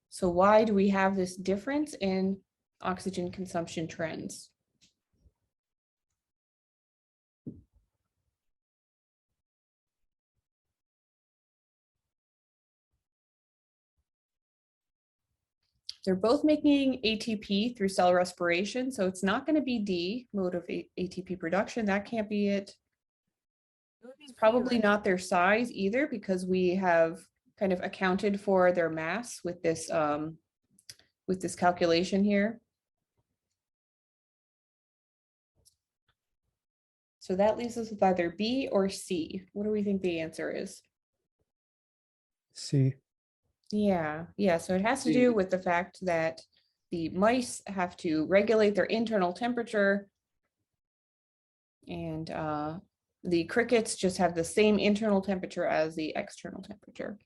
So why do we have this difference in oxygen consumption trends? They're both making ATP through cell respiration, so it's not going to be D, mode of ATP production. That can't be it. It's probably not their size either, because we have kind of accounted for their mass with this calculation here. So that leaves us with either B or C. What do we think the answer is? C. Yeah, so it has to do with the fact that the mice have to regulate their internal temperature, and the crickets just have the same internal temperature as the external temperature.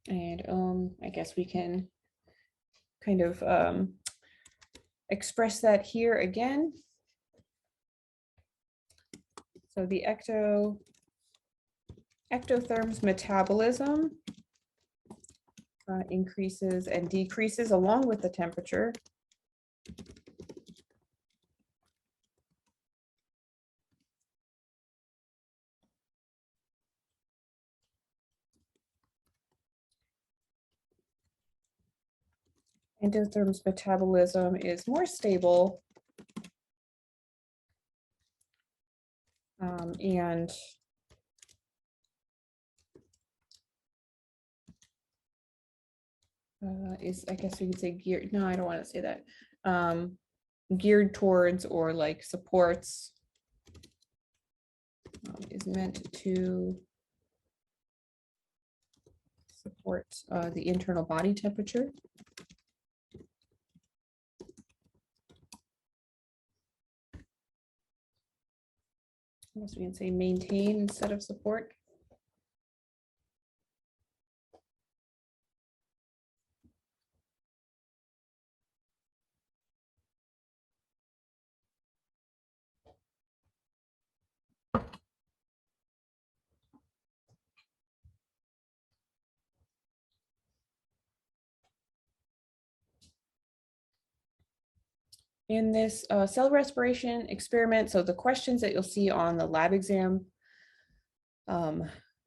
And I guess we can kind of express that here again. So the ectotherm's metabolism increases and decreases along with the temperature. Endotherm's metabolism is more stable and is, I guess we could say geared, no, I don't want to say that, geared towards or like supports, is meant to support the internal body temperature. I guess we can say maintain instead of support. In this cell respiration experiment, so the questions that you'll see on the lab exam,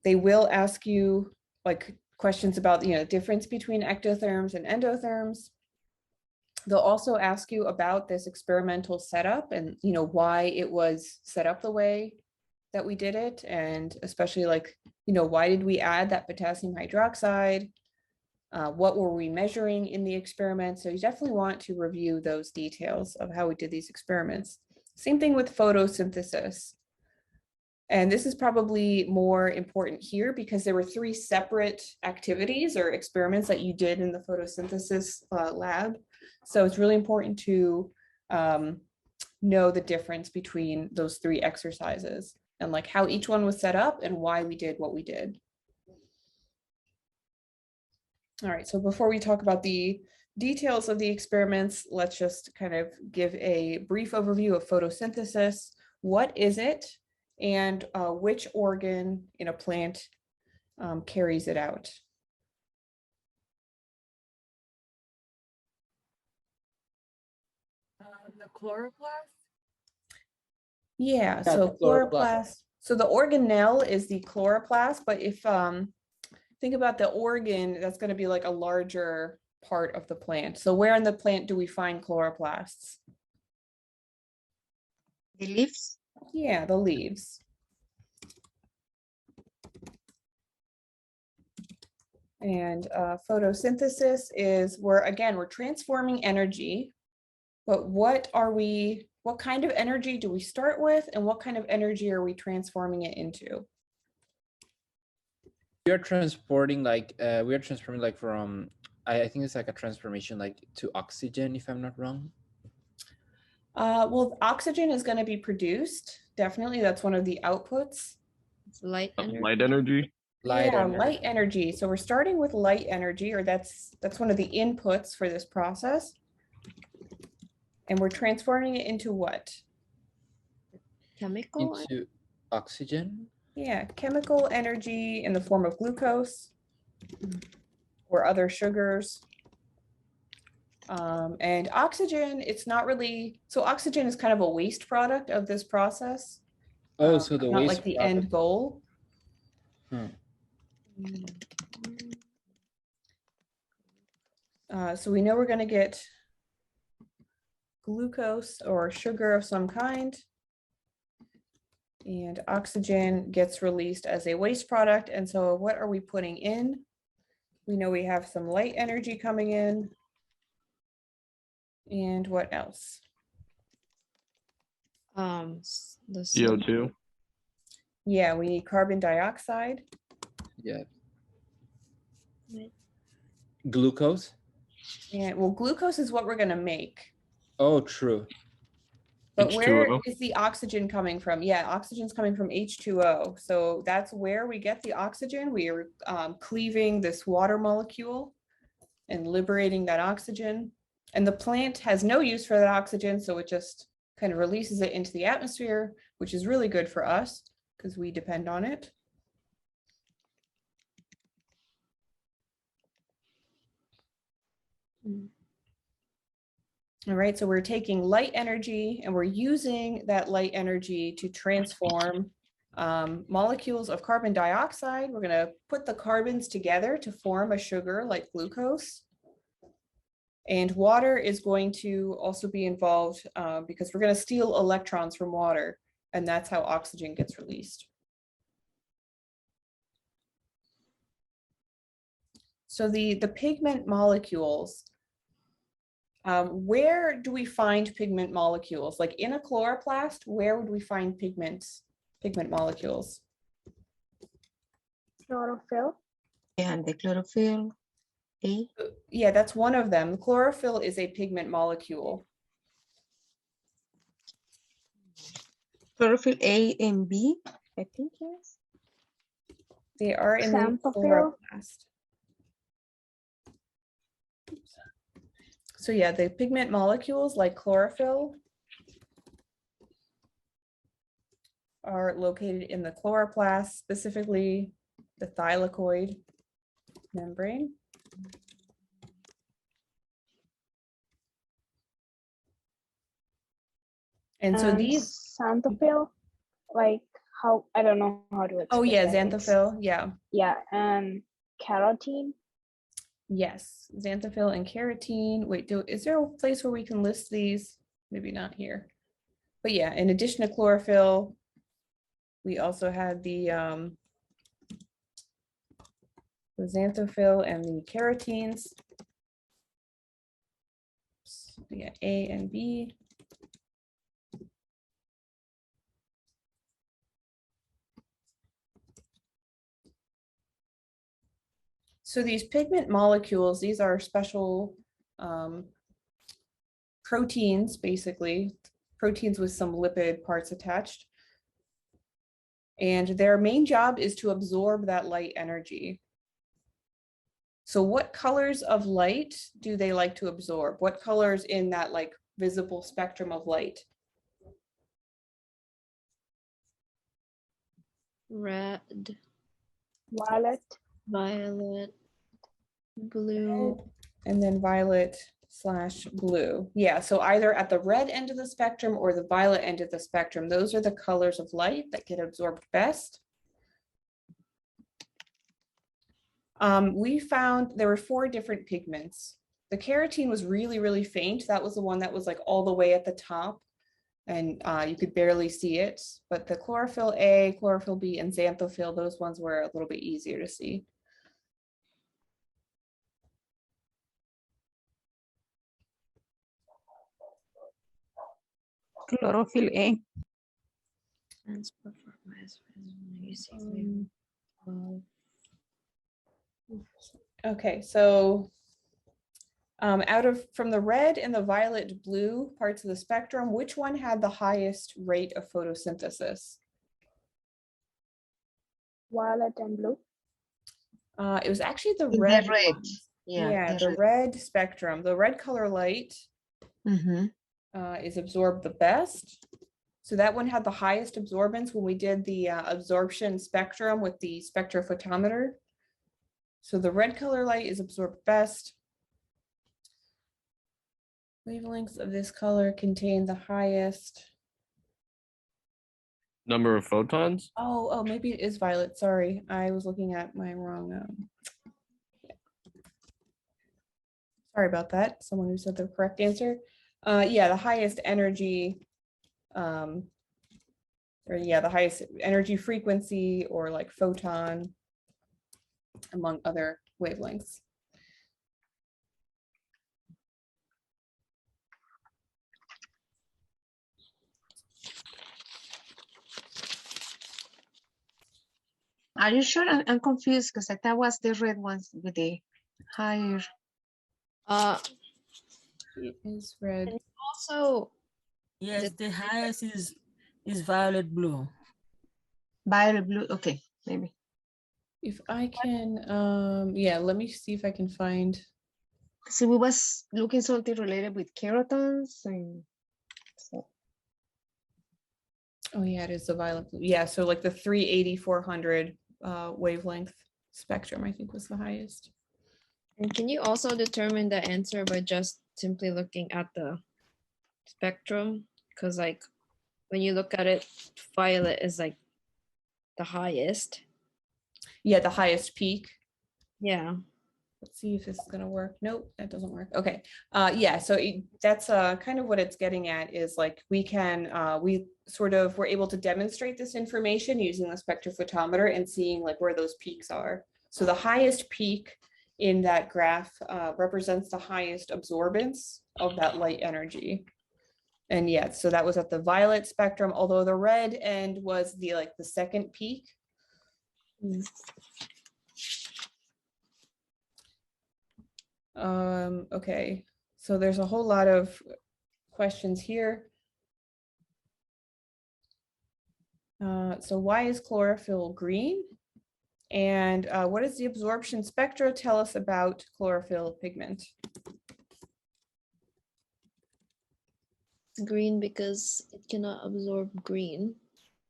they will ask you like questions about the difference between ectotherms and endotherms. They'll also ask you about this experimental setup and why it was set up the way that we did it, and especially like, why did we add that potassium hydroxide? What were we measuring in the experiment? So you definitely want to review those details of how we did these experiments. Same thing with photosynthesis. And this is probably more important here because there were 3 separate activities or experiments that you did in the photosynthesis lab. So it's really important to know the difference between those 3 exercises and like how each one was set up and why we did what we did. All right, so before we talk about the details of the experiments, let's just kind of give a brief overview of photosynthesis. What is it, and which organ in a plant carries it out? The chloroplast? Yeah, Yeah, so the chloroplast. chloroplast. So the organelle is the chloroplast, but if think about the organ, that's going to be like a larger part of the plant. So where in the plant do we find chloroplasts? The leaves? Yeah, the leaves. And photosynthesis is we're transforming energy, but what kind of energy do we start with, and what kind of energy are we transforming it into? We are transporting from, I think it's like a transformation like to oxygen, if I'm not wrong. Well, oxygen is going to be produced. Definitely, that's one of the outputs. It's light energy. Light energy. Light energy. So we're starting with light energy, or that's one of the inputs for this process. And we're transforming it into what? Chemical? Into oxygen? Yeah, chemical energy in the form of glucose or other sugars. And oxygen, it's not really, so oxygen is kind of a waste product of this process. Oh, so the not waste like the product. end goal. So we know we're going to get glucose or sugar of some kind, and oxygen gets released as a waste product. And so what are we putting in? We know we have some light energy coming in. And what else? The CO2. Yeah, we need carbon dioxide. Yeah. Glucose? And well, glucose is what we're going to make. Oh, true. But where H2O. is the oxygen coming from? Yeah, oxygen's coming from H2O. So that's where we get the oxygen. We are cleaving this water molecule and liberating that oxygen. And the plant has no use for that oxygen, so it just kind of releases it into the atmosphere, which is really good for us because we depend on it. All right, so we're taking light energy and we're using that light energy to transform molecules of carbon dioxide. We're going to put the carbons together to form a sugar like glucose. And water is going to also be involved because we're going to steal electrons from water, and that's how oxygen gets released. So the pigment molecules, where do we find pigment molecules? Like in a chloroplast, where would we find pigment molecules? Chlorophyll. And the chlorophyll. A. Yeah, that's one of them. Chlorophyll is a pigment molecule. Chlorophyll A and B, I think, yes. They are in the Xanthophyll. chloroplast. So yeah, the pigment molecules like chlorophyll are located in the chloroplast, specifically the thylakoid membrane. And so these Xanthophyll, like how, I don't know how to explain. Oh yeah, that. xanthophyll, yeah. Yeah, and carotene. Yes, xanthophyll and carotene. Wait, is there a place where we can list these? Maybe not here. But yeah, in addition to chlorophyll, We also had the xanthophyll and the carotenes. So we got A and B. So these pigment molecules, these are special proteins, basically, proteins with some lipid parts attached. And their main job is to absorb that light energy. So what colors of light do they like to absorb? What colors in that like visible spectrum of light? Red, Violet, violet, blue. And then violet/blue. Yeah, so either at the red end of the spectrum or the violet end of the spectrum, those are the colors of light that get absorbed best. We found there were 4 different pigments. The carotene was really, really faint. That was the one that was like all the way at the top and you could barely see it. But the chlorophyll A, chlorophyll B, and xanthophyll, those ones were a little bit easier to see. Chlorophyll A. Okay, so from the red and the violet blue parts of the spectrum, which one had the highest rate of photosynthesis? violet and blue. It was actually the In the red. red. ones. Yeah, The red spectrum. The red color light is absorbed the best. So that one had the highest absorbance when we did the absorption spectrum with the spectrophotometer. So the red color light is absorbed best. Wavelengths of this color contain the highest. Number of photons? Oh, maybe it is violet. Sorry, I was looking at my wrong. Sorry about that. Someone who said the correct answer. Yeah, the highest energy, the highest energy frequency or like photon, among other wavelengths. Are you sure? I'm confused because that was the red ones with the higher. It is red. And also, yes, the highest is violet blue. Violet blue. Okay, maybe. If I can, yeah, let me see if I can find. So we was looking something related with carotenes and so. Oh yeah, it is the violet blue. Yeah, so like the 380-400 wavelength spectrum, I think was the highest. And can you also determine the answer by just simply looking at the spectrum? Because like when you look at it, violet is like the highest. Yeah, the highest peak. Yeah. Let's see if this is gonna work. Nope, that doesn't work. Okay. Yeah, so that's kind of what it's getting at is like we were able to demonstrate this information using the spectrophotometer and seeing like where those peaks are. So the highest peak in that graph represents the highest absorbance of that light energy. And yeah, so that was at the violet spectrum, although the red end was the second peak. Okay, so there's a whole lot of questions here. So why is chlorophyll green? And what does the absorption spectra tell us about chlorophyll pigment? Green because it cannot absorb green.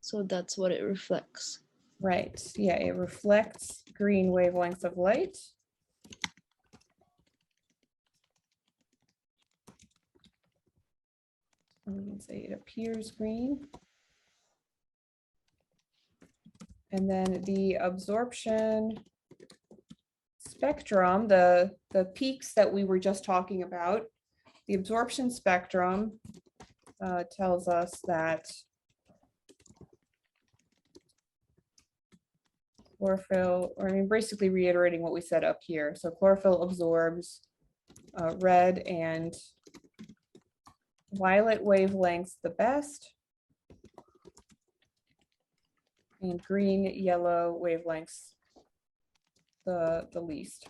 So that's what it reflects. Right, yeah, it reflects green wavelengths of light. We can say it appears green. And then the absorption spectrum, the peaks that we were just talking about, the absorption spectrum tells us that chlorophyll, or I mean, basically reiterating what we said up here. So chlorophyll absorbs red and violet wavelengths the best, and green, yellow wavelengths the least.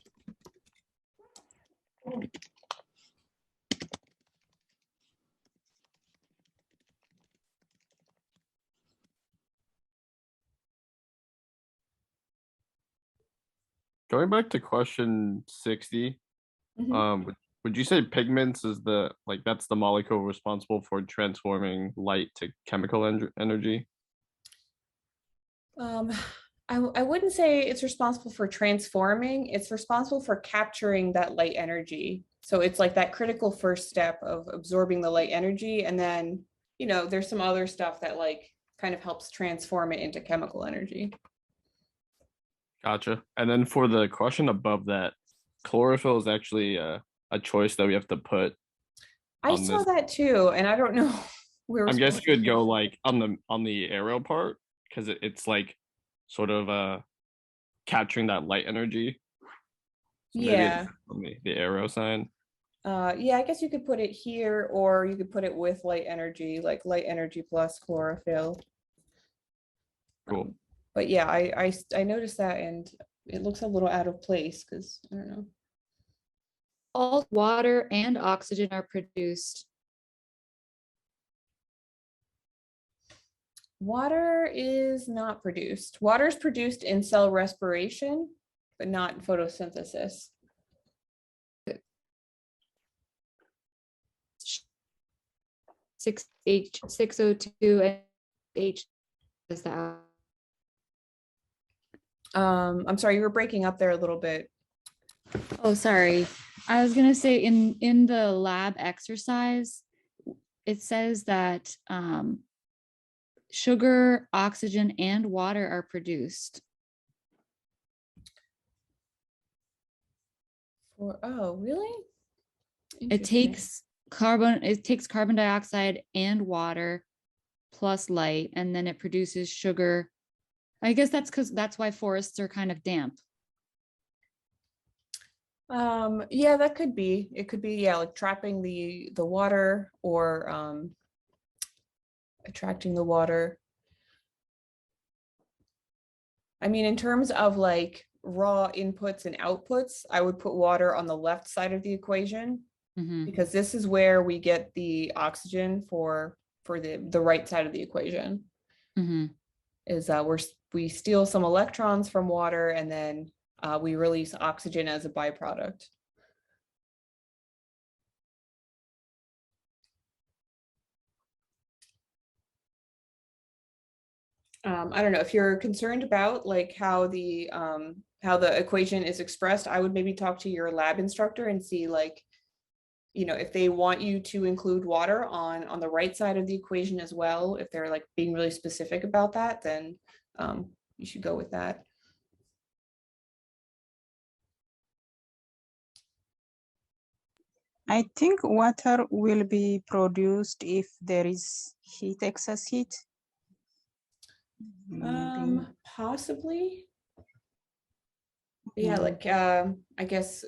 Going back to question 60, would you say pigments is that's the molecule responsible for transforming light to chemical energy? I wouldn't say it's responsible for transforming, it's responsible for capturing that light energy. So it's like that critical first step of absorbing the light energy. And then, you know, there's some other stuff that like kind of helps transform it into chemical energy. Gotcha. And then for the question above that, chlorophyll is actually a choice that we have to put. I saw that too, and I don't know where I'm guessing you would go like on the arrow part, because it's like sort of capturing that light energy. So yeah. The arrow sign. Yeah, I guess you could put it here, or you could put it with light energy, like light energy plus chlorophyll. Cool. But yeah, I noticed that, and it looks a little out of place because I don't know. All water and oxygen are produced. Water is not produced. Water is produced in cell respiration, but not in photosynthesis. H6O2 and H is that. I'm sorry, you were breaking up there a little bit. Oh, sorry. I was gonna say in the lab exercise, it says that sugar, oxygen, and water are produced. Oh, really? It takes carbon dioxide and water plus light, and then it produces sugar. I guess that's why forests are kind of damp. Yeah, that could be. It could be, yeah, like trapping the water, or attracting the water. I mean, in terms of like raw inputs and outputs, I would put water on the left side of the equation, because this is where we get the oxygen for the right side of the equation. Is we steal some electrons from water, and then we release oxygen as a byproduct. I don't know if you're concerned about like how the equation is expressed. I would maybe talk to your lab instructor and see, like, you know, if they want you to include water on the right side of the equation as well. If they're like being really specific about that, then you should go with that. I think water will be produced if there is excess heat. Possibly. Yeah, like I guess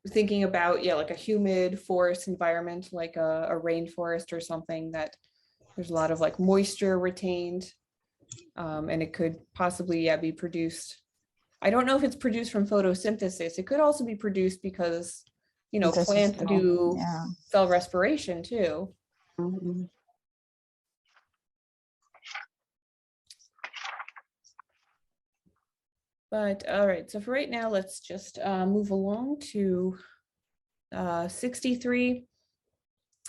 thinking about, yeah, like a humid forest environment, like a rainforest or something, that there's a lot of like moisture retained, and it could possibly, yeah, be produced. I don't know if it's produced from photosynthesis. It could also be produced because, you know, plants do cell respiration too. But all right, so for right now, let's just move along to 63.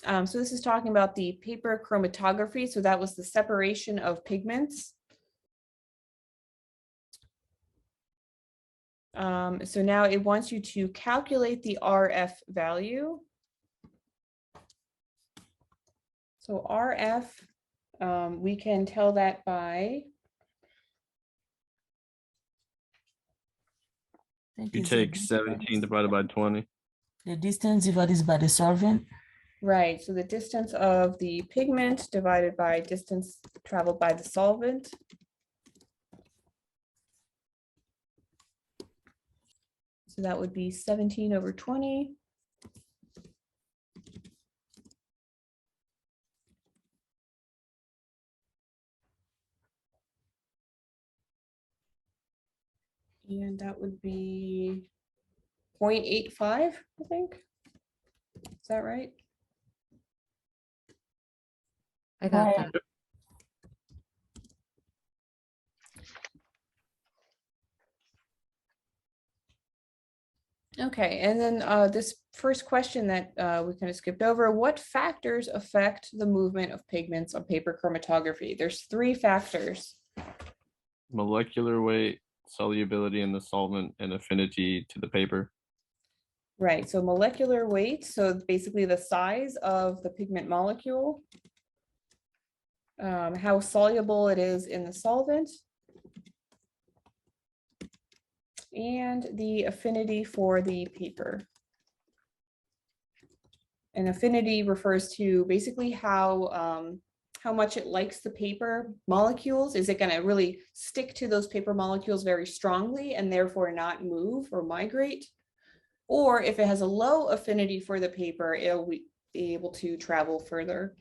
So this is talking about the paper chromatography. So that was the separation of pigments. So now it wants you to calculate the RF value. So RF, we can tell that by. You take 17 divided by 20. The distance divided by the solvent. Right, so the distance of the pigment divided by distance traveled by the solvent. So that would be 17/20. And that would be 0.85, I think. Is that right? I got that. Okay, and then this first question that we kind of skipped over, what factors affect the movement of pigments on paper chromatography? There's 3 factors. Molecular weight, solubility in the solvent, and affinity to the paper. Right, so molecular weight, so basically the size of the pigment molecule, how soluble it is in the solvent, and the affinity for the paper. And affinity refers to basically how much it likes the paper molecules. Is it going to really stick to those paper molecules very strongly and therefore not move or migrate? Or if it has a low affinity for the paper, it'll be able to travel further.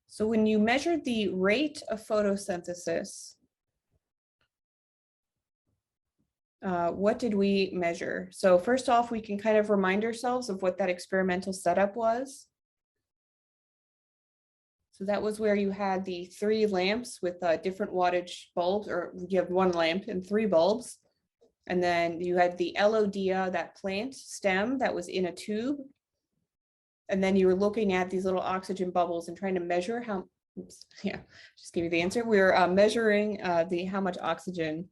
So when you measured the rate of photosynthesis, what did we measure? So first off, we can kind of remind ourselves of what that experimental setup was. So that was where you had the 3 lamps with different wattage bulbs, or you have 1 lamp and 3 bulbs. And then you had the Elodia, that plant stem that was in a tube. And then you were looking at these little oxygen bubbles and trying to measure how, oops, yeah, just give you the answer. We were measuring how much oxygen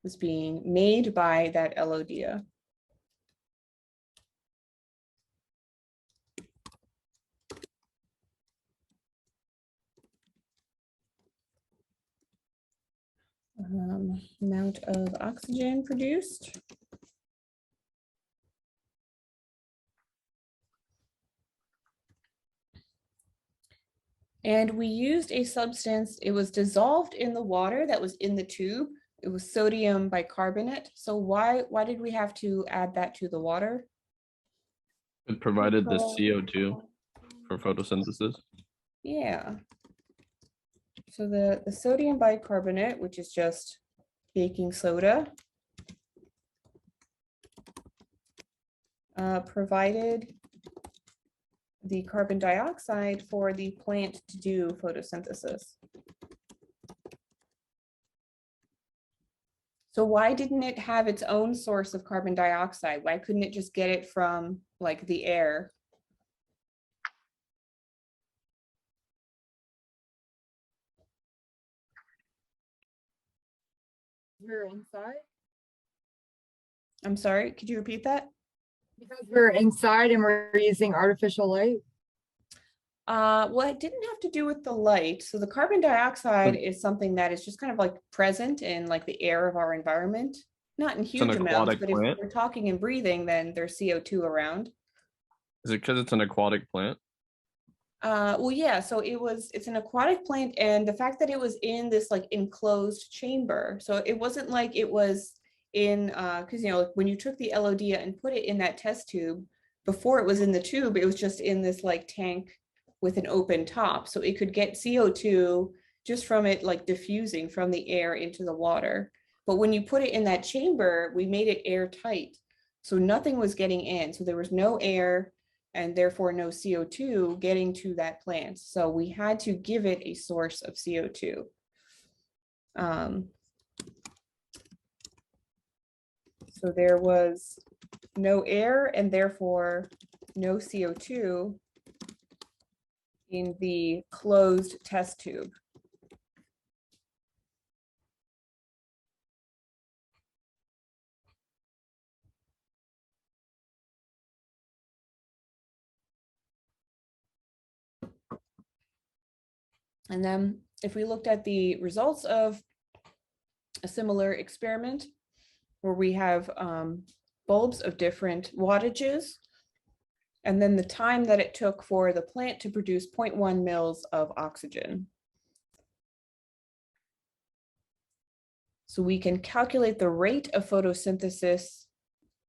was being made by that Elodia. Amount of oxygen produced. And we used a substance, it was dissolved in the water that was in the tube. It was sodium bicarbonate. So why did we have to add that to the water? It provided the CO2 for photosynthesis. Yeah. So the sodium bicarbonate, which is just baking soda, provided the carbon dioxide for the plant to do photosynthesis. So why didn't it have its own source of carbon dioxide? Why couldn't it just get it from like the air? We're inside. I'm sorry, could you repeat that? Because we're inside and we're using artificial light. Well, it didn't have to do with the light. So the carbon dioxide is something that is just kind of like present in like the air of our environment, not in huge amounts, but if we're talking and breathing, then there's CO2 around. Is it because it's an aquatic plant? Well, yeah, so it's an aquatic plant, and the fact that it was in this like enclosed chamber, so it wasn't like it was in because you know when you took the Elodia and put it in that test tube, before it was in the tube, it was just in this like tank with an open top, so it could get CO2 just from it like diffusing from the air into the water. But when you put it in that chamber, we made it airtight, so nothing was getting in, so there was no air and therefore no CO2 getting to that plant. So we had to give it a source of CO2. So there was no air and therefore no CO2 in the closed test tube. And then if we looked at the results of a similar experiment where we have bulbs of different wattages, and then the time that it took for the plant to produce 0.1 mils of oxygen. So we can calculate the rate of photosynthesis,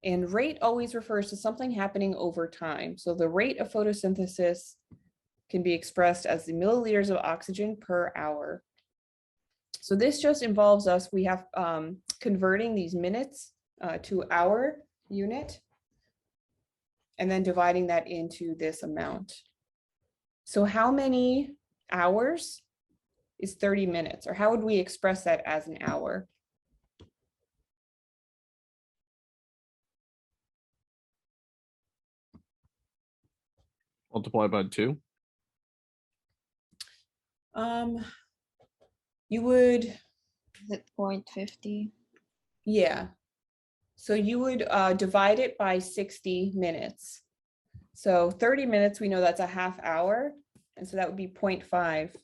and rate always refers to something happening over time. So the rate of photosynthesis can be expressed as the milliliters of oxygen per hour. So this just involves us, we have converting these minutes to hour unit, and then dividing that into this amount. So how many hours is 30 minutes, or how would we express that as an hour? Multiply by 2. You would. Is it 0.50? Yeah. So you would divide it by 60 minutes. So 30 minutes, we know that's a half hour. And so that would be 0.5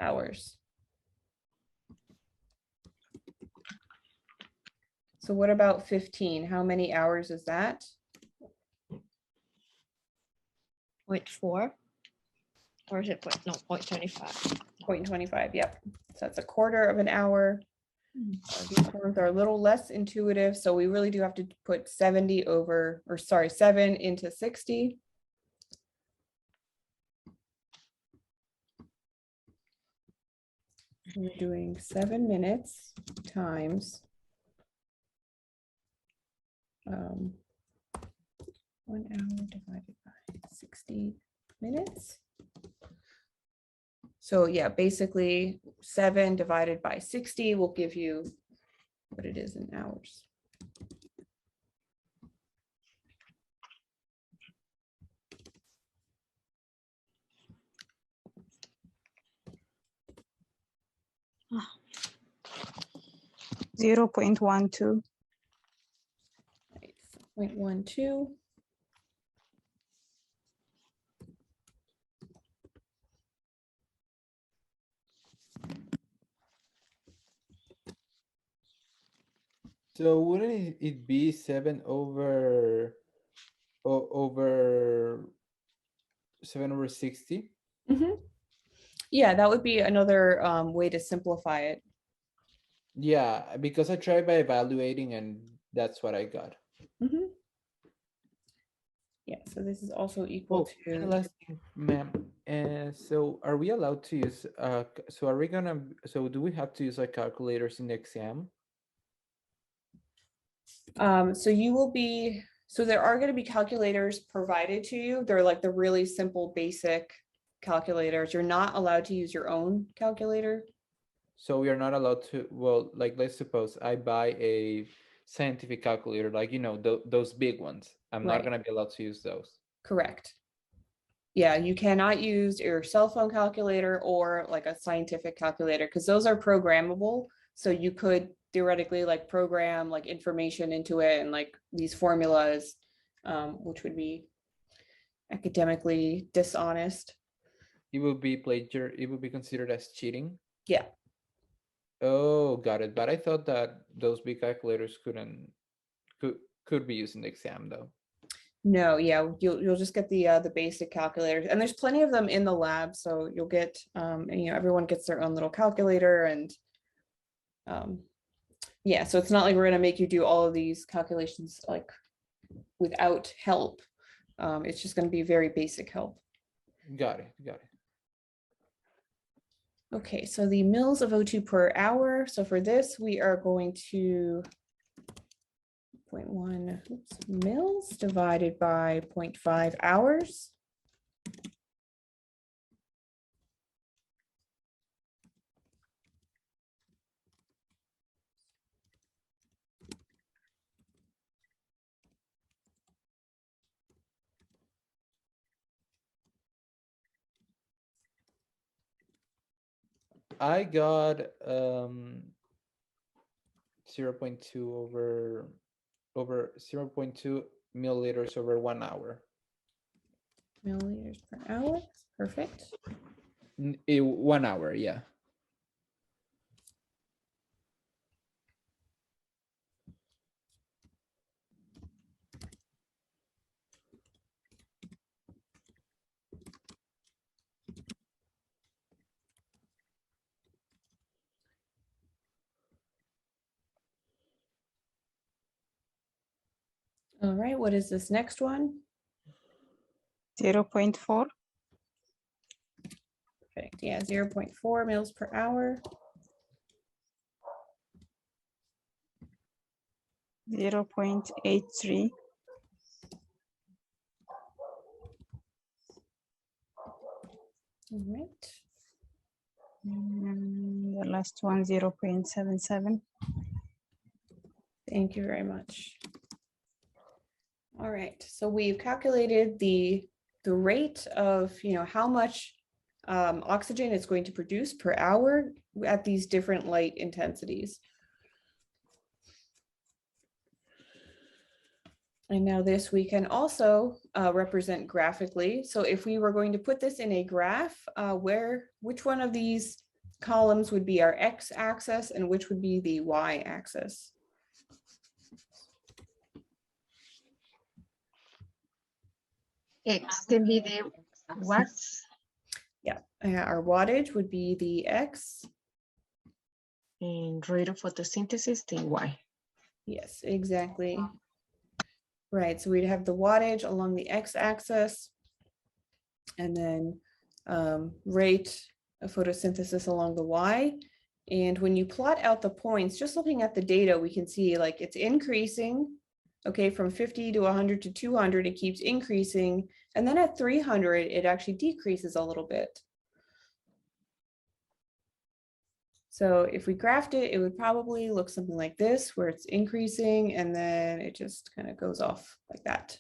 hours. So what about 15? How many hours is that? 0.4? Or is it 0.25? 0.25, yep. So that's a quarter of an hour. These forms are a little less intuitive, so we really do have to put 7 into 60. We're doing 7 minutes times 1 hour divided by 60 minutes. So yeah, basically 7 divided by 60 will give you what it is in hours. Ah. 0.12. 0.12. So wouldn't it be 7 over 7 over 60? Mm-hmm. Yeah, that would be another way to simplify it. Yeah, because I tried by evaluating and that's what I got. Mm-hmm. Yeah, so this is also equal to. Last thing, ma'am. So are we allowed to use so do we have to use like calculators in the exam? So you will be, so there are going to be calculators provided to you. They're like the really simple basic calculators. You're not allowed to use your own calculator. So we are not allowed to, well, like let's suppose I buy a scientific calculator, like, those big ones. I'm not Right. going to be allowed to use those. Correct. Yeah, you cannot use your cell phone calculator or like a scientific calculator because those are programmable. So you could theoretically like program like information into it and like these formulas, which would be academically dishonest. It would be considered as cheating. Yeah. Oh, got it. But I thought that those big calculators could be used in the exam though. No, yeah, you'll just get the basic calculators, and there's plenty of them in the lab, so you'll get and, everyone gets their own little calculator, and yeah, so it's not like we're gonna make you do all of these calculations like without help. It's just gonna be very basic help. Got it. Okay, so the mils of O2 per hour. So for this, we are going to 0.1 mils divided by 0.5 hours. I got 0.2 over 0.2 milliliters over 1 hour. Milliliters per hour. Perfect. 1 hour, yeah. All right, what is this next one? 0.4. Perfect. Yeah, 0.4 mils per hour. 0.83. All right. The last one, 0.77. Thank you very much. All right, so we've calculated the rate of, how much oxygen it's going to produce per hour at these different light intensities. And now this we can also represent graphically. So if we were going to put this in a graph, which one of these columns would be our x-axis and which would be the y-axis? X can be the watts. Yeah, our wattage would be the x. And rate of photosynthesis, the Y. Yes, exactly. Right, so we'd have the wattage along the x-axis and then rate of photosynthesis along the y. And when you plot out the points, just looking at the data, we can see like it's increasing, okay, from 50 to 100 to 200, it keeps increasing. And then at 300, it actually decreases a little bit. So if we graphed it, it would probably look something like this, where it's increasing and then it just kind of goes off like that.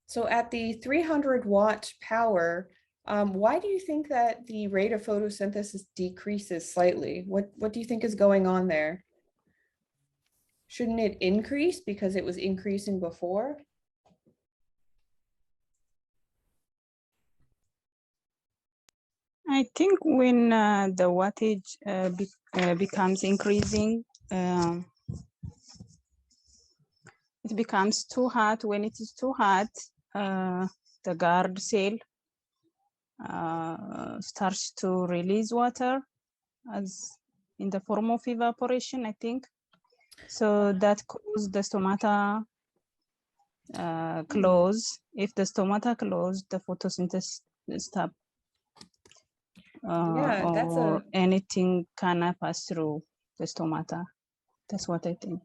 So at the 300 watt power, why do you think that the rate of photosynthesis decreases slightly? What do you think is going on there? Shouldn't it increase because it was increasing before? I think when the wattage becomes increasing, it becomes too hot. When it is too hot, the guard cell starts to release water as in the form of evaporation, I think. So that causes the stomata close. If the stomata close, the photosynthesis stop. Yeah, that's or anything can pass through the stomata. That's what I think.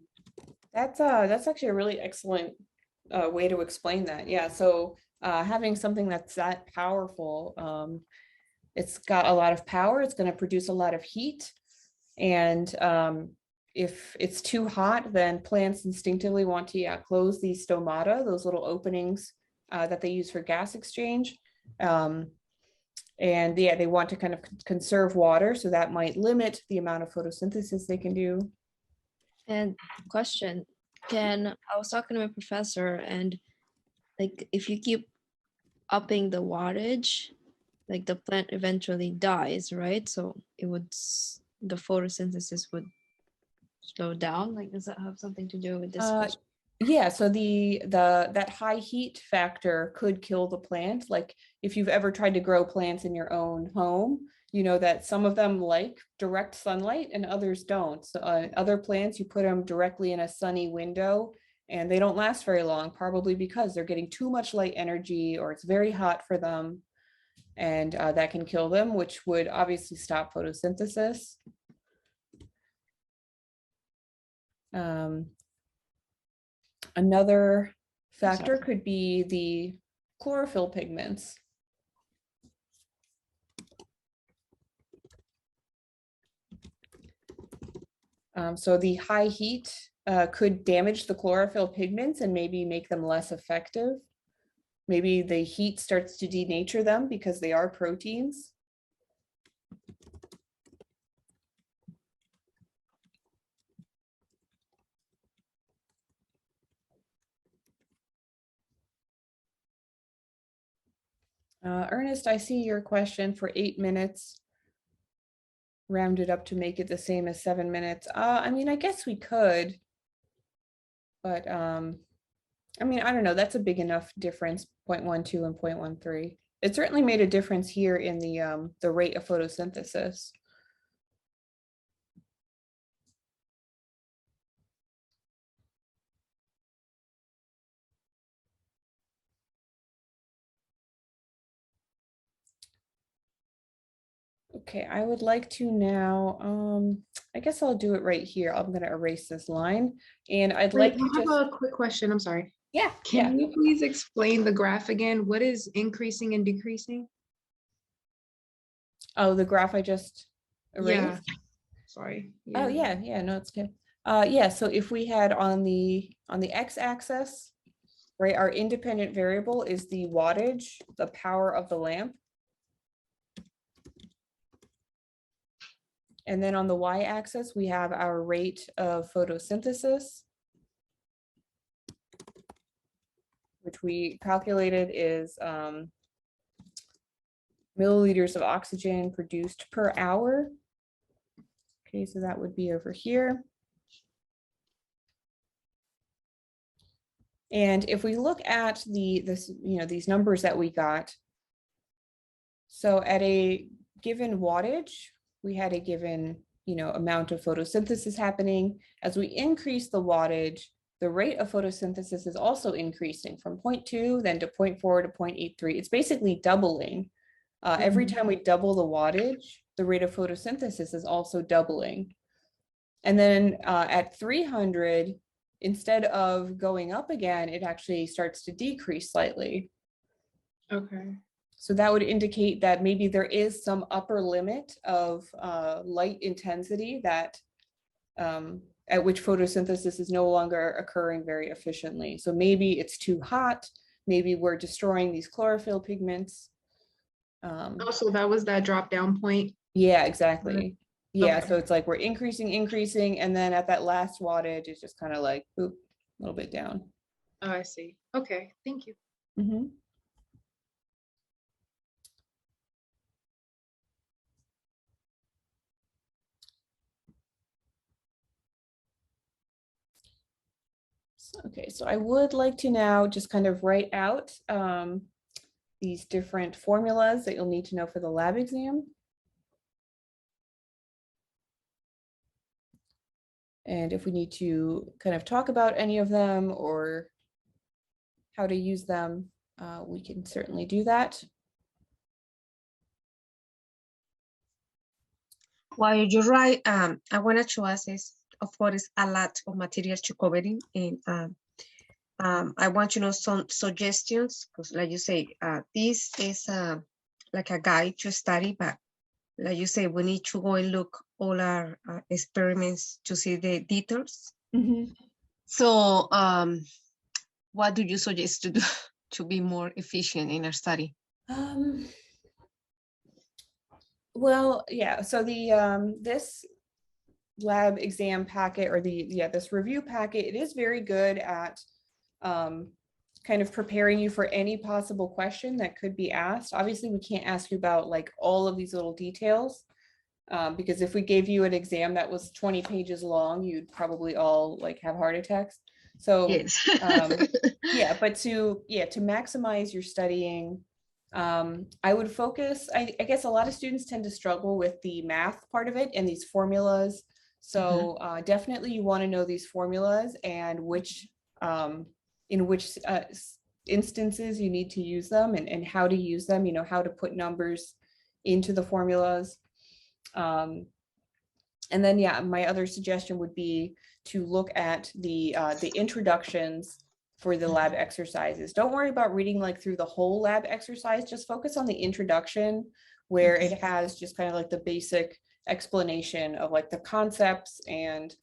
That's actually a really excellent way to explain that. Yeah, so having something that's that powerful, it's got a lot of power, it's going to produce a lot of heat. And if it's too hot, then plants instinctively want to close these stomata, those little openings that they use for gas exchange. And yeah, they want to kind of conserve water, so that might limit the amount of photosynthesis they can do. And question, I was talking to my professor, and like if you keep upping the wattage, like the plant eventually dies, right? So it would, the photosynthesis would slow down. Like, does that have something to do with this question? Yeah, so that high heat factor could kill the plant. Like if you've ever tried to grow plants in your own home, you know that some of them like direct sunlight and others don't. So other plants, you put them directly in a sunny window and they don't last very long, probably because they're getting too much light energy or it's very hot for them. And that can kill them, which would obviously stop photosynthesis. Another factor could be the chlorophyll pigments. So the high heat could damage the chlorophyll pigments and maybe make them less effective. Maybe the heat starts to denature them because they are proteins. Ernest, I see your question for 8 minutes. round it up to make it the same as 7 minutes. I mean, I guess we could, but I mean, I don't know, that's a big enough difference, 0.12 and 0.13. It certainly made a difference here in the rate of photosynthesis. Okay, I would like to now, I guess I'll do it right here. I'm gonna erase this line and I'd Wait, like to I just, have a quick question. I'm sorry. yeah, Can you please explain the graph again? What is increasing and decreasing? Oh, the graph I just erased? Yeah. Sorry. Oh, yeah, no, it's good. Yeah, so if we had on the x-axis, right, our independent variable is the wattage, the power of the lamp. And then on the y-axis, we have our rate of photosynthesis, which we calculated is milliliters of oxygen produced per hour. Okay, so that would be over here. And if we look at these numbers that we got, so at a given wattage, we had a given, amount of photosynthesis happening. As we increase the wattage, the rate of photosynthesis is also increasing from 0.2, then to 0.4 to 0.83. It's basically doubling. Every time we double the wattage, the rate of photosynthesis is also doubling. And then at 300, instead of going up again, it actually starts to decrease slightly. Okay. So that would indicate that maybe there is some upper limit of light intensity that at which photosynthesis is no longer occurring very efficiently. So maybe it's too hot, maybe we're destroying these chlorophyll pigments. Also, that was that drop down point. Yeah, exactly. Yeah, Okay. so it's like we're increasing, and then at that last wattage, it's just kind of like, boop, a little bit down. Oh, I see. Okay, thank you. Mm-hmm. Okay, so I would like to now just kind of write out these different formulas that you'll need to know for the lab exam. And if we need to kind of talk about any of them or how to use them, we can certainly do that. While you're right, I wanted to ask is, of course, a lot of material to cover in, and I want to know some suggestions, because like you say, this is like a guide to study, but like you say, we need to go and look all our experiments to see the details. Mm-hmm. So what do you suggest to do to be more efficient in our study? Well, yeah, so the this lab exam packet, or this review packet, it is very good at kind of preparing you for any possible question that could be asked. Obviously, we can't ask you about like all of these little details, because if we gave you an exam that was 20 pages long, you'd probably all like have heart attacks. So yes. yeah, but to maximize your studying, I would focus, I guess a lot of students tend to struggle with the math part of it and these formulas. So definitely you want to know these formulas and which in which instances you need to use them, and how to use them, how to put numbers into the formulas. And then, yeah, my other suggestion would be to look at the introductions for the lab exercises. Don't worry about reading like through the whole lab exercise, just focus on the introduction, where it has just kind of like the basic explanation of like the concepts and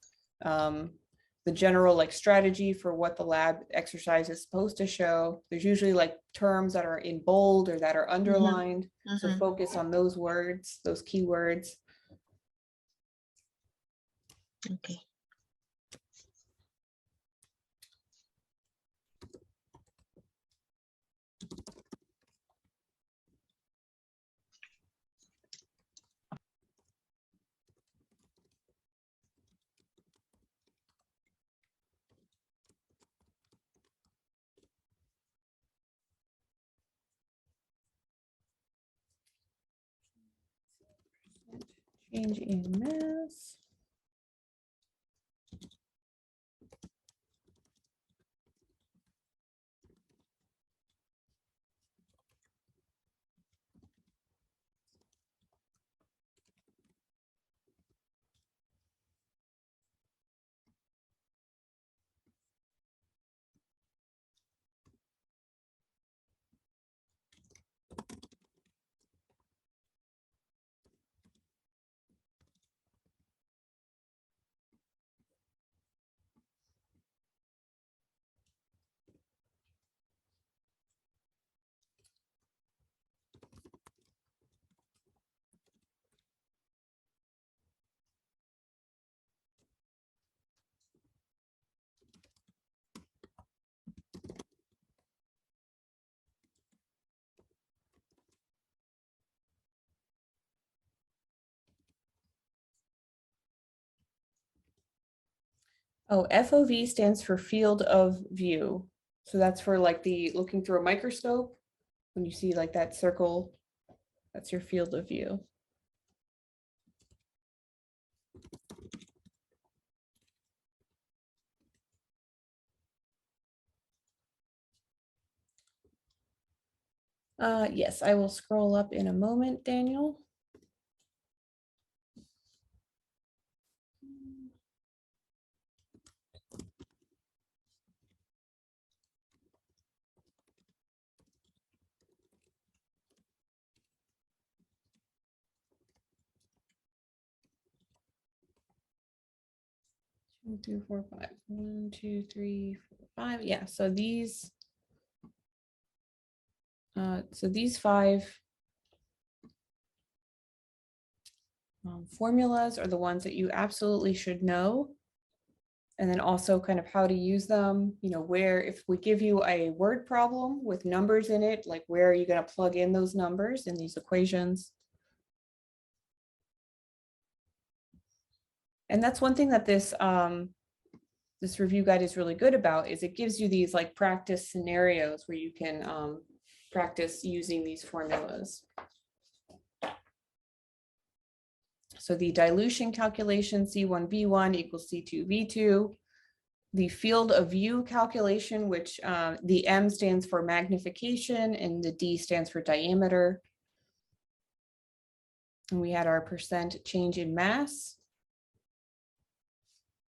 the general like strategy for what the lab exercise is supposed to show. There's usually like terms that are in bold or that are underlined. So focus on those words, those keywords. Okay. Change in mass. Oh, FOV stands for field of view. So that's for like the looking through a microscope. When you see like that circle, that's your field of view. Yes, I will scroll up in a moment, Daniel. One, two, four, five. 1, 2, 3, 4, 5. Yeah, so these 5 formulas are the ones that you absolutely should know. And then also kind of how to use them, you know, where if we give you a word problem with numbers in it, like where are you going to plug in those numbers in these equations? And that's one thing that this this review guide is really good about, is it gives you these like practice scenarios where you can practice using these formulas. So the dilution calculation, C1V1 equals C2V2. The field of view calculation, which the M stands for magnification and the D stands for diameter. And we had our percent change in mass.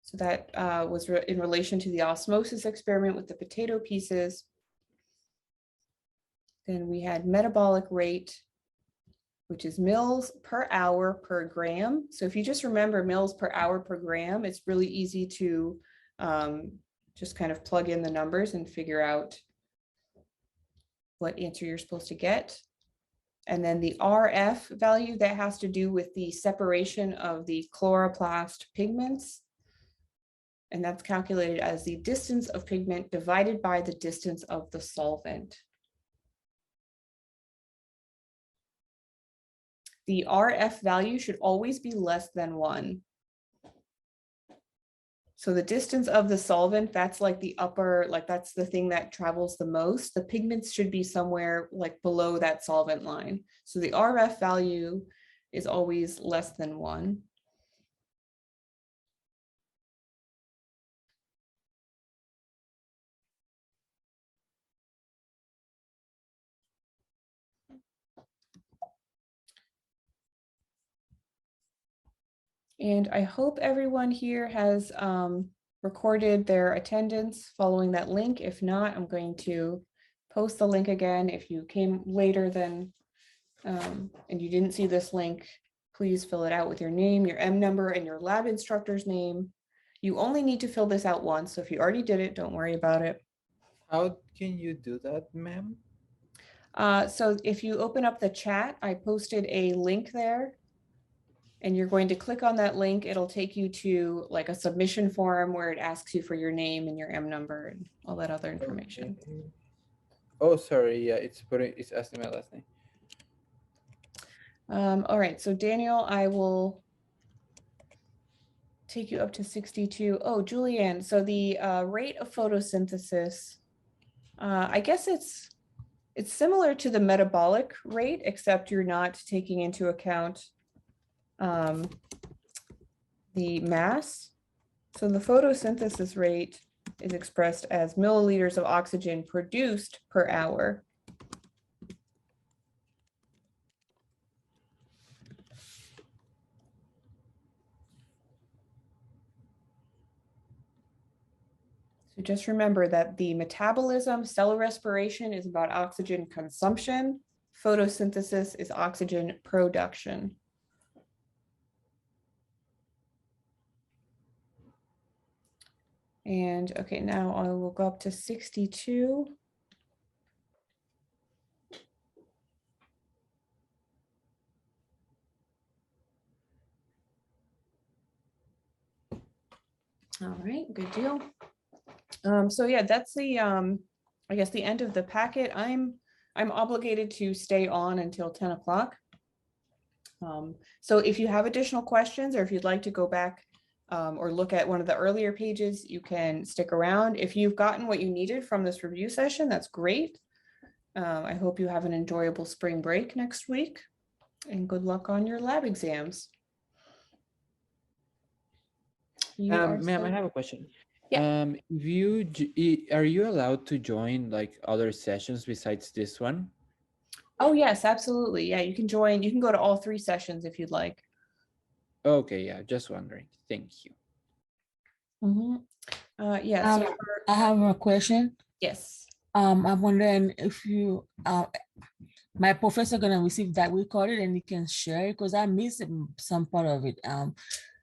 So that was in relation to the osmosis experiment with the potato pieces. Then we had metabolic rate, which is mils per hour per gram. So if you just remember mils per hour per gram, it's really easy to just kind of plug in the numbers and figure out what answer you're supposed to get. And then the RF value, that has to do with the separation of the chloroplast pigments. And that's calculated as the distance of pigment divided by the distance of the solvent. The RF value should always be less than 1. So the distance of the solvent, that's like the upper, like that's the thing that travels the most. The pigments should be somewhere like below that solvent line. So the RF value is always less than 1. And I hope everyone here has recorded their attendance following that link. If not, I'm going to post the link again. If you came later than and you didn't see this link, please fill it out with your name, your M number, and your lab instructor's name. You only need to fill this out once, so if you already did it, don't worry about it. How can you do that, ma'am? So if you open up the chat, I posted a link there. And you're going to click on that link. It'll take you to like a submission form where it asks you for your name and your M number and all that other information. Okay. Oh, sorry. Yeah, it's asking my last name. All right, so Daniel, I will take you up to 62. Oh, Julianne, so the rate of photosynthesis, I guess it's similar to the metabolic rate, except you're not taking into account the mass. So the photosynthesis rate is expressed as milliliters of oxygen produced per hour. So just remember that the metabolism, cellular respiration is about oxygen consumption. Photosynthesis is oxygen production. And okay, now I will go up to 62. All right, good deal. So yeah, that's the I guess the end of the packet. I'm obligated to stay on until 10 o'clock. So if you have additional questions or if you'd like to go back or look at one of the earlier pages, you can stick around. If you've gotten what you needed from this review session, that's great. I hope you have an enjoyable spring break next week and good luck on your lab exams. Ma'am, I have a question. Yeah. If you are you allowed to join like other sessions besides this one? Oh yes, absolutely. Yeah, you can join. You can go to all 3 sessions if you'd like. Okay, yeah, just wondering. Thank you. Yeah. So I have a question. yes. I'm wondering if you, my professor gonna receive that recording and he can share it because I missed some part of it.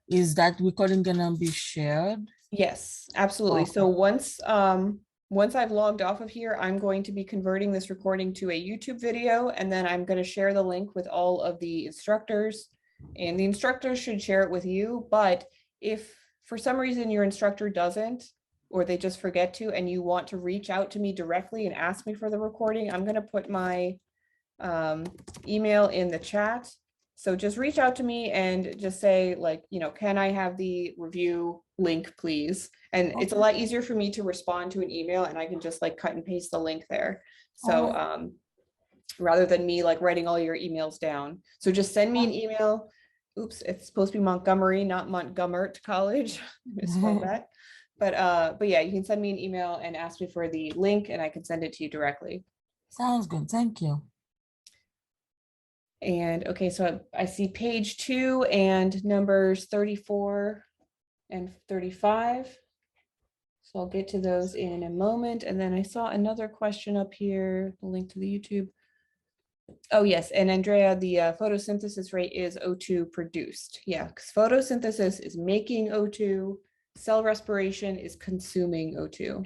Is that recording gonna be shared? Yes, absolutely. Okay. So once I've logged off of here, I'm going to be converting this recording to a YouTube video, and then I'm going to share the link with all of the instructors, and the instructors should share it with you. But if for some reason your instructor doesn't, or they just forget to, and you want to reach out to me directly and ask me for the recording, I'm going to put my email in the chat. So just reach out to me and just say like, you know, can I have the review link, please? And it's a lot easier for me to respond to an email and I can just like cut and paste the link there. So rather than me like writing all your emails down. So just send me an email. Oops, it's supposed to be Montgomery, not Montgomery College. Misspelled that. But yeah, you can send me an email and ask me for the link and I can send it to you directly. Sounds good. Thank you. And okay, so I see page 2 and numbers 34 and 35. So I'll get to those in a moment. And then I saw another question up here, the link to the YouTube. Oh yes, and Andrea, the photosynthesis rate is O2 produced. Yeah, because photosynthesis is making O2, cell respiration is consuming O2.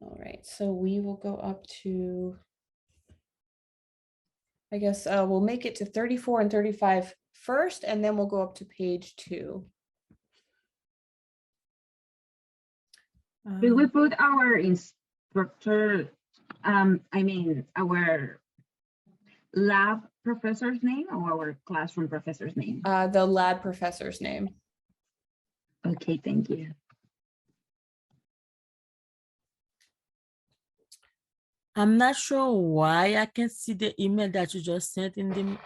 All right, so we will go up to, I guess we'll make it to 34 and 35 first, and then we'll go up to page 2. Will we put our instructor, our lab professor's name or our classroom professor's name? The lab professor's name. Okay, thank you. I'm not sure why I can see the email that you just sent in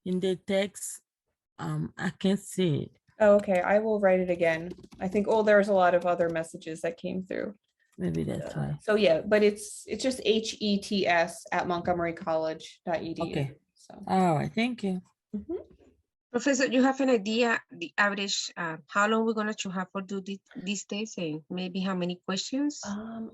the text. I can't see it. Oh, okay, I will write it again. I think, oh, there's a lot of other messages that came through. Maybe that's why. So yeah, but it's just hets@montgomerycollege.edu. Okay. So. All right, thank you. Professor, you have an idea, the average, how long we're going to have for do these days and maybe how many questions?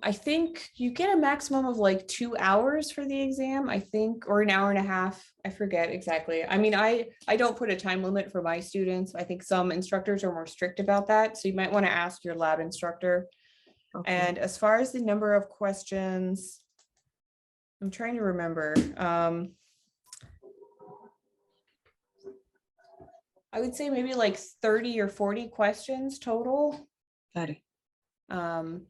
I think you get a maximum of like 2 hours for the exam, I think, or an hour and a half. I forget exactly. I mean, I don't put a time limit for my students. I think some instructors are more strict about that. So you might want to ask your lab instructor. Okay. And as far as the number of questions, I'm trying to remember. I would say maybe like 30 or 40 questions total. Got it. And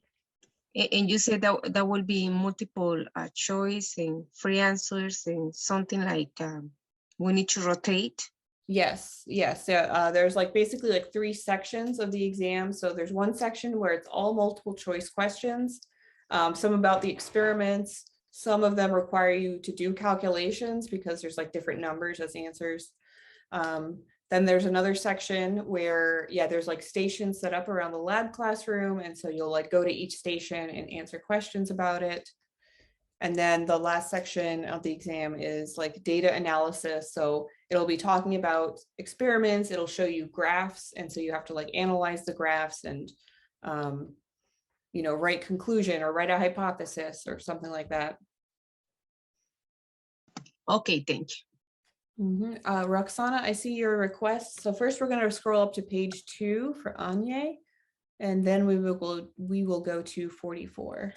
you said that that will be multiple choice and free answers and something like we need to rotate. Yes, yes. There's like basically like 3 sections of the exam. So there's one section where it's all multiple choice questions, some about the experiments, Some of them require you to do calculations because there's like different numbers as answers. Then there's another section where, yeah, there's like stations set up around the lab classroom. And so you'll like go to each station and answer questions about it. And then the last section of the exam is like data analysis. So it'll be talking about experiments. It'll show you graphs. And so you have to like analyze the graphs and, you know, write conclusion or write a hypothesis or something like that. Okay, thank you. Roxana, I see your request. So first we're going to scroll up to page 2 for Anye, and then we will go to 44.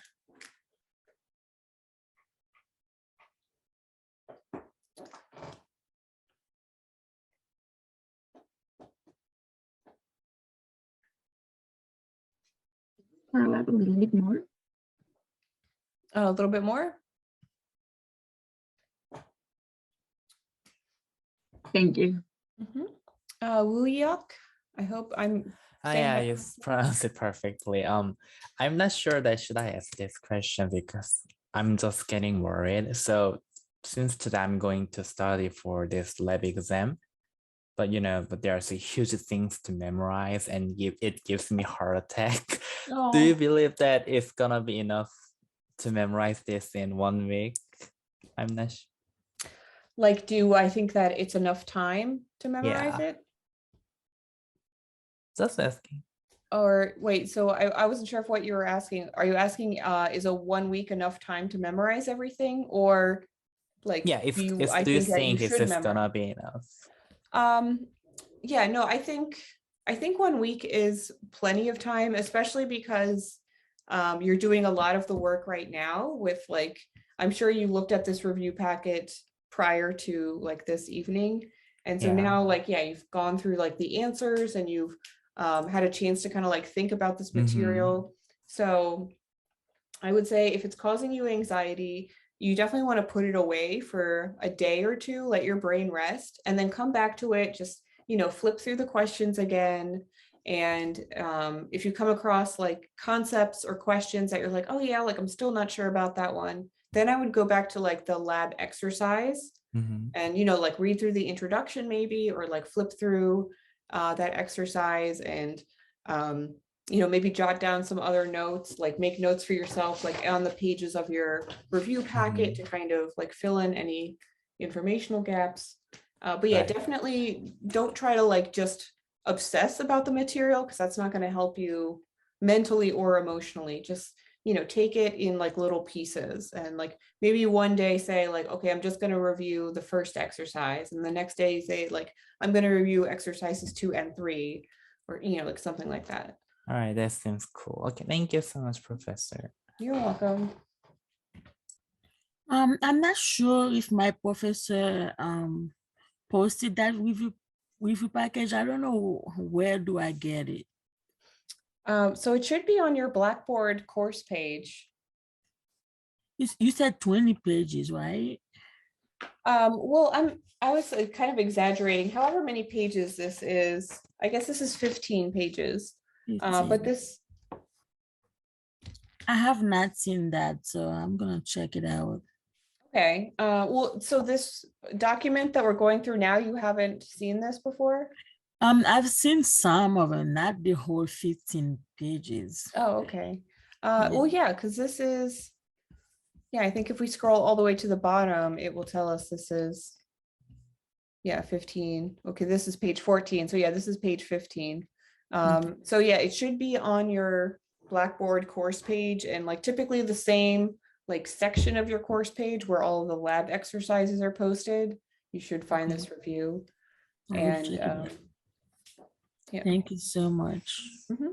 A little bit more. A little bit more. Thank you. Woo Yuck, I hope I'm saying Yeah, that you pronounced it perfectly. I'm not sure that should I ask this question because I'm just getting worried. So since today I'm going to study for this lab exam, but you know, but there are so huge things to memorize and it gives me heart attack. Do you believe that it's gonna be enough to memorize this in 1 week? I'm not sure. Like, do I think that it's enough time to memorize it? Just asking. Or wait, so I wasn't sure if what you were asking. Are you asking is a 1 week enough time to memorize everything, or like Yeah, do you do you think should it's memorize? gonna be enough? Yeah, no, I think 1 week is plenty of time, especially because you're doing a lot of the work right now with like, I'm sure you looked at this review packet prior to like this evening. And so now like, yeah, you've gone through like the answers and you've had a chance to kind of like think about this material. So I would say if it's causing you anxiety, you definitely want to put it away for a day or two, let your brain rest, and then come back to it. Just, you know, flip through the questions again. And if you come across like concepts or questions that you're like, oh yeah, like I'm still not sure about that one, then I would go back to like the lab exercise and, you know, like read through the introduction maybe, or like flip through that exercise and, you know, maybe jot down some other notes, like make notes for yourself, like on the pages of your review packet to kind of like fill in any informational gaps. But yeah, definitely don't try to like just obsess about the material because that's not going to help you mentally or emotionally. Just, you know, take it in like little pieces and like maybe one day say like, okay, I'm just going to review the first exercise. And the next day say like, I'm going to review exercises 2 and 3 or, you know, like something like that. All right, that seems cool. Okay, thank you so much, Professor. You're welcome. I'm not sure if my professor posted that review package. I don't know where do I get it. So it should be on your Blackboard course page. You said 20 pages, right? Well, I was kind of exaggerating. However many pages this is, I guess this is 15 pages. But this, I have not seen that, so I'm gonna check it out. okay. Well, so this document that we're going through now, you haven't seen this before? I've seen some of them, not the whole 15 pages. Oh, okay. Well, yeah, because this is, yeah, I think if we scroll all the way to the bottom, it will tell us this is, yeah, 15. Okay, this is page 14. So yeah, this is page 15. So yeah, it should be on your Blackboard course page and like typically the same like section of your course page where all of the lab exercises are posted. You should find this review. And yeah. Thank you so much.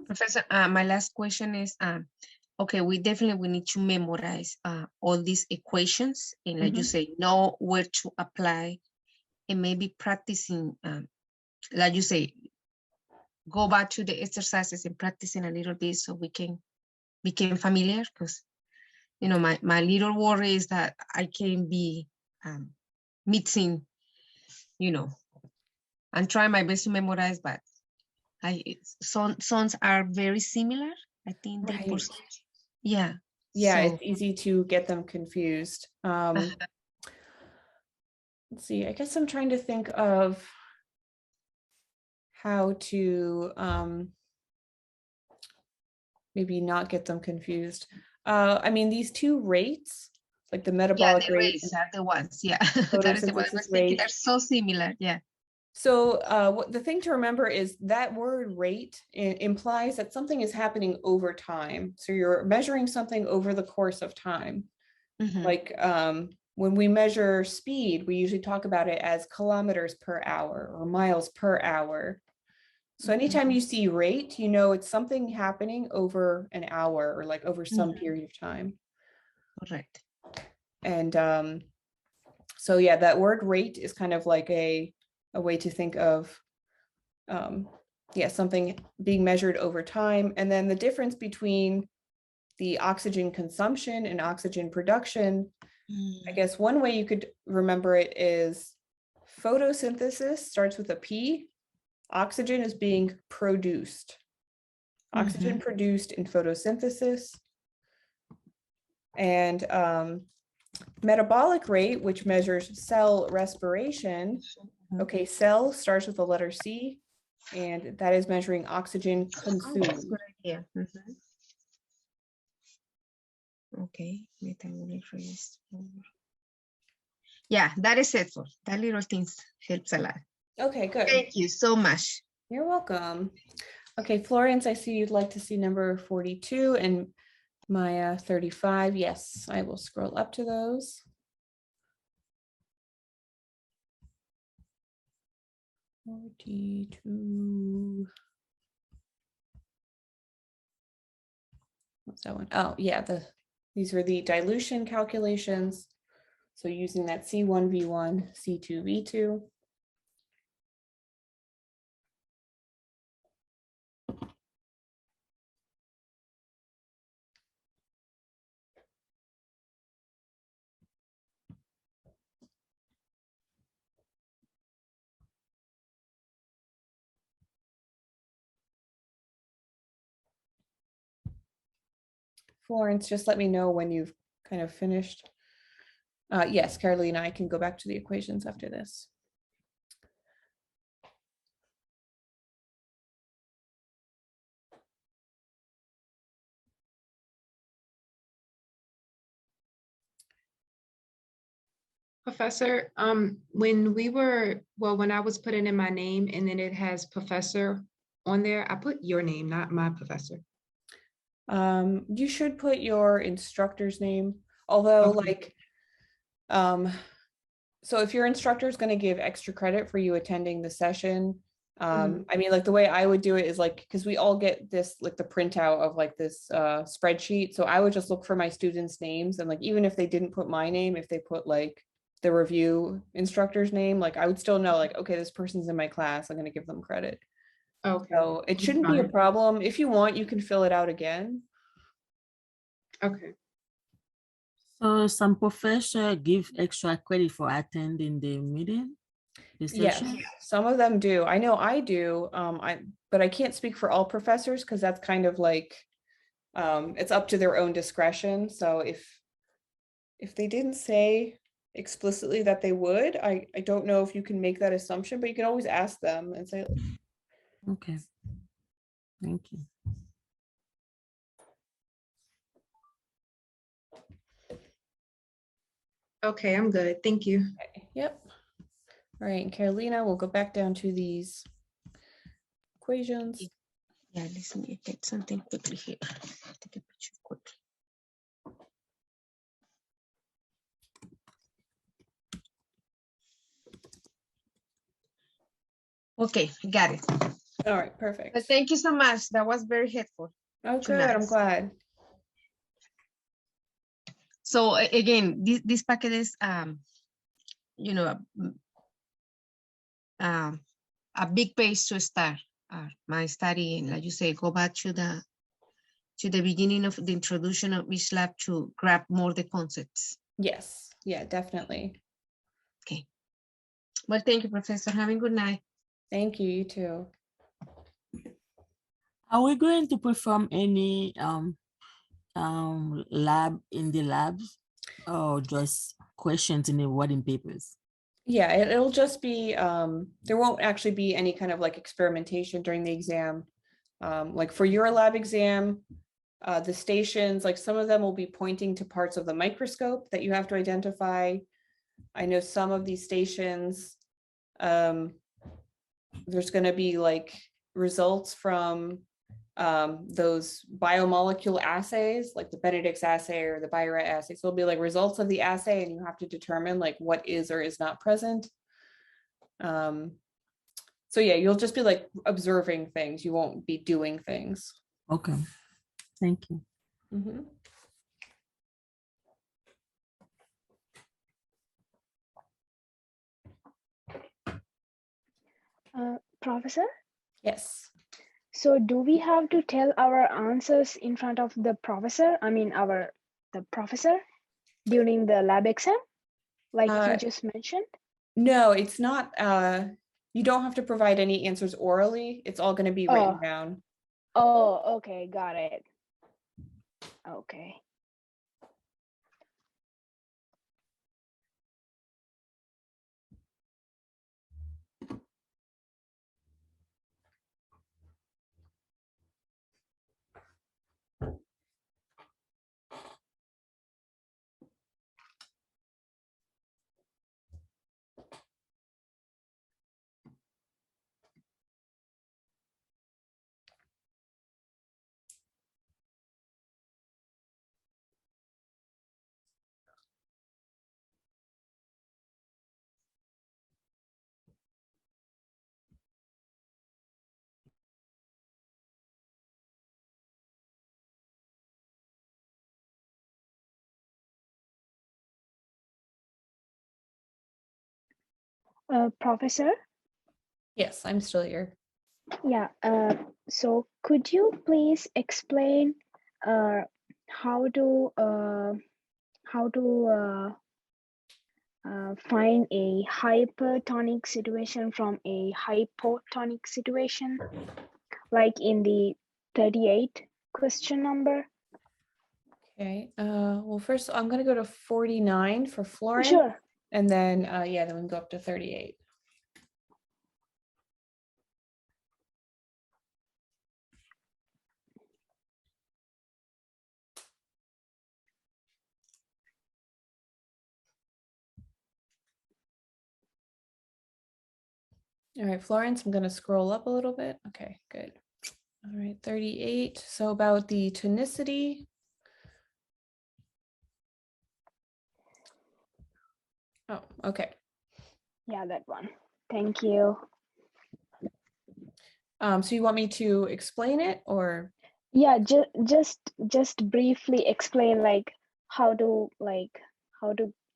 Professor, my last question is, okay, we need to memorize all these equations and like you say, know where to apply and maybe practicing, like you say, go back to the exercises and practicing a little bit so we can become familiar because, you know, my little worry is that I can be mixing, you know, and try my best to memorize, but some are very similar. I think they Right. yeah. Yeah, So- it's easy to get them confused. Let's see, I guess I'm trying to think of how to maybe not get them confused. I mean, these two rates, like the Yeah, metabolic the rate rates and are the ones. Yeah, that is the one I photosynthesis was thinking. rate. They're so similar. Yeah. So what the thing to remember is that word rate implies that something is happening over time. So you're measuring something over the course of time. Mhm. Like when we measure speed, we usually talk about it as kilometers per hour or miles per hour. So anytime you see rate, you know it's something happening over an hour or like over some period of time. Correct. And so yeah, that word rate is kind of like a way to think of yeah, something being measured over time. And then the difference between the oxygen consumption and oxygen production, I guess one way you could remember it is photosynthesis starts with a P. Oxygen is being produced. Oxygen produced in photosynthesis. And metabolic rate, which measures cell respiration. Okay, cell starts with the letter C, and that is measuring oxygen consumed. Good idea. Okay, metabolic rate. Yeah, that is it for that little things helps a lot. Okay, good. Thank you so much. You're welcome. Okay, Florence, I see you'd like to see number 42 and Maya 35. Yes, I will scroll up to those. 42. What's that one? Oh, yeah, these are the dilution calculations. So using that C1V1, C2V2. Florence, just let me know when you've kind of finished. Yes, Carolina, I can go back to the equations after this. Professor, when I was putting in my name and then it has professor on there, I put your name, not my professor. You should put your instructor's name, although like, so if your instructor is going to give extra credit for you attending the session, I mean, like the way I would do it is like, because we all get this, like the printout of like this spreadsheet. So I would just look for my students' names and like, even if they didn't put my name, if they put like the review instructor's name, like I would still know like, okay, this person's in my class, I'm going to give them credit. Okay. So it shouldn't be a problem. If you want, you can fill it out again. Okay. So some professor give extra credit for attending the meeting? The Yes, session? some of them do. I know I do. But I can't speak for all professors because that's kind of like it's up to their own discretion. So if they didn't say explicitly that they would, I don't know if you can make that assumption, but you can always ask them and say, Okay. Thank you. Okay, I'm good. Thank you. okay, yep. All right, and Carolina, we'll go back down to these equations. Yeah, let me get something quickly here. Take a picture quickly. Okay, got it. All right, perfect. But thank you so much. That was very helpful. Oh, good. I'm glad. So again, this packet is you know, a big page to start my study. And like you say, go back to the beginning of the introduction of each lab to grab more the concepts. Yes, yeah, definitely. Okay. Well, thank you, Professor. Have a good night. Thank you, you too. Are we going to perform any lab in the labs, or just questions in the writing papers? Yeah, it'll just be, there won't actually be any kind of like experimentation during the exam. Like for your lab exam, the stations, like some of them will be pointing to parts of the microscope that you have to identify. I know some of these stations, there's going to be like results from those biomolecule assays, like the Benedict's assay or the Bio-Rat assay. So it'll be like results of the assay, and you have to determine like what is or is not present. So yeah, you'll just be like observing things. You won't be doing things. Okay, thank you. Mhm. Professor? Yes. So do we have to tell our answers in front of the professor? I mean, the professor during the lab exam, like you just mentioned? No, it's not. You don't have to provide any answers orally. It's all going to be written down. Oh, okay, got it. Okay. Professor? Yes, I'm still here. Yeah, so could you please explain how to find a hypertonic situation from a hypotonic situation, like in the 38 question number? Okay. Well, first I'm going to go to 49 for Florence. Sure. And then, yeah, then we can go up to 38. All right, Florence, I'm going to scroll up a little bit. Okay, good. All right, 38. So about the tonicity. Oh, okay. Yeah, that one. Thank you. So you want me to explain it, or? Yeah, just briefly explain like how to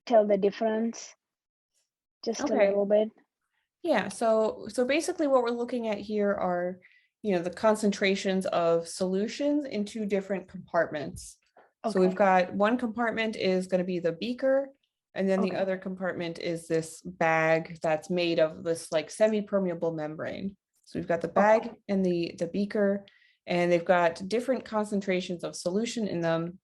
tell the difference. Just a little bit. Yeah, so basically what we're looking at here are, the concentrations of solutions in two different compartments. So we've got one compartment is going to be the beaker, and then the other compartment is this bag that's made of this like semi-permeable membrane. So we've got the bag and the beaker, and they've got different concentrations of solution in them.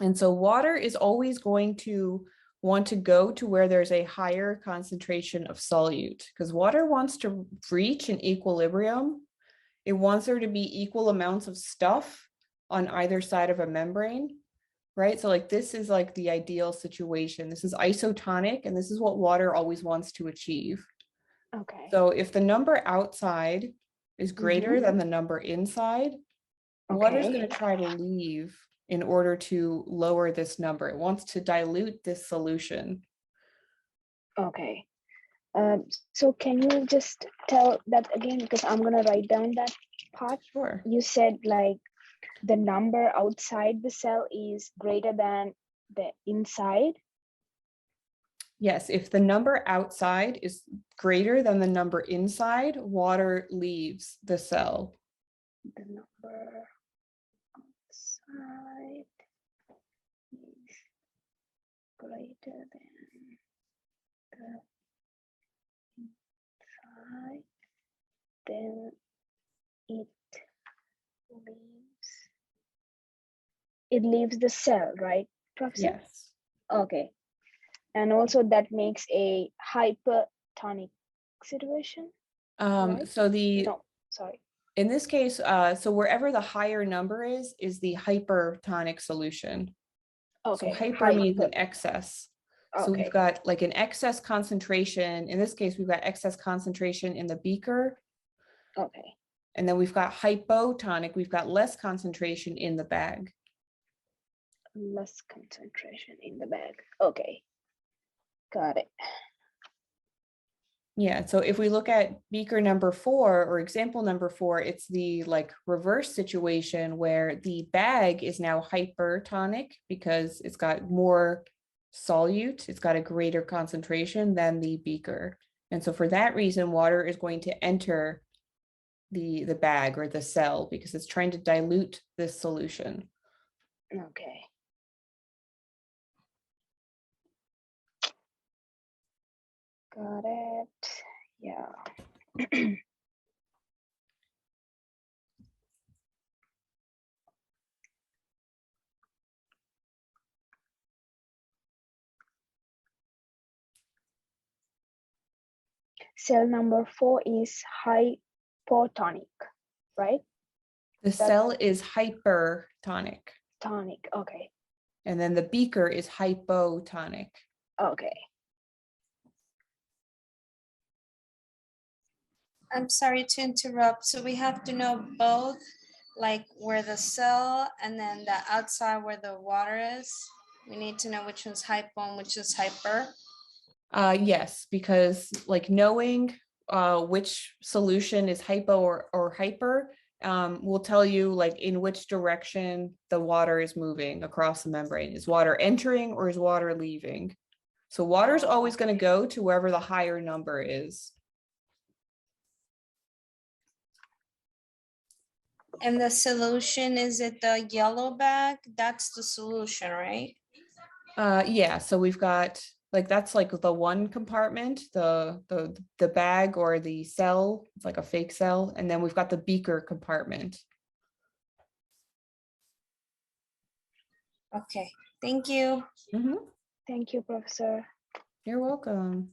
And so water is always going to want to go to where there's a higher concentration of solute, because water wants to reach an equilibrium. It wants there to be equal amounts of stuff on either side of a membrane, right? So like this is like the ideal situation. This is isotonic, and this is what water always wants to achieve. Okay. So if the number outside is greater than the number inside, water's going to try to leave in order to lower this number. It wants to dilute this solution. Okay. So can you just tell that again, because I'm gonna write down that part. Sure. You said like the number outside the cell is greater than the inside. Yes, if the number outside is greater than the number inside, water leaves the cell. The number outside is greater than the inside, then it leaves it leaves the cell, right, Professor? Yes. Okay. And also that makes a hypertonic situation. Right? So the No, sorry. in this case, so wherever the higher number is the hypertonic solution. Okay. So hyper means an excess. So we've Okay. got like an excess concentration. In this case, we've got excess concentration in the beaker. Okay. And then we've got hypotonic. We've got less concentration in the bag. Less concentration in the bag. Okay. Got it. Yeah, so if we look at beaker number 4 or example number 4, it's the like reverse situation where the bag is now hypertonic because it's got more solute, it's got a greater concentration than the beaker. And so for that reason, water is going to enter the bag or the cell because it's trying to dilute this solution. Okay. Got it. Yeah. Cell number 4 is hypotonic, right? The cell is hypertonic. Tonic. Okay. And then the beaker is hypotonic. Okay. I'm sorry to interrupt. So we have to know both, like where the cell and then the outside where the water is. We need to know which one's hypo and which is hyper. Yes, because like knowing which solution is hypo or hyper will tell you like in which direction the water is moving across the membrane. Is water entering or is water leaving? So water is always going to go to wherever the higher number is. And the solution, is it the yellow bag? That's the solution, right? Yeah, so we've got like that's like the one compartment, the bag or the cell, it's like a fake cell, and then we've got the beaker compartment. Okay, thank you. Thank you, Professor. You're welcome.